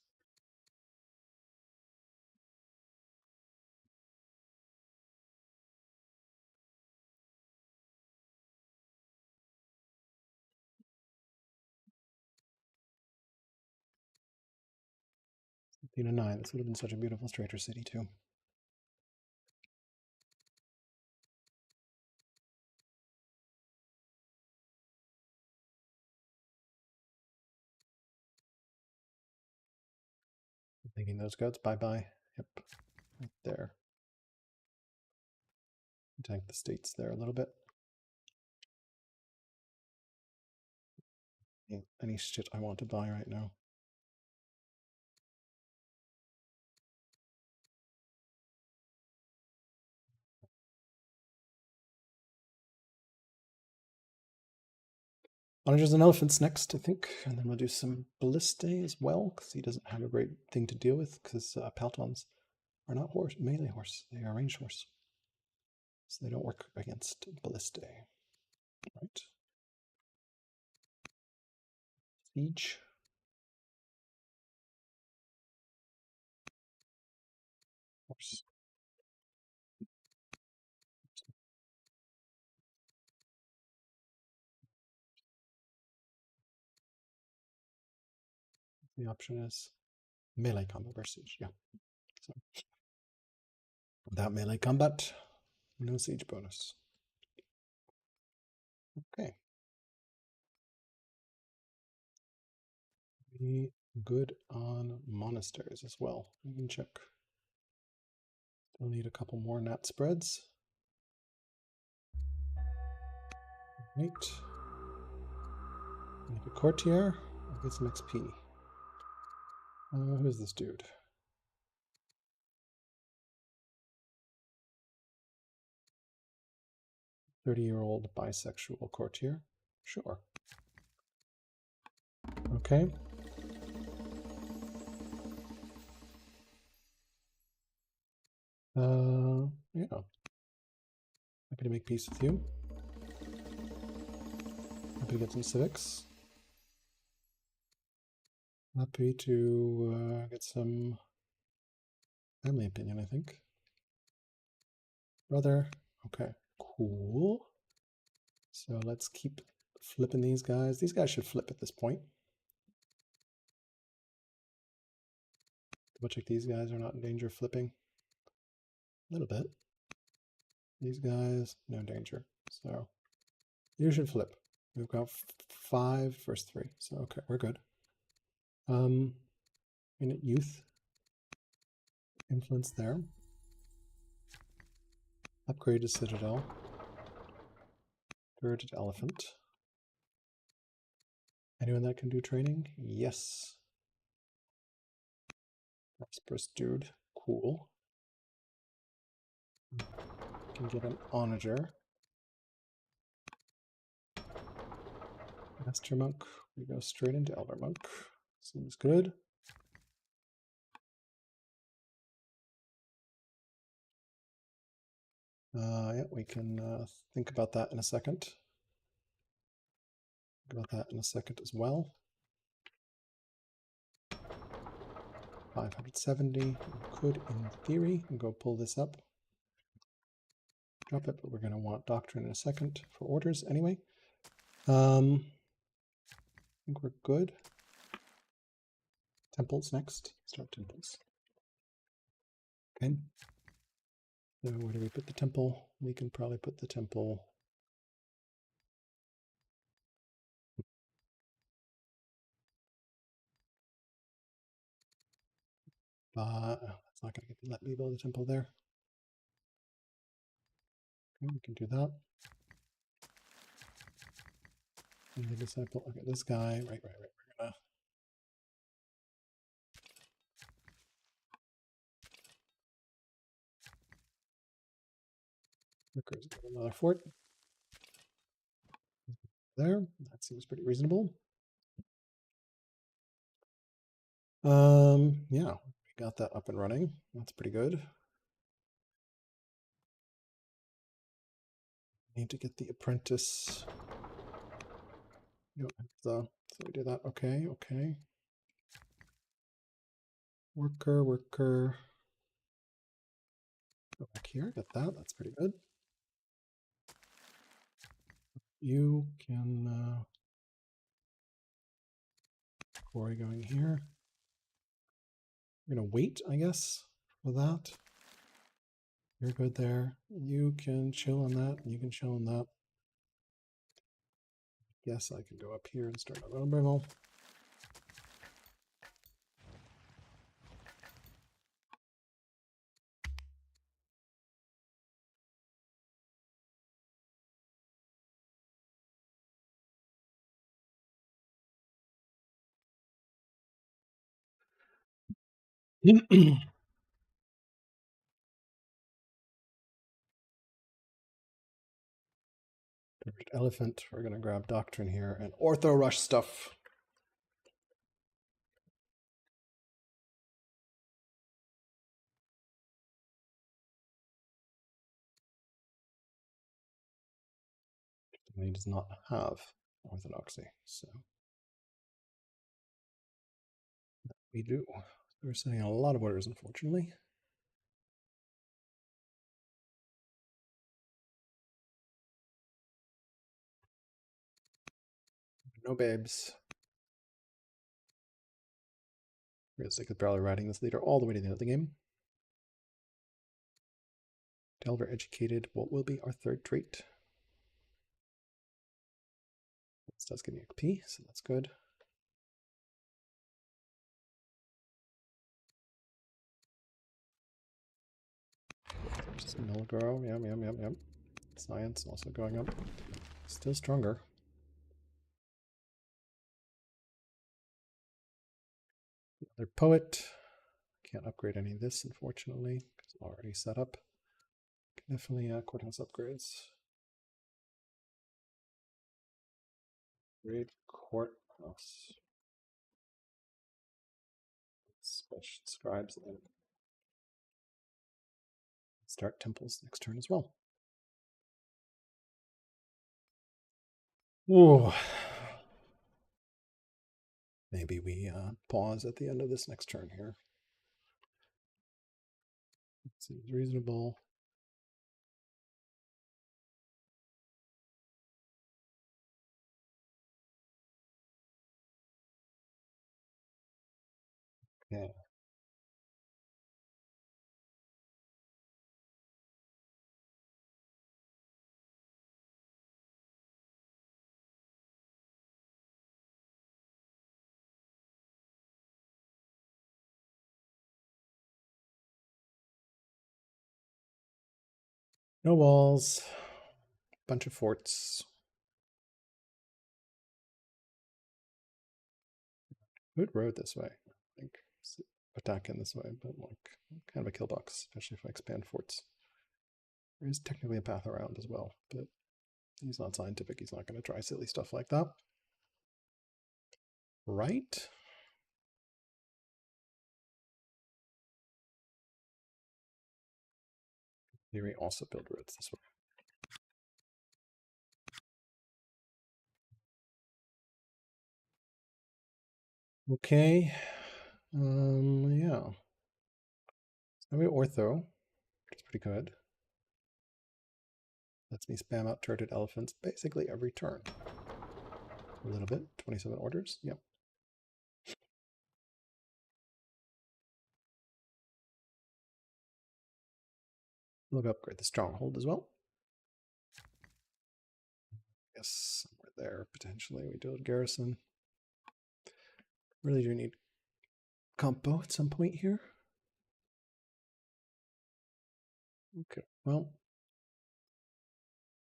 Athena 9. This would have been such a beautiful straighter city too. I'm thinking those goats. Bye-bye. Yep. Right there. Tank the states there a little bit. Any shit I want to buy right now. Onagers and elephants next, I think, and then we'll do some ballistae as well, because he doesn't have a great thing to deal with, because Peltons are not melee horse, they are ranged horse. So they don't work against ballistae. Right. Siege. Of course. The option is melee combat versus siege. Yeah. So without melee combat, no siege bonus. Okay. Be good on monasteries as well. We can check. Still need a couple more nat spreads. Right. Make a courtier. I'll get some XP. Who's this dude? 30-year-old bisexual courtier. Sure. Okay. Yeah. Happy to make peace with you. Happy to get some civics. Happy to get some family opinion, I think. Brother. Okay, cool. So let's keep flipping these guys. These guys should flip at this point. Double check these guys are not in danger of flipping. A little bit. These guys, no danger. So you should flip. We've got 5 versus 3. So okay, we're good. Unit youth. Influence there. Upgrade to Citadel. Turreted Elephant. Anyone that can do training? Yes. Prosperous dude. Cool. Can get an onager. Master Monk. We go straight into Elder Monk. Seems good. Yeah, we can think about that in a second. Think about that in a second as well. 570. We could, in theory, go pull this up. Drop it, but we're going to want Doctrine in a second for orders anyway. I think we're good. Temples next. Start temples. Okay. So where do we put the temple? We can probably put the temple. That's not going to let me build a temple there. Okay, we can do that. And the disciple. Okay, this guy. Right. We're gonna. Recruit another fort. There. That seems pretty reasonable. Yeah, we got that up and running. That's pretty good. Need to get the apprentice. So we do that. Okay. Worker. Go back here. Get that. That's pretty good. You can quarry going here. We're gonna wait, I guess, for that. You're good there. You can chill on that. You can chill on that. Yes, I can go up here and start my own brittle. Elephant. We're gonna grab Doctrine here and Ortho Rush stuff. He does not have orthodoxy, so We do. We're sending a lot of orders, unfortunately. No babes. Realistically, probably riding this leader all the way to the end of the game. Delver educated. What will be our third trait? This does give me XP, so that's good. Just Milgaro. Yum. Science also going up. Still stronger. Another poet. Can't upgrade any of this, unfortunately, because it's already set up. Definitely courthouse upgrades. Great courthouse. Special scribes and start temples next turn as well. Ooh. Maybe we pause at the end of this next turn here. Seems reasonable. Yeah. No walls. Bunch of forts. Good road this way, I think. Attack in this way, but like kind of a kill box, especially if I expand forts. There is technically a path around as well, but he's not scientific. He's not going to try silly stuff like that. Right? Theory also build roads this way. Okay. Yeah. So we ortho, which is pretty good. Lets me spam out turreted elephants basically every turn. A little bit. 27 orders. Yep. We'll upgrade the stronghold as well. Yes, somewhere there potentially. We do a garrison. Really do need compo at some point here. Okay, well,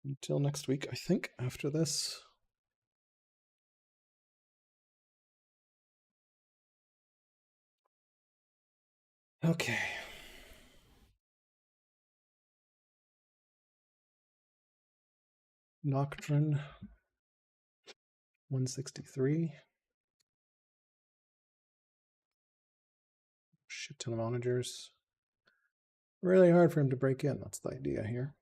until next week, I think, after this. Okay. Nocturne 163. Shit ton of onagers. Really hard for him to break in. That's the idea here.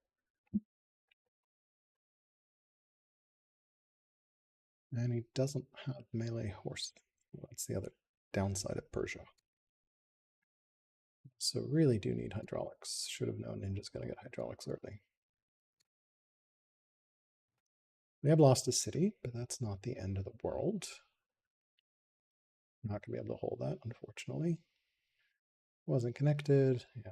And he doesn't have melee horse. That's the other downside of Persia. So really do need hydraulics. Should have known Ninja's going to get hydraulics early. We have lost a city, but that's not the end of the world. I'm not going to be able to hold that, unfortunately. Wasn't connected. Yeah.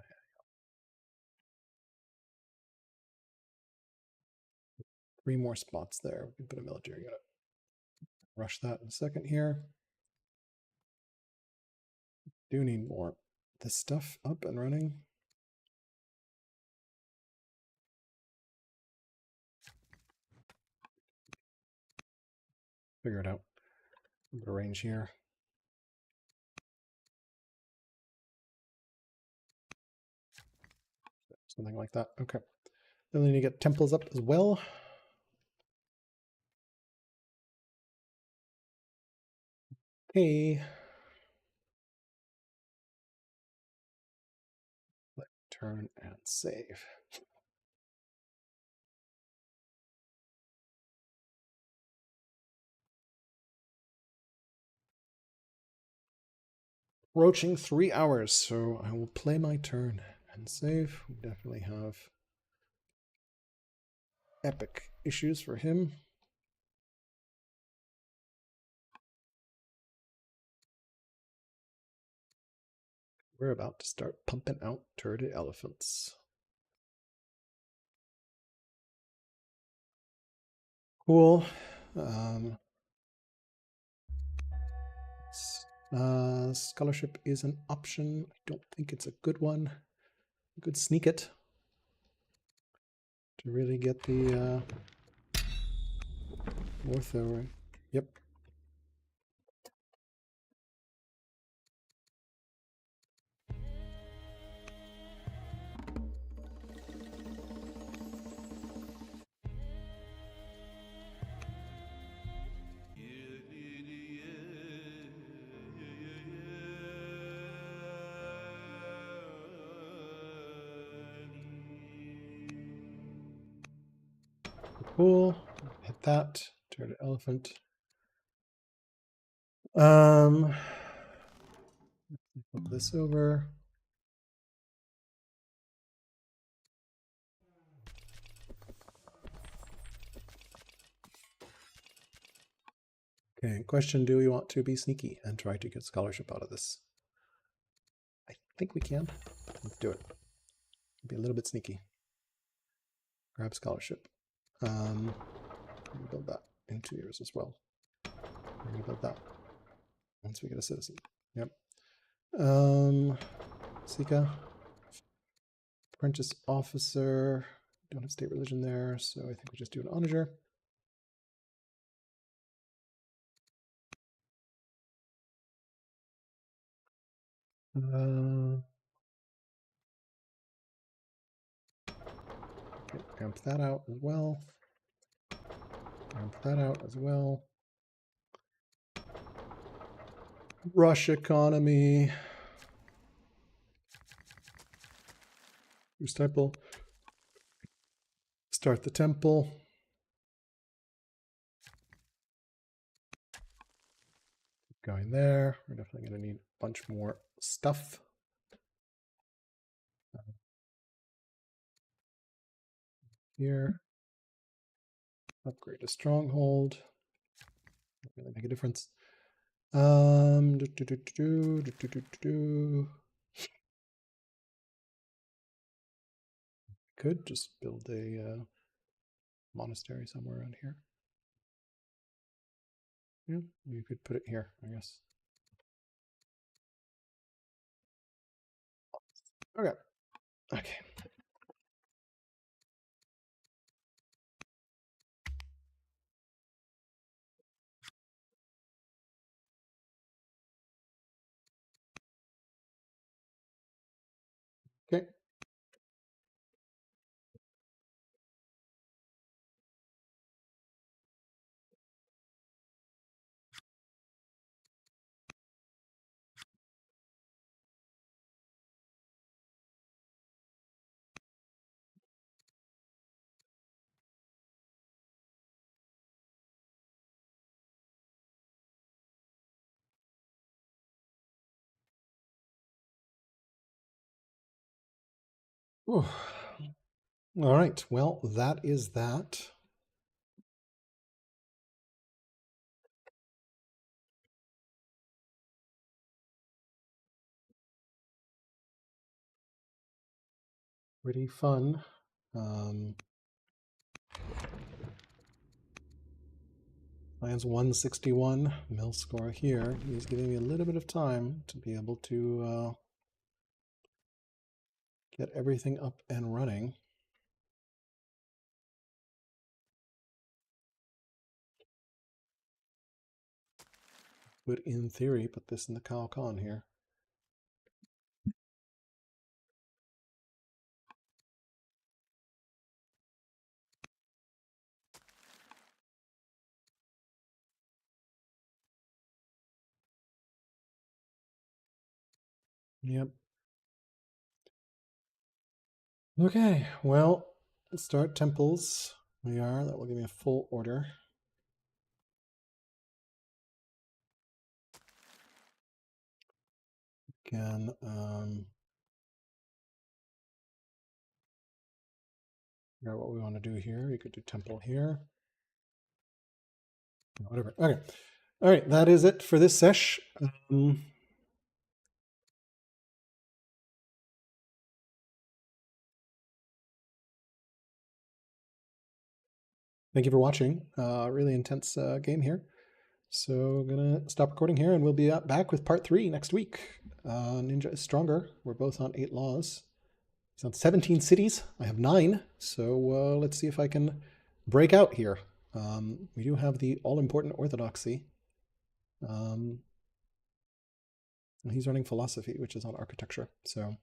3 more spots there. We can put a military unit. Rush that in a second here. Do need more this stuff up and running. Figure it out. Put a range here. Something like that. Okay. Then we need to get temples up as well. Okay. Turn and save. Roaching 3 hours, so I will play my turn and save. We definitely have epic issues for him. We're about to start pumping out turreted elephants. Cool. Scholarship is an option. I don't think it's a good one. You could sneak it to really get the ortho. Yep. Cool. Hit that. Turret elephant. Flip this over. Okay, question, do we want to be sneaky and try to get scholarship out of this? I think we can. Let's do it. Be a little bit sneaky. Grab scholarship. Build that in 2 years as well. We're gonna build that once we get a citizen. Yep. Sika. Apprentice officer. Don't have state religion there, so I think we just do an onager. Okay, amp that out as well. Amp that out as well. Rush economy. Use temple. Start the temple. Going there. We're definitely going to need a bunch more stuff. Here. Upgrade a stronghold. Not really make a difference. Could just build a monastery somewhere around here. Yeah, you could put it here, I guess. Okay. Okay. Okay. Ooh. All right. Well, that is that. Pretty fun. Lions 161 mill score here. He's giving me a little bit of time to be able to get everything up and running. Would, in theory, put this in the Calcon here. Yep. Okay, well, let's start temples. That will give me a full order. Again, figure out what we want to do here. You could do temple here. Whatever. Okay. All right, that is it for this sesh. Thank you for watching. Really intense game here. So I'm gonna stop recording here, and we'll be back with part 3 next week. Ninja is stronger. We're both on 8 laws. He's on 17 cities. I have 9. So let's see if I can break out here. We do have the all-important orthodoxy. He's running philosophy, which is on architecture. So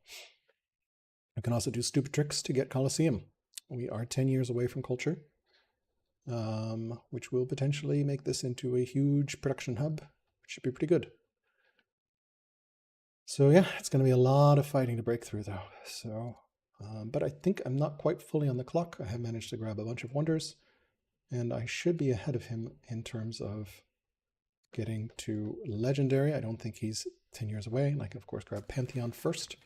I can also do stupid tricks to get Colosseum. We are 10 years away from culture, which will potentially make this into a huge production hub, which should be pretty good. So yeah, it's going to be a lot of fighting to break through, though. So, but I think I'm not quite fully on the clock. I have managed to grab a bunch of wonders, and I should be ahead of him in terms of getting to legendary. I don't think he's 10 years away, and I can of course grab Pantheon first.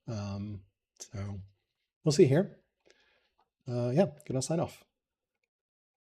So we'll see here. Yeah, gonna sign off.